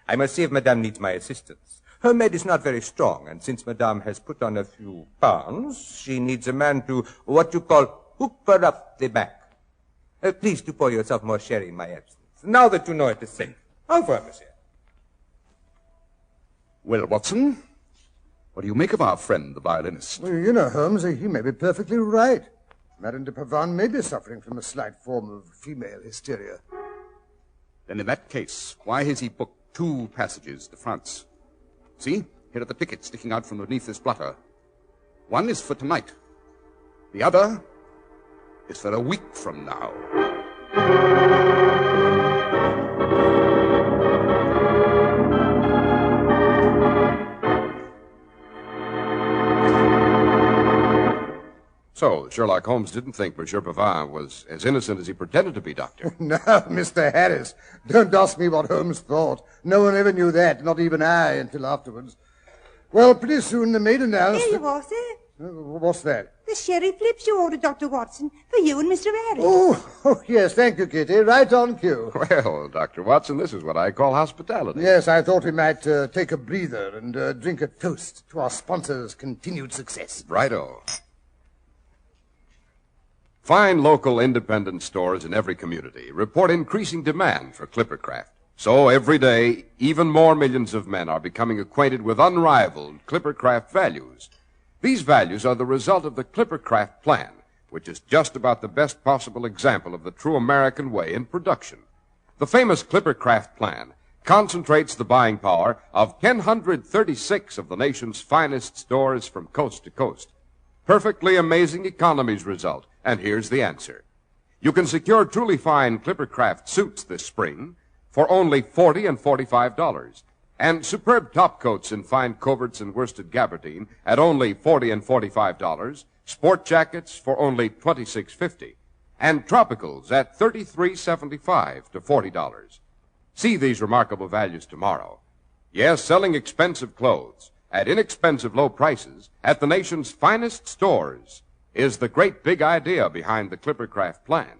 S8: I must see if Madame needs my assistance. Her maid is not very strong, and since Madame has put on a few pounds, she needs a man to, what you call, hook her up the back. Please do pour yourself more sherry in my absence, now that you know it is safe. Au revoir, monsieur.
S15: Well, Watson, what do you make of our friend, the violinist?
S14: Well, you know, Holmes, he may be perfectly right. Madame de Pavane may be suffering from a slight form of female hysteria.
S15: Then in that case, why has he booked 2 passages to France? See, here are the tickets sticking out from beneath this blotter. One is for tonight. The other is for a week from now.
S9: So, Sherlock Holmes didn't think Monsieur Pavin was as innocent as he pretended to be, Doctor.
S14: No, Mr. Harris. Don't ask me what Holmes thought. No one ever knew that, not even I, until afterwards. Well, pretty soon the maid announced...
S17: Here you are, sir.
S14: What's that?
S17: The sherry flips you ordered, Dr. Watson, for you and Mr. Harris.
S14: Oh, yes, thank you, Kitty. Right on cue.
S9: Well, Dr. Watson, this is what I call hospitality.
S14: Yes, I thought we might take a breather and drink a toast to our sponsor's continued success.
S9: Righto. Fine local independent stores in every community report increasing demand for Clippercraft. So every day, even more millions of men are becoming acquainted with unrivaled Clippercraft values. These values are the result of the Clippercraft plan, which is just about the best possible example of the true American way in production. The famous Clippercraft plan concentrates the buying power of 136 of the nation's finest stores from coast to coast. Perfectly amazing economies result, and here's the answer. You can secure truly fine Clippercraft suits this spring for only $40 and $45, and superb top coats in fine coverts and worsted gabardine at only $40 and $45, sport jackets for only $26.50, and tropicals at $33.75 to $40. See these remarkable values tomorrow. Yes, selling expensive clothes at inexpensive low prices at the nation's finest stores is the great big idea behind the Clippercraft plan.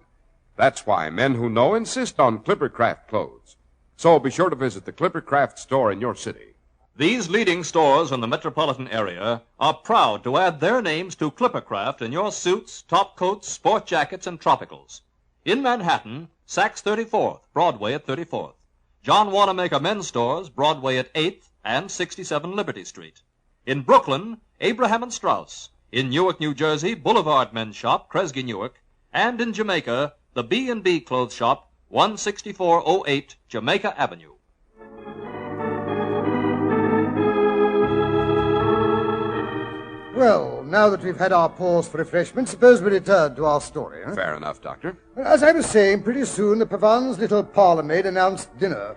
S9: That's why men who know insist on Clippercraft clothes. So be sure to visit the Clippercraft store in your city.
S7: These leading stores in the metropolitan area are proud to add their names to Clippercraft in your suits, top coats, sport jackets, and tropicals. In Manhattan, Saks 34th, Broadway at 34th. John Wanamaker Men's Stores, Broadway at 8th and 67 Liberty Street. In Brooklyn, Abraham and Strauss. In Newark, New Jersey, Boulevard Men's Shop, Kresge Newark. And in Jamaica, the B&B Clothes Shop, 16408 Jamaica Avenue.
S14: Well, now that we've had our pause for refreshment, suppose we return to our story, huh?
S9: Fair enough, Doctor.
S14: As I was saying, pretty soon the Pavan's little parlour maid announced dinner.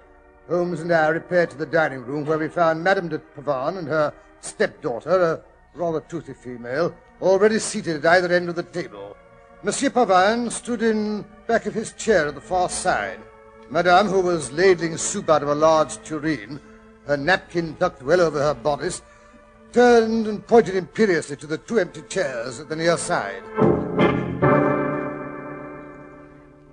S14: Holmes and I repaired to the dining room where we found Madame de Pavan and her stepdaughter, a rather toothy female, already seated at either end of the table. Monsieur Pavan stood in back of his chair at the far side. Madame, who was ladling soup out of a large tureen, her napkin tucked well over her bodice, turned and pointed imperiously to the two empty chairs at the near side.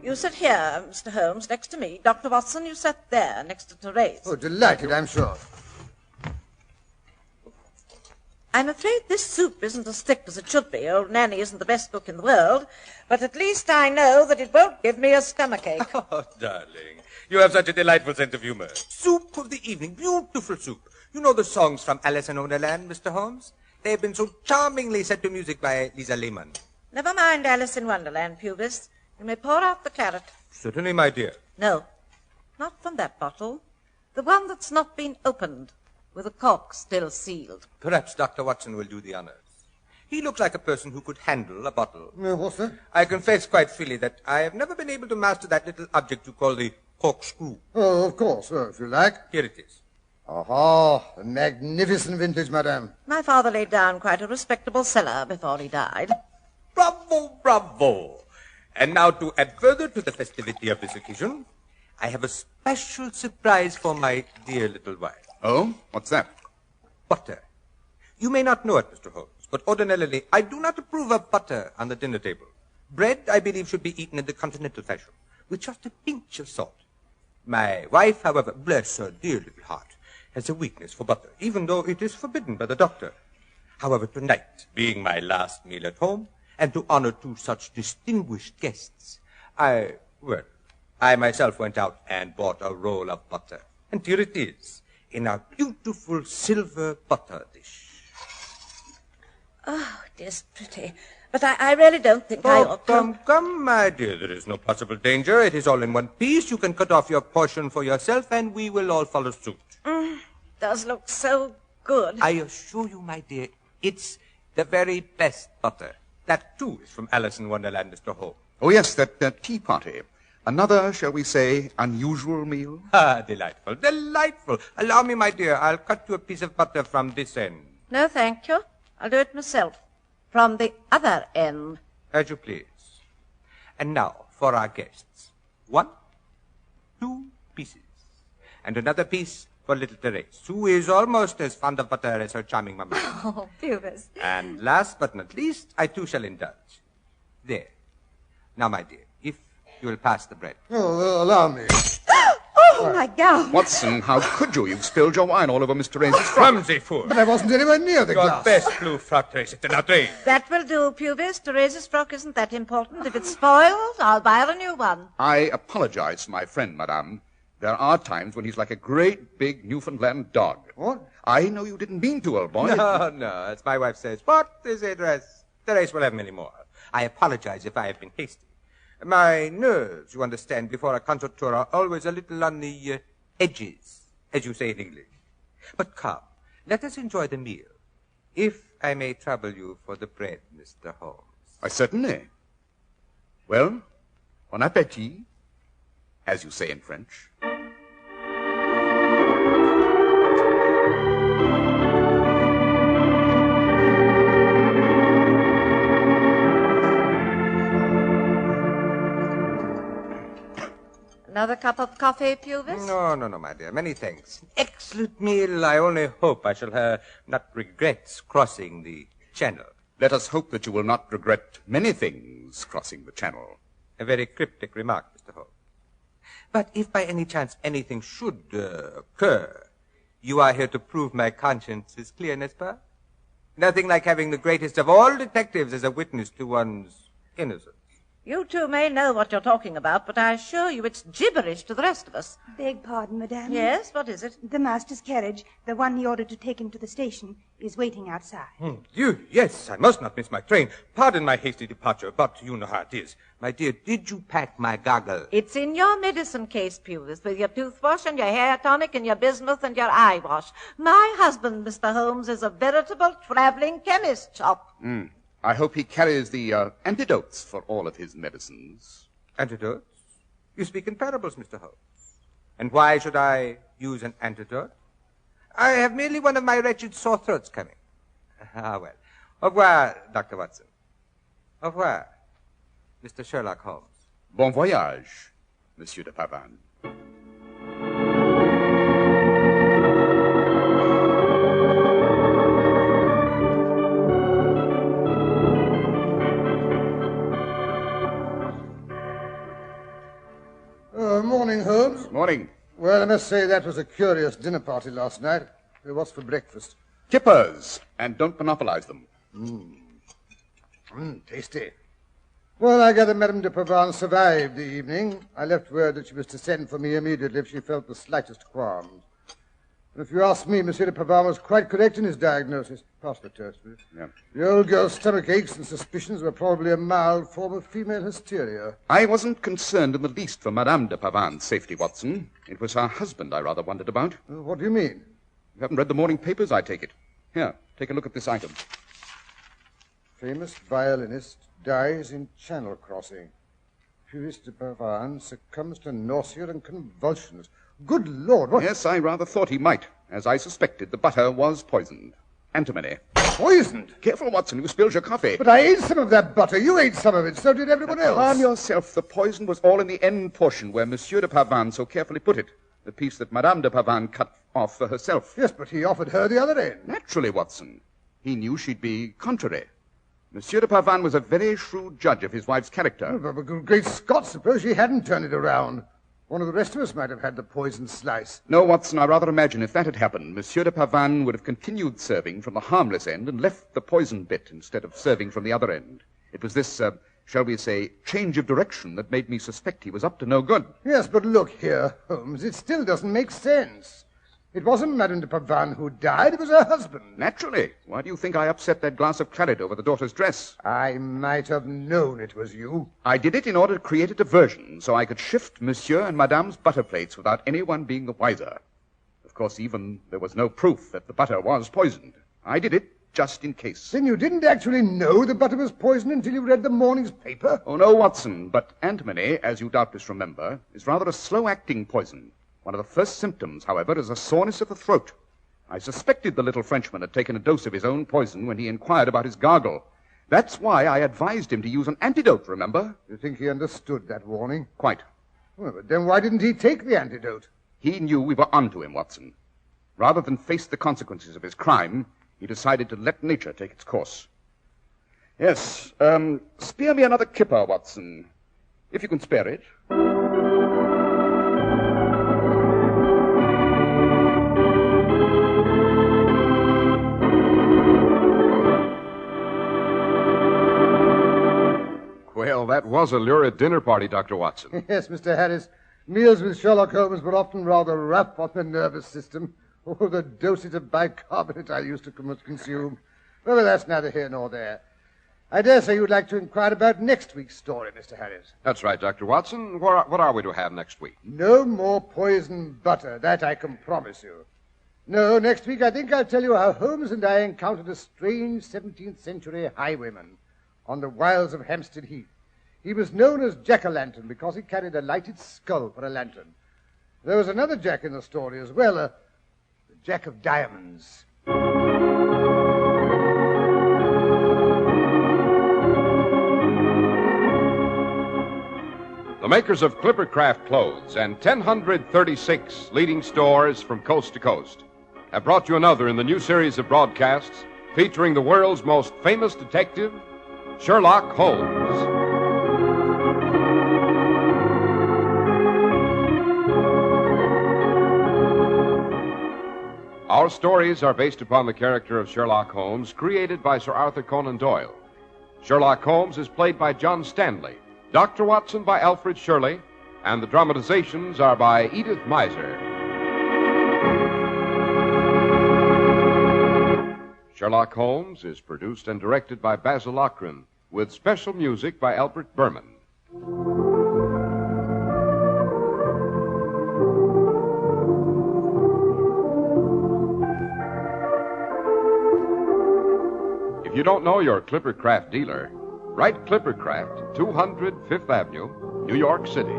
S16: You sit here, Mr. Holmes, next to me. Dr. Watson, you sat there, next to Therese.
S14: Oh, delighted, I'm sure.
S16: I'm afraid this soup isn't as thick as it should be. Old Nanny isn't the best cook in the world, but at least I know that it won't give me a stomachache.
S8: Oh, darling, you have such a delightful sense of humor. Soup of the evening, beautiful soup. You know the songs from Alice in Wonderland, Mr. Holmes? They have been so charmingly set to music by Lisa Lehman.
S16: Never mind Alice in Wonderland, Pubis. You may pour out the claret.
S8: Certainly, my dear.
S16: No, not from that bottle. The one that's not been opened, with the cork still sealed.
S8: Perhaps Dr. Watson will do the honors. He looks like a person who could handle a bottle.
S14: What's that?
S8: I confess quite freely that I have never been able to master that little object you call the corkscrew.
S14: Oh, of course, if you like.
S8: Here it is.
S14: Aha, a magnificent vintage, madame.
S16: My father laid down quite a respectable cellar before he died.
S8: Bravo, bravo. And now to add further to the festivity of this occasion, I have a special surprise for my dear little wife.
S9: Oh? What's that?
S8: Butter. You may not know it, Mr. Holmes, but ordinarily I do not approve of butter on the dinner table. Bread, I believe, should be eaten in the continental fashion, with just a pinch of salt. My wife, however, bless her dear little heart, has a weakness for butter, even though it is forbidden by the doctor. However, tonight, being my last meal at home, and to honor two such distinguished guests, I myself went out and bought a roll of butter. And here it is, in a beautiful silver butter dish.
S16: Oh, it is pretty. But I really don't think I ought to...
S8: Come, my dear, there is no possible danger. It is all in one piece. You can cut off your portion for yourself, and we will all follow suit.
S16: Does look so good.
S8: I assure you, my dear, it's the very best butter. That, too, is from Alice in Wonderland, Mr. Holmes.
S9: Oh, yes, that tea party. Another, shall we say, unusual meal?
S8: Ah, delightful, delightful. Allow me, my dear, I'll cut you a piece of butter from this end.
S16: No, thank you. I'll do it myself. From the other end.
S8: As you please. And now, for our guests. 1, 2 pieces. And another piece for little Therese, who is almost as fond of butter as her charming mamma.
S10: Oh, Pubis.
S8: And last but not least, I too shall indulge. There. Now, my dear, if you will pass the bread.
S14: Oh, allow me.
S10: Oh, my gown.
S9: Watson, how could you? You've spilled your wine all over Mr. Therese'
S8: Clumsy fool.
S14: But I wasn't anywhere near the
S8: Your
S14: glass.
S8: best blue frock, Therese. It's an outrage.
S16: That will do, Pubis. Therese's frock isn't that important. If it's spoiled, I'll buy her a new one.
S9: I apologize to my friend, madame. There are times when he's like a great big Newfoundland dog.
S14: What?
S9: I know you didn't mean to, old boy.
S8: No, as my wife says. What is it, Therese will have many more. I apologize if I have been hasty. My nerves, you understand, before a concert tour are always a little on the edges, as you say in English. But come, let us enjoy the meal. If I may trouble you for the bread, Mr. Holmes.
S9: Certainly. Well, bon appétit, as you say in French.
S16: Another cup of coffee, Pubis?
S8: No, my dear. Many thanks. Excellent meal. I only hope I shall not regret crossing the channel.
S9: Let us hope that you will not regret many things crossing the channel.
S8: A very cryptic remark, Mr. Holmes. But if by any chance anything should occur, You are here to prove my conscience is clear, n'est-ce pas? Nothing like having the greatest of all detectives as a witness to one's innocence.
S16: You two may know what you're talking about, but I assure you it's gibberish to the rest of us.
S17: Beg pardon, madame.
S16: Yes, what is it?
S17: The master's carriage, the one he ordered to take him to the station, is waiting outside.
S8: Yes, I must not miss my train. Pardon my hasty departure, but you know how it is. My dear, did you pack my goggle?
S16: It's in your medicine case, Pewis, with your toothwash and your hair tonic and your bismuth and your eye wash. My husband, Mr. Holmes, is a veritable traveling chemist shop.
S15: I hope he carries the antidotes for all of his medicines.
S8: Antidotes? You speak in parables, Mr. Holmes. And why should I use an antidote? I have merely one of my wretched sore throats coming. Ah, well. Au revoir, Dr. Watson. Au revoir, Mr. Sherlock Holmes.
S15: Bon voyage, Monsieur de Pavan.
S14: Morning, Holmes.
S15: Morning.
S14: Well, I must say that was a curious dinner party last night. What's for breakfast?
S15: Kippers, and don't monopolize them.
S14: Tasty. Well, I gather Madame de Pavan survived the evening. I left word that she was to send for me immediately if she felt the slightest qualms. And if you ask me, Monsieur de Pavan was quite correct in his diagnosis. Pass the toast, please.
S15: Yeah.
S14: The old girl's stomach aches and suspicions were probably a mild form of female hysteria.
S15: I wasn't concerned in the least for Madame de Pavan's safety, Watson. It was her husband I rather wondered about.
S14: What do you mean?
S15: You haven't read the morning papers, I take it. Here, take a look at this item.
S14: Famous violinist dies in Channel crossing. Puris de Pavan succumbs to nausea and convulsions. Good Lord, what?
S15: Yes, I rather thought he might. As I suspected, the butter was poisoned. Antimony.
S14: Poisoned?
S15: Careful, Watson, you spilled your coffee.
S14: But I ate some of that butter. You ate some of it. So did everyone else.
S15: Calm yourself. The poison was all in the end portion where Monsieur de Pavan so carefully put it. The piece that Madame de Pavan cut off for herself.
S14: Yes, but he offered her the other end.
S15: Naturally, Watson. He knew she'd be contrary. Monsieur de Pavan was a very shrewd judge of his wife's character.
S14: Oh, but great Scott, suppose she hadn't turned it around. One of the rest of us might have had the poisoned slice.
S15: No, Watson, I rather imagine if that had happened, Monsieur de Pavan would have continued serving from the harmless end and left the poisoned bit instead of serving from the other end. It was this, shall we say, change of direction that made me suspect he was up to no good.
S14: Yes, but look here, Holmes, it still doesn't make sense. It wasn't Madame de Pavan who died, it was her husband.
S15: Naturally. Why do you think I upset that glass of claret over the daughter's dress?
S14: I might have known it was you.
S15: I did it in order to create a diversion, so I could shift Monsieur and Madame's butter plates without anyone being the wiser. Of course, even there was no proof that the butter was poisoned. I did it just in case.
S14: Then you didn't actually know the butter was poisoned until you read the morning's paper?
S15: Oh, no, Watson, but antimony, as you doubtless remember, is rather a slow-acting poison. One of the first symptoms, however, is a soreness of the throat. I suspected the little Frenchman had taken a dose of his own poison when he inquired about his gargle. That's why I advised him to use an antidote, remember?
S14: You think he understood that warning?
S15: Quite.
S14: Well, but then why didn't he take the antidote?
S15: He knew we were onto him, Watson. Rather than face the consequences of his crime, he decided to let nature take its course. Yes, spare me another kipper, Watson, if you can spare it.
S9: Well, that was a lurid dinner party, Dr. Watson.
S14: Yes, Mr. Harris. Meals with Sherlock Holmes were often rather rough on the nervous system. Oh, the doses of bicarbonate I used to consume. Well, that's neither here nor there. I dare say you'd like to inquire about next week's story, Mr. Harris.
S9: That's right, Dr. Watson. What are we to have next week?
S14: No more poisoned butter. That I can promise you. No, next week I think I'll tell you how Holmes and I encountered a strange 17th century highwayman on the wilds of Hampstead Heath. He was known as Jack-o'-lantern because he carried a lighted skull for a lantern. There was another Jack in the story as well, a Jack of diamonds.
S9: The makers of Clippercraft clothes and 1,036 leading stores from coast to coast have brought you another in the new series of broadcasts featuring the world's most famous detective, Sherlock Holmes. Our stories are based upon the character of Sherlock Holmes, created by Sir Arthur Conan Doyle. Sherlock Holmes is played by John Stanley, Dr. Watson by Alfred Shirley, and the dramatizations are by Edith Meiser. Sherlock Holmes is produced and directed by Basil Lochran, with special music by Albert Berman. If you don't know your Clippercraft dealer, write Clippercraft, 200 Fifth Avenue, New York City.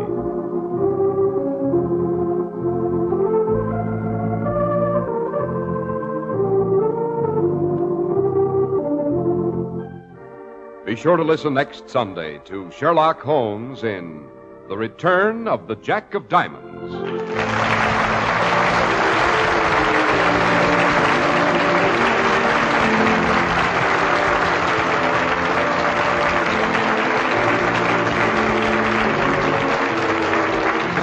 S9: Be sure to listen next Sunday to Sherlock Holmes in The Return of the Jack of Diamonds.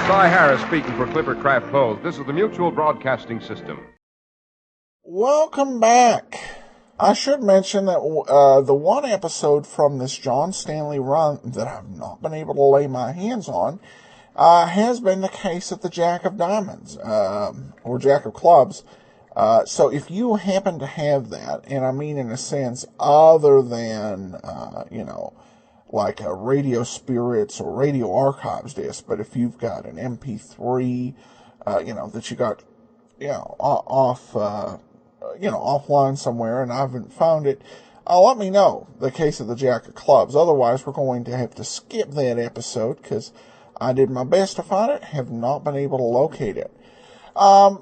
S9: Cy Harris speaking for Clippercraft Post. This is the Mutual Broadcasting System.
S1: Welcome back. I should mention that the one episode from this John Stanley run that I've not been able to lay my hands on has been the case of the Jack of Diamonds, or Jack of Clubs. So if you happen to have that, and I mean in a sense other than, like a Radio Spirits or Radio Archives disc, but if you've got an MP3, that you got, offline somewhere and I haven't found it, let me know, the case of the Jack of Clubs. Otherwise, we're going to have to skip that episode because I did my best to find it, have not been able to locate it.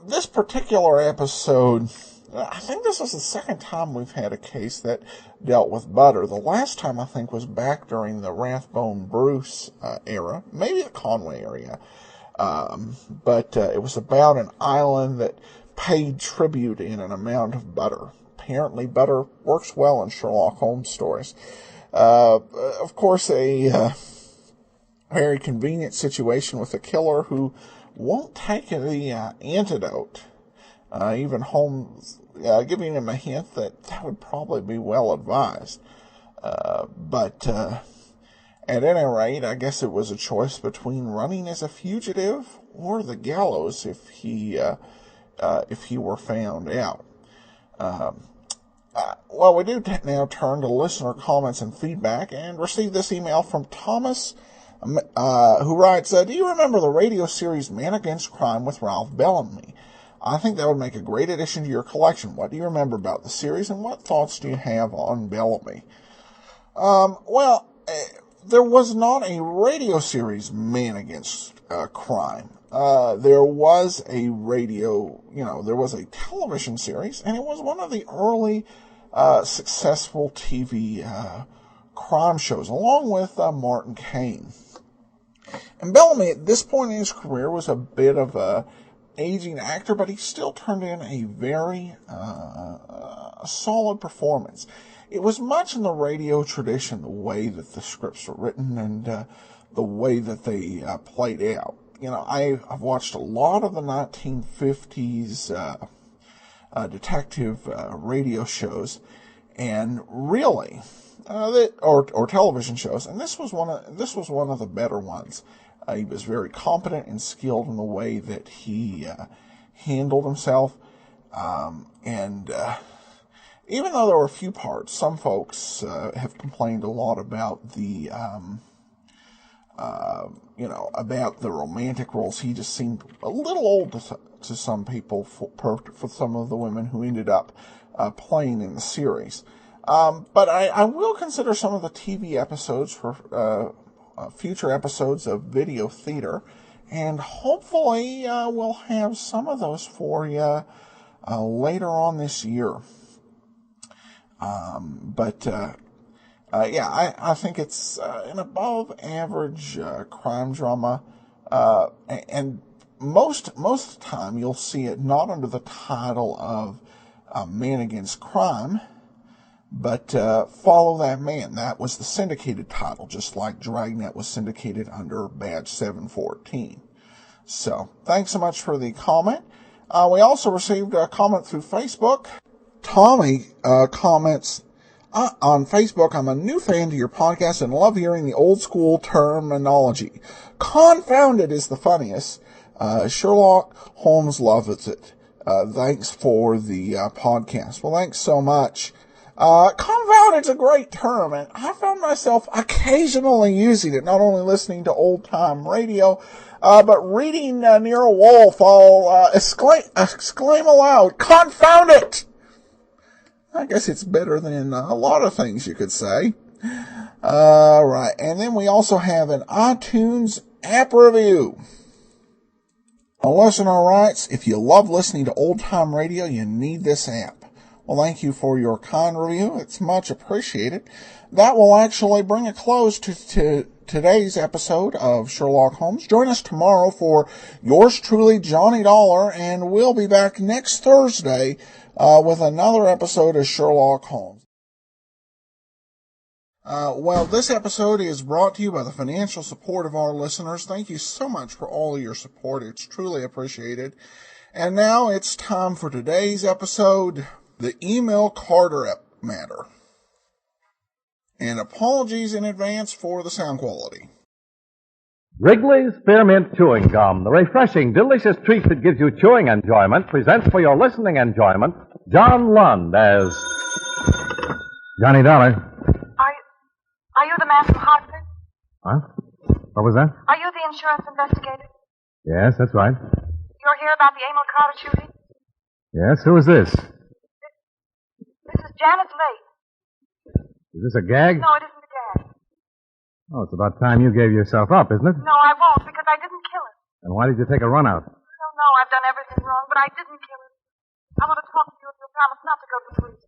S1: This particular episode, I think this is the second time we've had a case that dealt with butter. The last time, I think, was back during the Rathbone Bruce era, maybe the Conway area. But it was about an island that paid tribute in an amount of butter. Apparently, butter works well in Sherlock Holmes stories. Of course, a very convenient situation with a killer who won't take the antidote. Even Holmes giving him a hint that would probably be well advised. But at any rate, I guess it was a choice between running as a fugitive or the gallows if he were found out. Well, we do now turn to listener comments and feedback, and receive this email from Thomas, who writes, do you remember the radio series Man Against Crime with Ralph Bellamy? I think that would make a great addition to your collection. What do you remember about the series, and what thoughts do you have on Bellamy? There was not a radio series, Man Against Crime. There was a there was a television series, and it was one of the early successful TV crime shows, along with Martin Caine. And Bellamy, at this point in his career, was a bit of a aging actor, but he still turned in a very solid performance. It was much in the radio tradition, the way that the scripts were written and the way that they played out. I've watched a lot of the 1950s detective radio shows, and really, or television shows, and this was one of the better ones. He was very competent and skilled in the way that he handled himself, and even though there were a few parts, some folks have complained a lot about the about the romantic roles. He just seemed a little old to some people for some of the women who ended up playing in the series. But I will consider some of the TV episodes for future episodes of Video Theater, and hopefully we'll have some of those for you later on this year. I think it's an above-average crime drama, and most of the time you'll see it not under the title of Man Against Crime, but Follow That Man. That was the syndicated title, just like Dragnet was syndicated under Badge 714. So, thanks so much for the comment. We also received a comment through Facebook. Tommy comments on Facebook, I'm a new fan to your podcast and love hearing the old school terminology. Confounded is the funniest. Sherlock Holmes loves it. Thanks for the podcast. Well, thanks so much. Confounded's a great term, and I found myself occasionally using it, not only listening to old-time radio, but reading near a wolf, I'll exclaim aloud, confound it! I guess it's better than a lot of things you could say. Right, and then we also have an iTunes app review. A listener writes, if you love listening to old-time radio, you need this app. Well, thank you for your kind review. It's much appreciated. That will actually bring a close to today's episode of Sherlock Holmes. Join us tomorrow for yours truly, Johnny Dollar, and we'll be back next Thursday with another episode of Sherlock Holmes. Well, this episode is brought to you by the financial support of our listeners. Thank you so much for all your support. It's truly appreciated. And now it's time for today's episode, the Emil Carter matter. And apologies in advance for the sound quality.
S4: Wrigley's Spearmint Chewing Gum, the refreshing, delicious treat that gives you chewing enjoyment, presents for your listening enjoyment John Lund as Johnny Dollar.
S21: Are you the man from Hartford?
S4: Huh? What was that?
S21: Are you the insurance investigator?
S4: Yes, that's right.
S21: You're here about the Emil Carter shooting?
S4: Yes, who is this?
S21: This is Janet Lake.
S4: Is this a gag?
S21: No, it isn't a gag.
S4: Oh, it's about time you gave yourself up, isn't it?
S21: No, I won't, because I didn't kill him.
S4: And why did you take a run out?
S21: I don't know. I've done everything wrong, but I didn't kill him. I want to talk to you if you'll promise not to go to the police.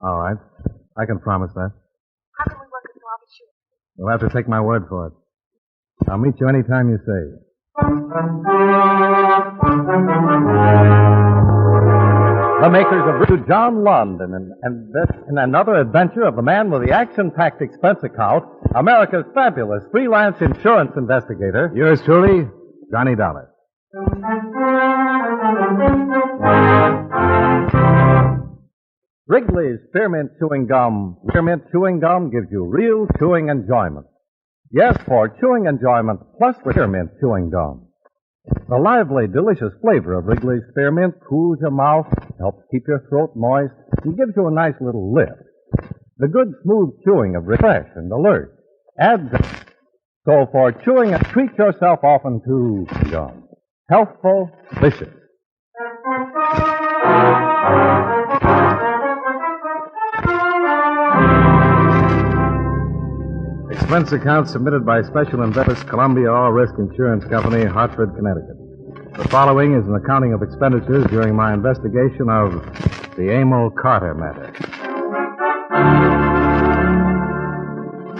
S4: All right. I can promise that.
S21: How can we work it so I'll be sure?
S4: You'll have to take my word for it. I'll meet you any time you say. The makers of John Lund in another adventure of the man with the action-packed expense account, America's fabulous freelance insurance investigator. Yours truly, Johnny Dollar. Wrigley's Spearmint Chewing Gum. Spearmint Chewing Gum gives you real chewing enjoyment. Yes, for chewing enjoyment plus Spearmint Chewing Gum. The lively, delicious flavor of Wrigley's Spearmint cools your mouth, helps keep your throat moist, and gives you a nice little lift. The good, smooth chewing of refresh and alert adds. So for chewing, treat yourself often to gum. Healthful, delicious. Expense account submitted by Special Investors, Columbia All Risk Insurance Company, Hartford, Connecticut. The following is an accounting of expenditures during my investigation of the Emil Carter matter.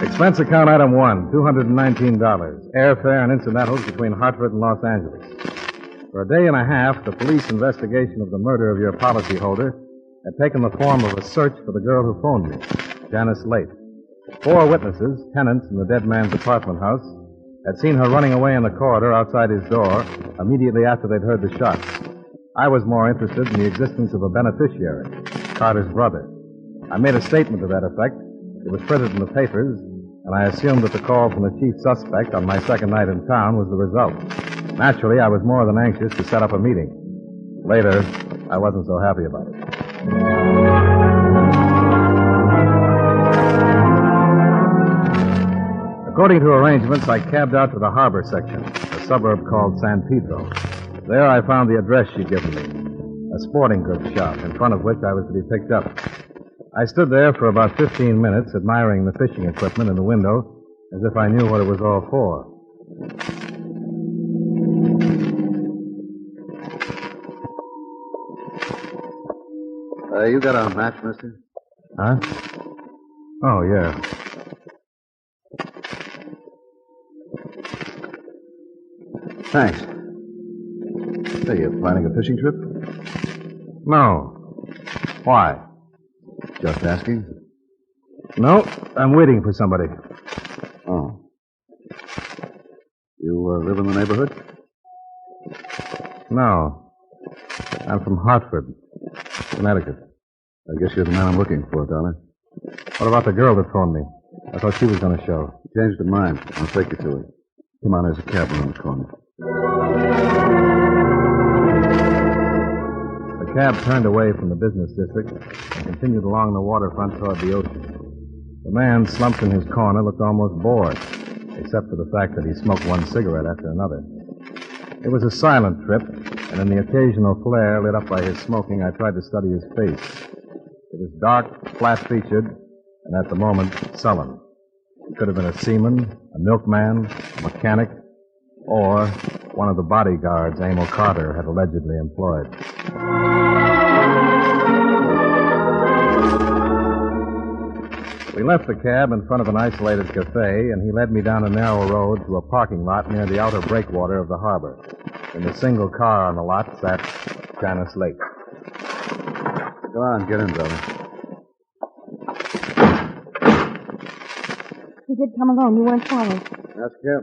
S4: Expense account item 1, $219. Airfare and incidentals between Hartford and Los Angeles. For a day and a half, the police investigation of the murder of your policyholder had taken the form of a search for the girl who phoned me, Janice Late. 4 witnesses, tenants in the dead man's apartment house, had seen her running away in the corridor outside his door immediately after they'd heard the shots. I was more interested in the existence of a beneficiary, Carter's brother. I made a statement to that effect. It was printed in the papers, and I assumed that the call from the chief suspect on my second night in town was the result. Naturally, I was more than anxious to set up a meeting. Later, I wasn't so happy about it. According to arrangements, I cabbed out to the harbor section, a suburb called San Pedro. There I found the address she'd given me, a sporting goods shop in front of which I was to be picked up. I stood there for about 15 minutes, admiring the fishing equipment in the window, as if I knew what it was all for.
S22: You got a match, mister?
S4: Huh? Oh, yeah.
S22: Thanks. Say, you planning a fishing trip?
S4: No. Why?
S22: Just asking.
S4: No, I'm waiting for somebody.
S22: Oh. You live in the neighborhood?
S4: No. I'm from Hartford, Connecticut.
S22: I guess you're the man I'm looking for, darling.
S4: What about the girl that phoned me? I thought she was going to show.
S22: She changed her mind. I'll take you to her. Come on, there's a cab around the corner.
S4: The cab turned away from the business district and continued along the waterfront toward the ocean. The man, slumped in his corner, looked almost bored, except for the fact that he smoked one cigarette after another. It was a silent trip, and in the occasional flare lit up by his smoking, I tried to study his face. It was dark, flat-featured, and at the moment, sullen. He could have been a seaman, a milkman, a mechanic, or one of the bodyguards Emil Carter had allegedly employed. We left the cab in front of an isolated cafe, and he led me down a narrow road to a parking lot near the outer breakwater of the harbor. In the single car on the lot sat Janice Lake.
S22: Go on, get in, brother.
S21: He did come alone. You weren't followed.
S22: Ask him.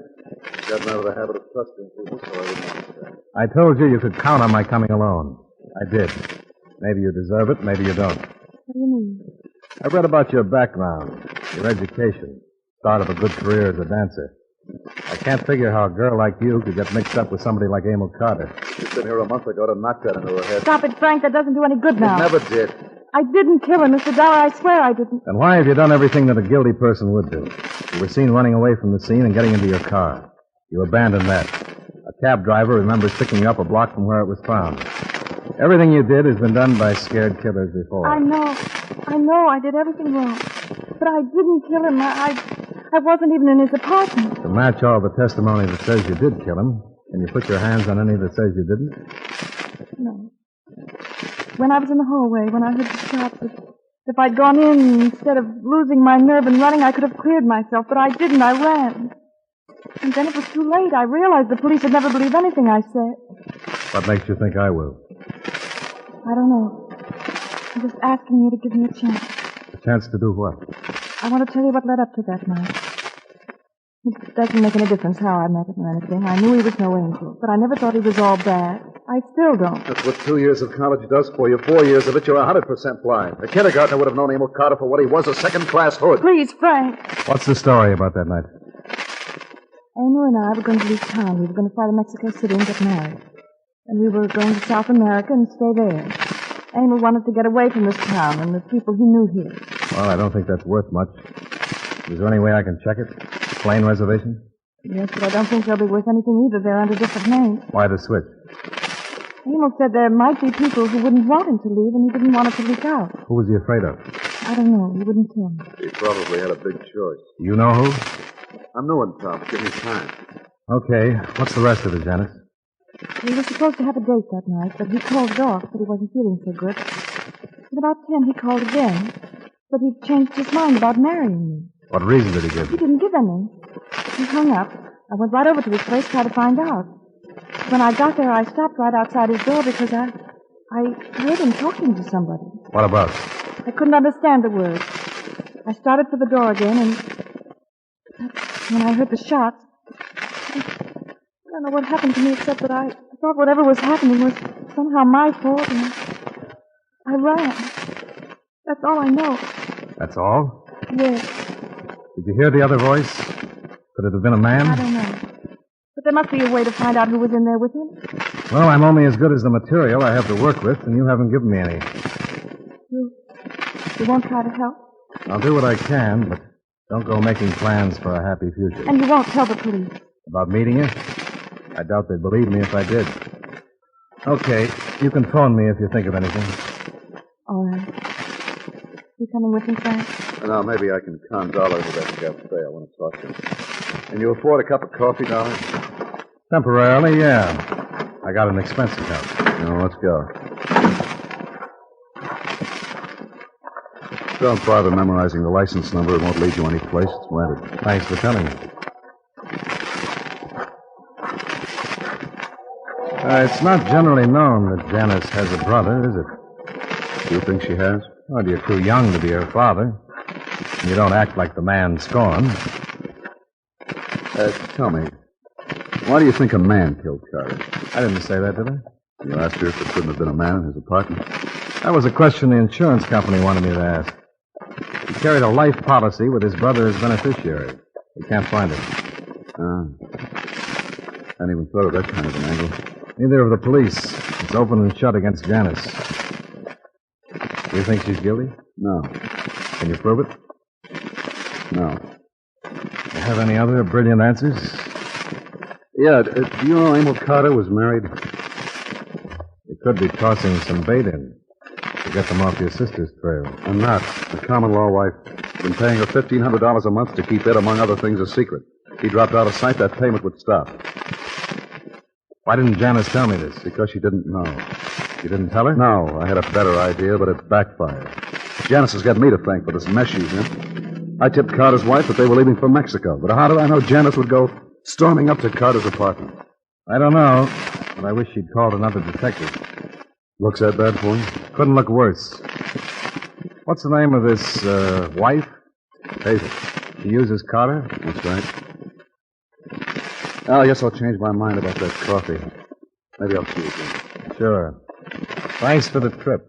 S22: He's gotten out of the habit of trusting people, so I wouldn't understand.
S4: I told you could count on my coming alone. I did. Maybe you deserve it, maybe you don't.
S21: What do you mean?
S4: I've read about your background, your education, start of a good career as a dancer. I can't figure how a girl like you could get mixed up with somebody like Emil Carter.
S22: You stood here a month ago to knock that into her head.
S21: Stop it, Frank. That doesn't do any good now.
S22: It never did.
S21: I didn't kill him, Mr. Dollar. I swear I didn't.
S4: Then why have you done everything that a guilty person would do? You were seen running away from the scene and getting into your car. You abandoned that. A cab driver remembers picking you up a block from where it was found. Everything you did has been done by scared killers before.
S21: I know. I did everything wrong. But I didn't kill him. I wasn't even in his apartment.
S4: To match all the testimony that says you did kill him, can you put your hands on any that says you didn't?
S21: No. When I was in the hallway, when I heard the shots, if I'd gone in instead of losing my nerve and running, I could have cleared myself. But I didn't. I ran. And then it was too late. I realized the police would never believe anything I said.
S4: What makes you think I will?
S21: I don't know. I'm just asking you to give me a chance.
S4: A chance to do what?
S21: I want to tell you what led up to that night. It doesn't make any difference how I met him or anything. I knew he was no angel, but I never thought he was all bad. I still don't.
S22: That's what 2 years of college does for you. 4 years of it, you're 100% blind. A kindergartner would have known Emil Carter for what he was, a second-class hood.
S21: Please, Frank.
S4: What's the story about that night?
S21: Emil and I were going to leave town. We were going to fly to Mexico City and get married. And we were going to South America and stay there. Emil wanted to get away from this town and the people he knew here.
S4: Well, I don't think that's worth much. Is there any way I can check it? Plane reservation?
S21: Yes, but I don't think they'll be worth anything either. They're under different names.
S4: Why the switch?
S21: Emil said there might be people who wouldn't want him to leave, and he didn't want it to leak out.
S4: Who was he afraid of?
S21: I don't know. He wouldn't tell me.
S22: He probably had a big choice.
S4: You know who?
S22: I'm knowing Tom. Give me time.
S4: Okay. What's the rest of it, Janice?
S21: We were supposed to have a date that night, but he called it off, but he wasn't feeling so good. At about 10, he called again, but he changed his mind about marrying me.
S4: What reason did he give?
S21: He didn't give any. He hung up. I went right over to his place to try to find out. When I got there, I stopped right outside his door because I heard him talking to somebody.
S4: What about?
S21: I couldn't understand the words. I started for the door again, and when I heard the shots, I don't know what happened to me except that I thought whatever was happening was somehow my fault, and I ran. That's all I know.
S4: That's all?
S21: Yes.
S4: Did you hear the other voice? Could it have been a man?
S21: I don't know. But there must be a way to find out who was in there with him.
S4: Well, I'm only as good as the material I have to work with, and you haven't given me any.
S21: You won't try to help?
S4: I'll do what I can, but don't go making plans for a happy future.
S21: And you won't tell the police?
S4: About meeting you? I doubt they'd believe me if I did. Okay, you can phone me if you think of anything.
S21: All right. You coming with me, Frank?
S22: Now, maybe I can con Dollar to that cafe. I want to talk to him. Can you afford a cup of coffee, Dollar?
S4: Temporarily, yeah. I got an expense account.
S22: No, let's go. Don't bother memorizing the license number. It won't lead you any place. It's rented.
S4: Thanks for telling me. It's not generally known that Janice has a brother, is it?
S22: Do you think she has?
S4: Well, you're too young to be her father. You don't act like the man scorned.
S22: Tell me, why do you think a man killed Carter?
S4: I didn't say that, did I?
S22: You asked her if it couldn't have been a man in his apartment?
S4: That was a question the insurance company wanted me to ask. He carried a life policy with his brother as beneficiary. We can't find it.
S22: I hadn't even thought of that kind of an angle.
S4: Neither of the police. It's open and shut against Janice. Do you think she's guilty?
S22: No.
S4: Can you prove it?
S22: No.
S4: Do you have any other brilliant answers?
S22: Yeah, do you know Emil Carter was married?
S4: You could be tossing some bait in to get them off your sister's trail.
S22: I'm not. A common law wife. Been paying her $1,500 a month to keep it, among other things, a secret. He dropped out of sight, that payment would stop.
S4: Why didn't Janice tell me this?
S22: Because she didn't know.
S4: You didn't tell her?
S22: No, I had a better idea, but it backfired. Janice has got me to thank for this mess she's in. I tipped Carter's wife that they were leaving for Mexico, but how did I know Janice would go storming up to Carter's apartment?
S4: I don't know, but I wish she'd called another detective.
S22: Looks that bad for you?
S4: Couldn't look worse. What's the name of this, wife?
S22: Hazel.
S4: She uses Carter?
S22: That's right. I guess I'll change my mind about that coffee. Maybe I'll see you again.
S4: Sure. Thanks for the trip.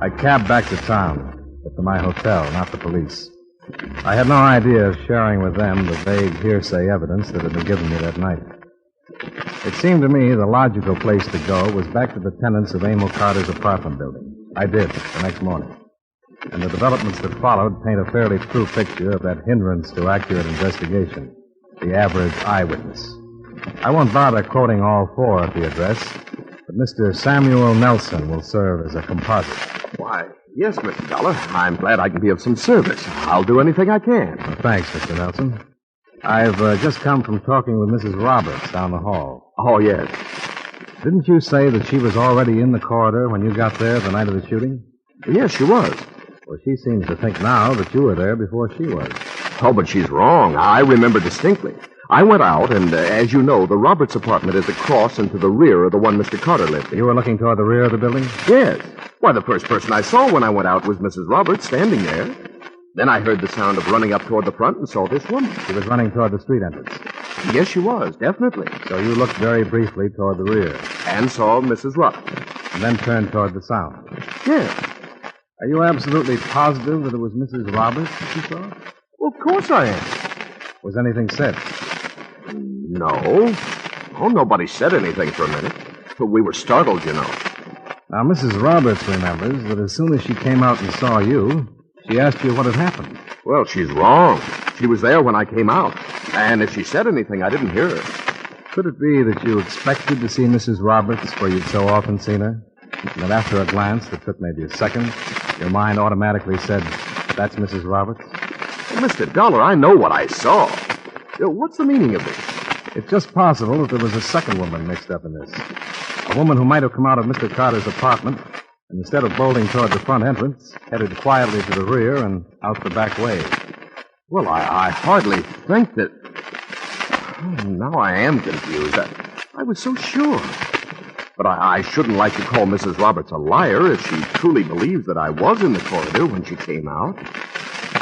S4: I cabbed back to town, but to my hotel, not the police. I had no idea of sharing with them the vague hearsay evidence that had been given me that night. It seemed to me the logical place to go was back to the tenants of Emil Carter's apartment building. I did, the next morning. And the developments that followed paint a fairly true picture of that hindrance to accurate investigation, the average eyewitness. I won't bother quoting all four at the address, but Mr. Samuel Nelson will serve as a composite.
S3: Why, yes, Mr. Dollar. I'm glad I can be of some service. I'll do anything I can.
S4: Well, thanks, Mr. Nelson. I've just come from talking with Mrs. Roberts down the hall.
S3: Oh, yes.
S4: Didn't you say that she was already in the corridor when you got there the night of the shooting?
S3: Yes, she was.
S4: Well, she seems to think now that you were there before she was.
S3: Oh, but she's wrong. I remember distinctly. I went out, and as you know, the Roberts apartment is across and to the rear of the one Mr. Carter lived in.
S4: You were looking toward the rear of the building?
S3: Yes. Why, the first person I saw when I went out was Mrs. Roberts standing there. Then I heard the sound of running up toward the front and saw this woman.
S4: She was running toward the street entrance.
S3: Yes, she was, definitely.
S4: So you looked very briefly toward the rear.
S3: And saw Mrs. Roberts.
S4: And then turned toward the sound.
S3: Yes.
S4: Are you absolutely positive that it was Mrs. Roberts that you saw?
S3: Well, of course I am.
S4: Was anything said?
S3: No. Oh, nobody said anything for a minute. But we were startled, you know.
S4: Now, Mrs. Roberts remembers that as soon as she came out and saw you, she asked you what had happened.
S3: Well, she's wrong. She was there when I came out. And if she said anything, I didn't hear her.
S4: Could it be that you expected to see Mrs. Roberts where you'd so often seen her? And that after a glance that took maybe a second, your mind automatically said, that's Mrs. Roberts?
S3: Well, Mr. Dollar, I know what I saw. What's the meaning of this?
S4: It's just possible that there was a second woman mixed up in this. A woman who might have come out of Mr. Carter's apartment and instead of bolting toward the front entrance, headed quietly to the rear and out the back way.
S3: Well, I hardly think that... Now I am confused. I was so sure. But I shouldn't like to call Mrs. Roberts a liar if she truly believes that I was in the corridor when she came out.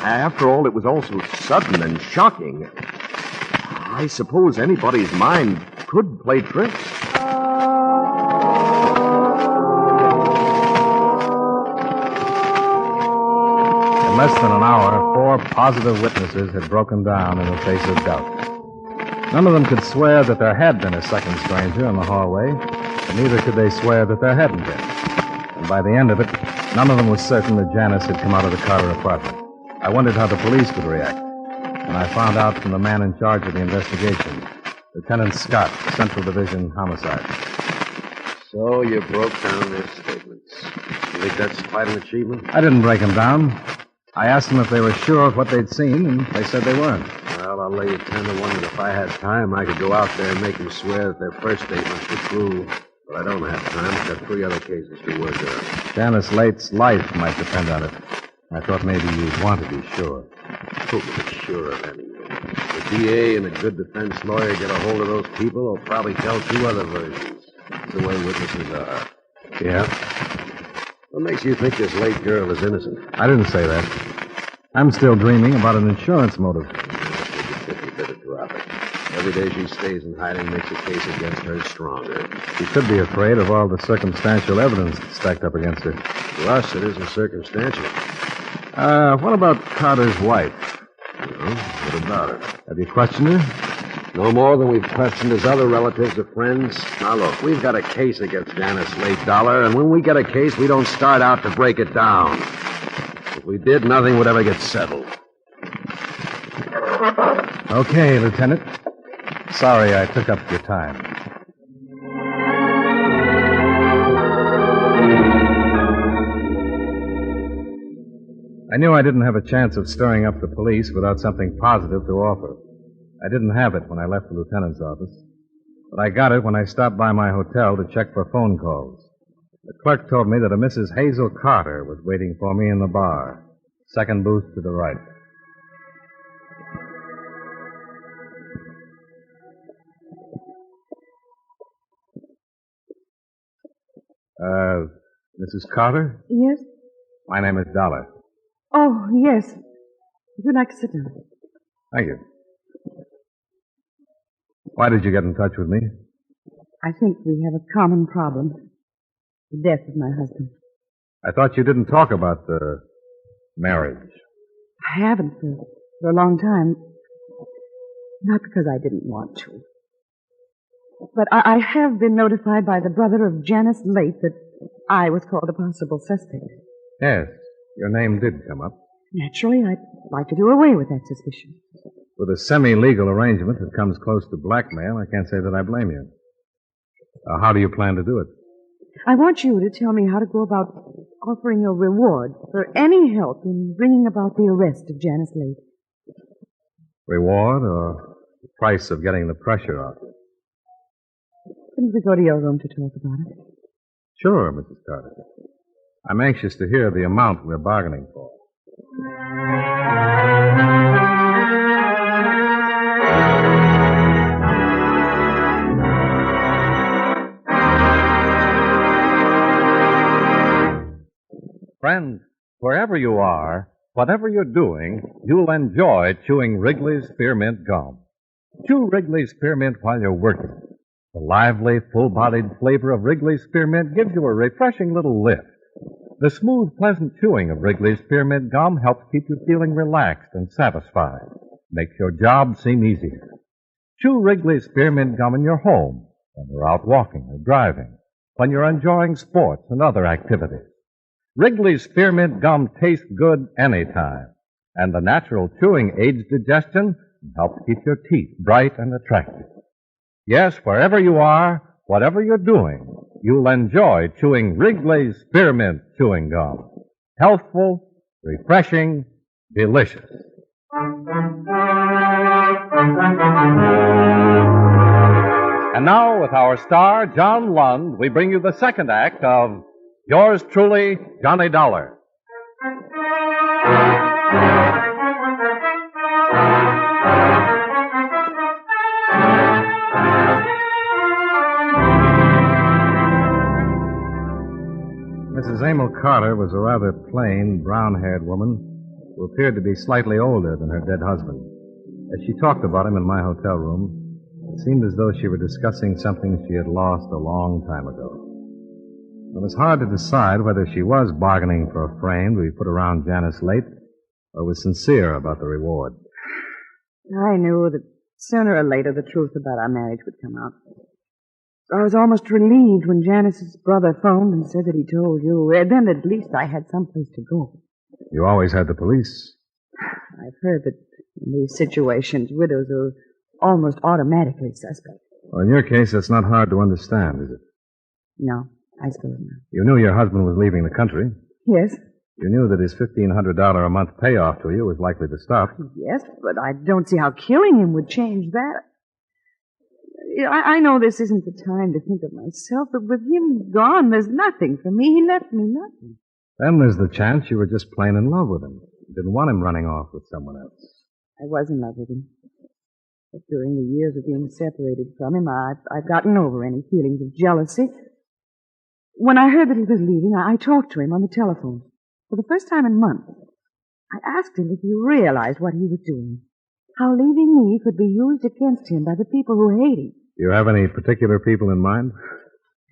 S3: After all, it was all so sudden and shocking. I suppose anybody's mind could play tricks.
S4: In less than an hour, 4 positive witnesses had broken down in the face of doubt. None of them could swear that there had been a second stranger in the hallway, and neither could they swear that there hadn't been. And by the end of it, none of them was certain that Janice had come out of the Carter apartment. I wondered how the police would react, and I found out from the man in charge of the investigation, Lieutenant Scott, Central Division Homicide.
S22: So you broke down their statements. You think that's quite an achievement?
S4: I didn't break them down. I asked them if they were sure of what they'd seen, and they said they weren't.
S22: Well, I'll lay you 10 to 1 that if I had time, I could go out there and make them swear that their first statements were true. But I don't have time. I've got 3 other cases to work on.
S4: Janice Late's life might depend on it. I thought maybe you'd want to be sure.
S22: Who can be sure of anything? The DA and a good defense lawyer get a hold of those people, they'll probably tell 2 other versions. That's the way witnesses are.
S4: Yeah?
S22: What makes you think this late girl is innocent?
S4: I didn't say that. I'm still dreaming about an insurance motive.
S22: Every day she stays in hiding makes the case against her stronger.
S4: She could be afraid of all the circumstantial evidence stacked up against her.
S22: To us, it isn't circumstantial.
S4: What about Carter's wife?
S22: Well, what about her?
S4: Have you questioned her?
S22: No more than we've questioned his other relatives or friends. Now, look, we've got a case against Janice Late Dollar, and when we get a case, we don't start out to break it down. If we did, nothing would ever get settled.
S4: Okay, Lieutenant. Sorry I took up your time. I knew I didn't have a chance of stirring up the police without something positive to offer. I didn't have it when I left the lieutenant's office, but I got it when I stopped by my hotel to check for phone calls. The clerk told me that a Mrs. Hazel Carter was waiting for me in the bar. Second booth to the right. Mrs. Carter?
S21: Yes?
S4: My name is Dollar.
S21: Oh, yes. Would you like to sit down?
S4: Thank you. Why did you get in touch with me?
S21: I think we have a common problem. The death of my husband.
S4: I thought you didn't talk about the marriage.
S21: I haven't for a long time. Not because I didn't want to. But I have been notified by the brother of Janice Late that I was called a possible suspect.
S4: Yes, your name did come up.
S21: Naturally, I'd like to do away with that suspicion.
S4: With a semi-legal arrangement that comes close to blackmail, I can't say that I blame you. How do you plan to do it?
S21: I want you to tell me how to go about offering a reward for any help in bringing about the arrest of Janice Late.
S4: Reward or the price of getting the pressure off?
S21: Couldn't we go to your room to talk about it?
S4: Sure, Mrs. Carter. I'm anxious to hear the amount we're bargaining for. Friends, wherever you are, whatever you're doing, you'll enjoy chewing Wrigley's Spearmint Gum. Chew Wrigley's Spearmint while you're working. The lively, full-bodied flavor of Wrigley's Spearmint gives you a refreshing little lift. The smooth, pleasant chewing of Wrigley's Spearmint Gum helps keep you feeling relaxed and satisfied. Makes your job seem easier. Chew Wrigley's Spearmint Gum in your home, when you're out walking or driving, when you're enjoying sports and other activities. Wrigley's Spearmint Gum tastes good anytime, and the natural chewing aids digestion and helps keep your teeth bright and attractive. Yes, wherever you are, whatever you're doing, you'll enjoy chewing Wrigley's Spearmint Chewing Gum. Healthful, refreshing, delicious. And now, with our star, John Lund, we bring you the second act of Yours Truly, Johnny Dollar. Mrs. Emil Carter was a rather plain, brown-haired woman who appeared to be slightly older than her dead husband. As she talked about him in my hotel room, it seemed as though she were discussing something she had lost a long time ago. It was hard to decide whether she was bargaining for a frame to be put around Janice Late or was sincere about the reward.
S21: I knew that sooner or later the truth about our marriage would come out. I was almost relieved when Janice's brother phoned and said that he told you. Then at least I had someplace to go.
S4: You always had the police.
S21: I've heard that in these situations, widows are almost automatically suspect.
S4: Well, in your case, that's not hard to understand, is it?
S21: No, I suppose not.
S4: You knew your husband was leaving the country.
S21: Yes.
S4: You knew that his $1,500 a month payoff to you was likely to stop.
S21: Yes, but I don't see how killing him would change that. I know this isn't the time to think of myself, but with him gone, there's nothing for me. He left me nothing.
S4: Then there's the chance you were just plain in love with him. You didn't want him running off with someone else.
S21: I was in love with him. But during the years of being separated from him, I've gotten over any feelings of jealousy. When I heard that he was leaving, I talked to him on the telephone. For the first time in months, I asked him if he realized what he was doing.
S2: how leaving me could be used against him by the people who hate him.
S4: Do you have any particular people in mind?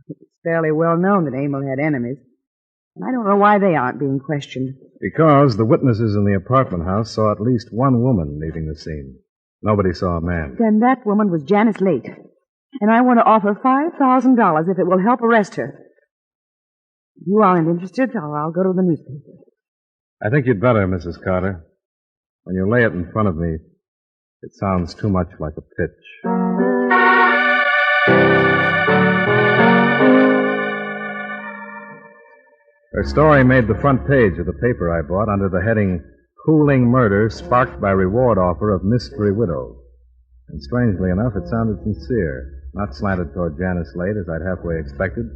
S2: It's fairly well known that Emil had enemies, and I don't know why they aren't being questioned.
S4: Because the witnesses in the apartment house saw at least one woman leaving the scene. Nobody saw a man.
S2: Then that woman was Janice Late, and I want to offer $5,000 if it will help arrest her. If you aren't interested, I'll go to the newspaper.
S4: I think you'd better, Mrs. Carter. When you lay it in front of me, it sounds too much like a pitch. Her story made the front page of the paper I bought under the heading, Cooling Murder Sparked by Reward Offer of Mystery Widow. And strangely enough, it sounded sincere, not slanted toward Janice Late as I'd halfway expected,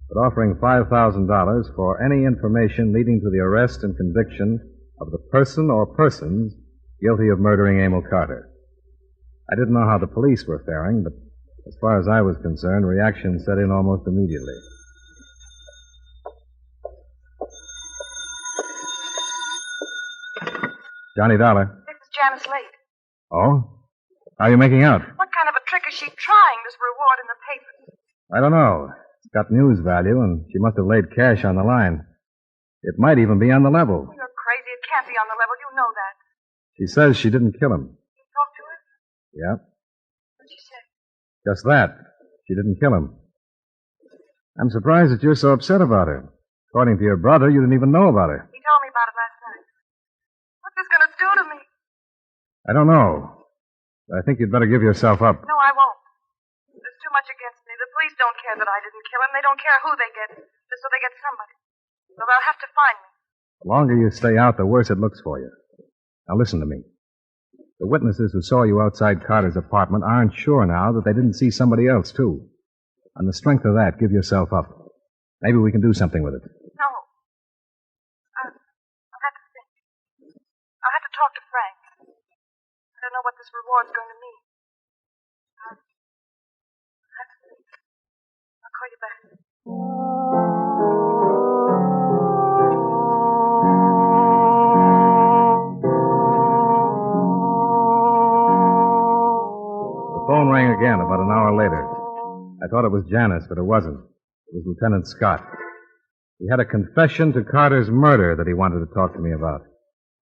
S4: but offering $5,000 for any information leading to the arrest and conviction of the person or persons guilty of murdering Emil Carter. I didn't know how the police were faring, but as far as I was concerned, reaction set in almost immediately. Johnny Dollar.
S21: This is Janice Late.
S4: Oh? How are you making out?
S21: What kind of a trick is she trying, this reward in the paper?
S4: I don't know. It's got news value, and she must have laid cash on the line. It might even be on the level.
S21: Oh, you're crazy. It can't be on the level. You know that.
S4: She says she didn't kill him.
S21: You talked to her?
S4: Yeah.
S21: What'd she say?
S4: Just that. She didn't kill him. I'm surprised that you're so upset about her. According to your brother, you didn't even know about her.
S21: He told me about it last night. What's this going to do to me?
S4: I don't know. I think you'd better give yourself up.
S21: No, I won't. There's too much against me. The police don't care that I didn't kill him. They don't care who they get. Just so they get somebody. So they'll have to find me.
S4: The longer you stay out, the worse it looks for you. Now listen to me. The witnesses who saw you outside Carter's apartment aren't sure now that they didn't see somebody else, too. On the strength of that, give yourself up. Maybe we can do something with it.
S21: No. I'll have to think. I'll have to talk to Frank. I don't know what this reward's going to mean. I'll have to think. I'll call you back.
S4: The phone rang again about an hour later. I thought it was Janice, but it wasn't. It was Lieutenant Scott. He had a confession to Carter's murder that he wanted to talk to me about.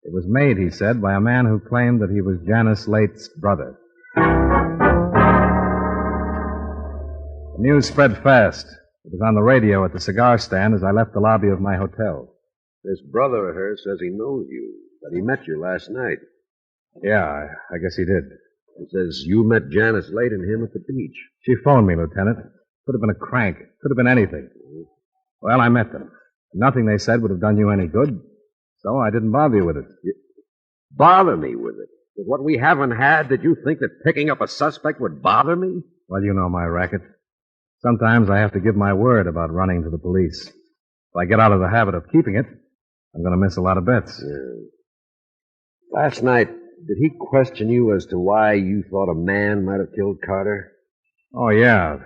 S4: It was made, he said, by a man who claimed that he was Janice Late's brother. The news spread fast. It was on the radio at the cigar stand as I left the lobby of my hotel.
S22: This brother of hers says he knows you, that he met you last night.
S4: Yeah, I guess he did.
S22: He says you met Janice Late and him at the beach.
S4: She phoned me, Lieutenant. Could have been a crank. Could have been anything. Well, I met them. Nothing they said would have done you any good, so I didn't bother you with it.
S22: Bother me with it? With what we haven't had, did you think that picking up a suspect would bother me?
S4: Well, you know my racket. Sometimes I have to give my word about running to the police. If I get out of the habit of keeping it, I'm going to miss a lot of bets.
S22: Yeah. Last night, did he question you as to why you thought a man might have killed Carter?
S4: Oh, yeah.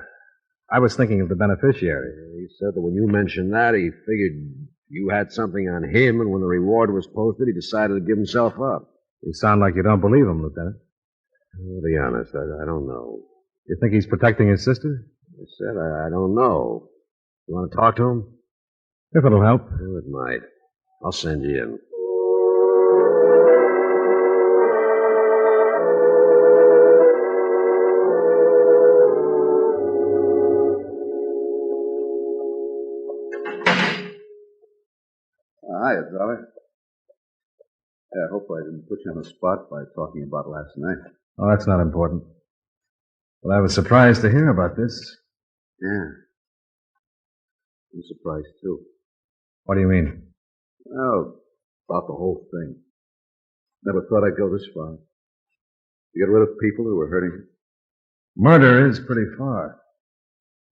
S4: I was thinking of the beneficiary.
S22: He said that when you mentioned that, he figured you had something on him, and when the reward was posted, he decided to give himself up.
S4: You sound like you don't believe him, Lieutenant.
S22: To be honest, I don't know.
S4: You think he's protecting his sister?
S22: I said I don't know. You want to talk to him?
S4: If it'll help.
S22: Well, it might. I'll send you in.
S20: Hiya, Dollar. I hope I didn't put you on the spot by talking about last night.
S4: Oh, that's not important. Well, I was surprised to hear about this.
S20: Yeah. I'm surprised, too.
S4: What do you mean?
S20: Well, about the whole thing. Never thought I'd go this far. To get rid of people who were hurting you.
S4: Murder is pretty far.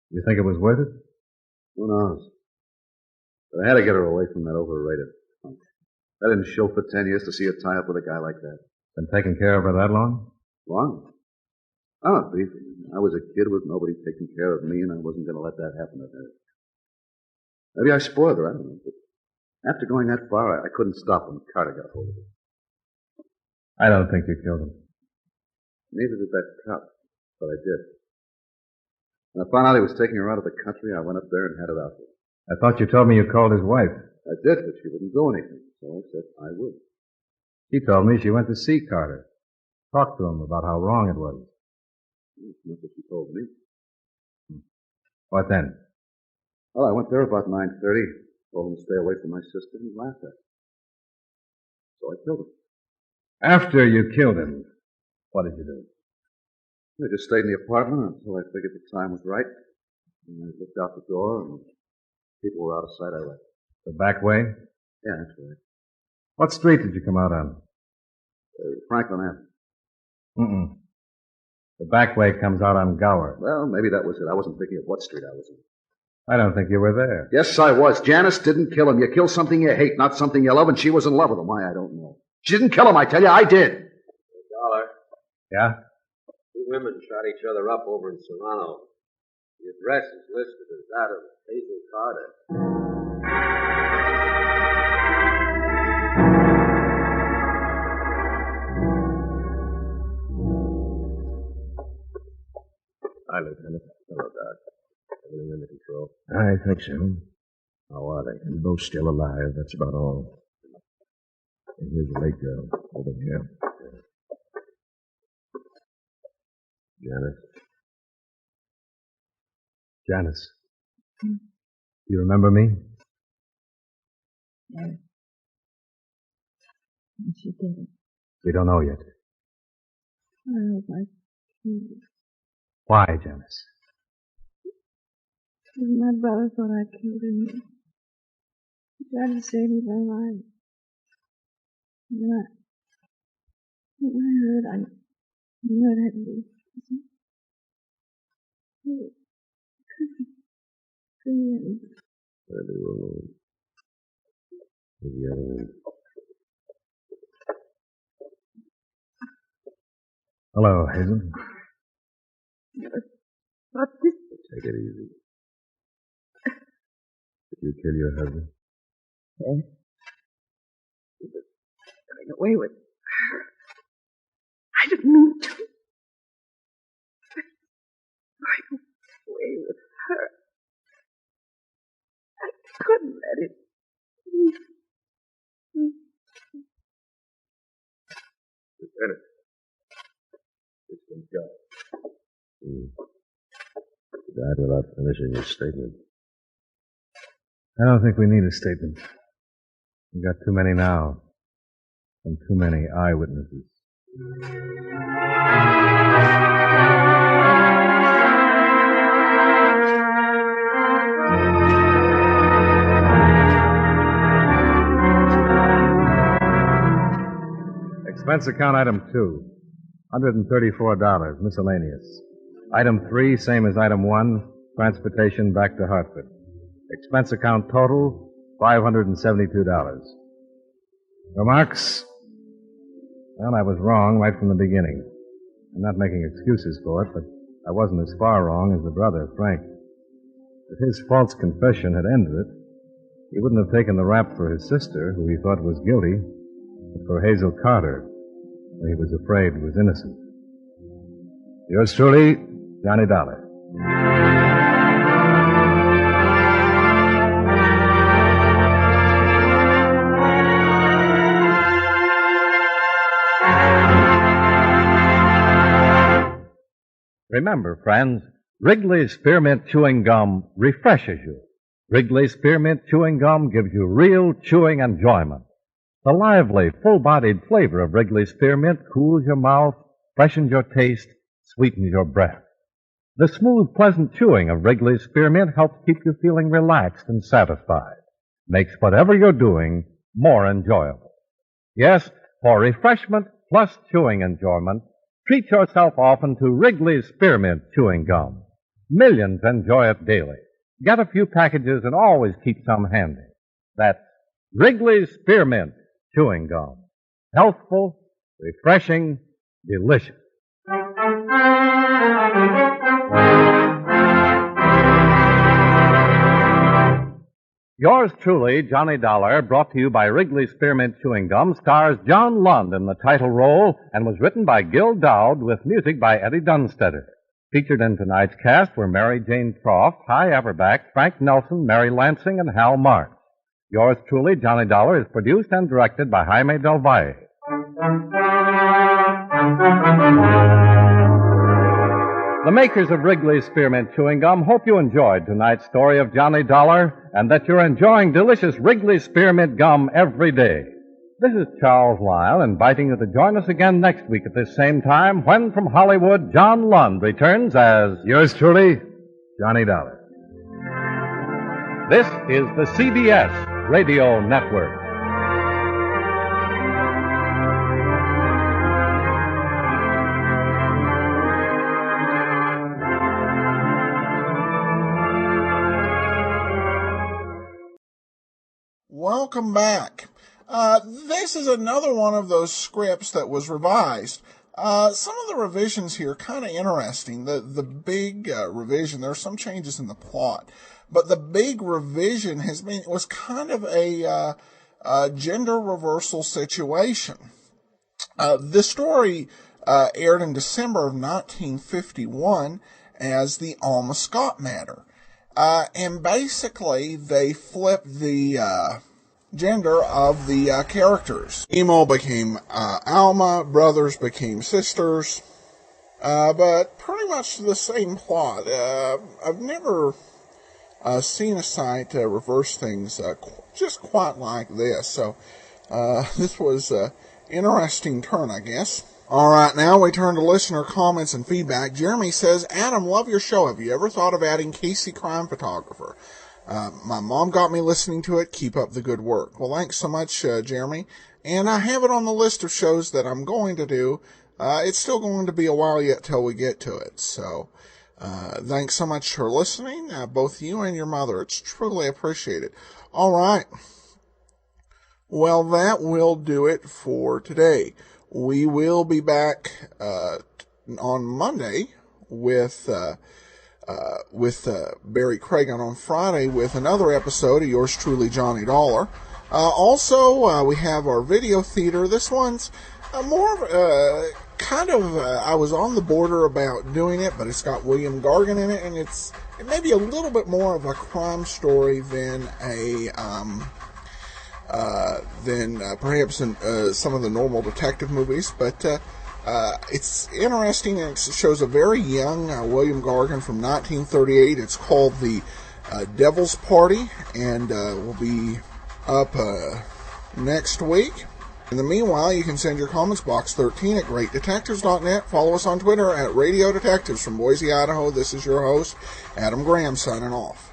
S4: You think it was worth it?
S20: Who knows? But I had to get her away from that overrated punk. I didn't show for 10 years to see her tie up with a guy like that.
S4: Been taking care of her that long?
S20: Long? Oh, beef. I was a kid with nobody taking care of me, and I wasn't going to let that happen to her. Maybe I spoiled her, I don't know. But after going that far, I couldn't stop when Carter got hold of her.
S4: I don't think you killed him.
S20: Neither did that cop, but I did. When I found out he was taking her out of the country, I went up there and had her out there.
S4: I thought you told me you called his wife.
S20: I did, but she wouldn't do anything, so I said I would.
S4: She told me she went to see Carter. Talked to him about how wrong it was.
S20: That's not what she told me.
S4: What then?
S20: Well, I went there about 9:30, told him to stay away from my sister, and he laughed at me. So I killed him.
S4: After you killed him, what did you do?
S20: I just stayed in the apartment until I figured the time was right. And I looked out the door, and people were out of sight. I left.
S4: The back way?
S20: Yeah, that's right.
S4: What street did you come out on?
S20: Franklin Avenue.
S4: Mm-mm. The back way comes out on Gower.
S20: Well, maybe that was it. I wasn't thinking of what street I was in.
S4: I don't think you were there.
S20: Yes, I was. Janice didn't kill him. You kill something you hate, not something you love, and she was in love with him. Why, I don't know. She didn't kill him, I tell you. I did.
S22: Dollar.
S4: Yeah?
S22: 2 women shot each other up over in Serrano. The address is listed as that of Hazel Carter.
S3: Hi, Lieutenant. Hello, Doc. Everything under control?
S22: I think so.
S3: How are they?
S22: They're both still alive, that's about all. And here's the late girl, over here.
S3: Janice?
S4: Janice. You remember me?
S21: Yes. She did.
S4: We don't know yet.
S21: Oh, my goodness.
S4: Why, Janice?
S21: My brother thought I killed him. He tried to save me from life. When I heard, I knew it had to be.
S3: Where they were alone. With the other end.
S4: Hello, Hazel.
S21: But this...
S3: Take it easy. Did you kill your husband?
S21: Yes. He was going away with her. I didn't mean to. Going away with her. I couldn't let it.
S3: Lieutenant. This one's got. You died without finishing your statement.
S4: I don't think we need a statement. We've got too many now. And too many eyewitnesses. Expense account item 2, $134, miscellaneous. Item 3, same as item 1, transportation back to Hartford. Expense account total, $572. Remarks? Well, I was wrong right from the beginning. I'm not making excuses for it, but I wasn't as far wrong as the brother, Frank. If his false confession had ended it, he wouldn't have taken the rap for his sister, who he thought was guilty, but for Hazel Carter, who he was afraid was innocent. Yours truly, Johnny Dollar. Remember, friends, Wrigley's Spearmint Chewing Gum refreshes you. Wrigley's Spearmint Chewing Gum gives you real chewing enjoyment. The lively, full-bodied flavor of Wrigley's Spearmint cools your mouth, freshens your taste, sweetens your breath. The smooth, pleasant chewing of Wrigley's Spearmint helps keep you feeling relaxed and satisfied. Makes whatever you're doing more enjoyable. Yes, for refreshment plus chewing enjoyment, treat yourself often to Wrigley's Spearmint Chewing Gum. Millions enjoy it daily. Get a few packages and always keep some handy. That's Wrigley's Spearmint Chewing Gum. Healthful, refreshing, delicious. Yours truly, Johnny Dollar, brought to you by Wrigley Spearmint Chewing Gum, stars John Lund in the title role and was written by Gil Dowd with music by Eddie Dunstetter. Featured in tonight's cast were Mary Jane Croft, Hy Averback, Frank Nelson, Mary Lansing, and Hal March. Yours truly, Johnny Dollar, is produced and directed by Jaime Del Valle. The makers of Wrigley's Spearmint Chewing Gum hope you enjoyed tonight's story of Johnny Dollar and that you're enjoying delicious Wrigley's Spearmint Gum every day. This is Charles Lyle inviting you to join us again next week at this same time when from Hollywood, John Lund returns as yours truly, Johnny Dollar. This is the CBS Radio Network.
S1: Welcome back. This is another one of those scripts that was revised. Some of the revisions here kind of interesting. The big revision, there are some changes in the plot, but the big revision was kind of a gender reversal situation. This story aired in December of 1951 as the Alma Scott matter. And basically, they flipped the gender of the characters. Emil became Alma, brothers became sisters, but pretty much the same plot. I've never seen a site reverse things just quite like this, so this was an interesting turn, I guess. All right, now we turn to listener comments and feedback. Jeremy says, Adam, love your show. Have you ever thought of adding Casey Crime Photographer? My mom got me listening to it. Keep up the good work. Well, thanks so much, Jeremy. And I have it on the list of shows that I'm going to do. It's still going to be a while yet till we get to it. So, thanks so much for listening, both you and your mother. It's truly appreciated. All right. Well, that will do it for today. We will be back on Monday with Barrie Craig, and on Friday with another episode of Yours Truly, Johnny Dollar. Also, we have our video theater. This one's more of I was on the border about doing it, but it's got William Gargan in it, and it may be a little bit more of a crime story than perhaps in some of the normal detective movies, but it's interesting, and it shows a very young William Gargan from 1938. It's called The Devil's Party, and will be up next week. In the meanwhile, you can send your comments, box 13 at greatdetectives.net. Follow us on Twitter at Radio Detectives. From Boise, Idaho, this is your host, Adam Graham, signing off.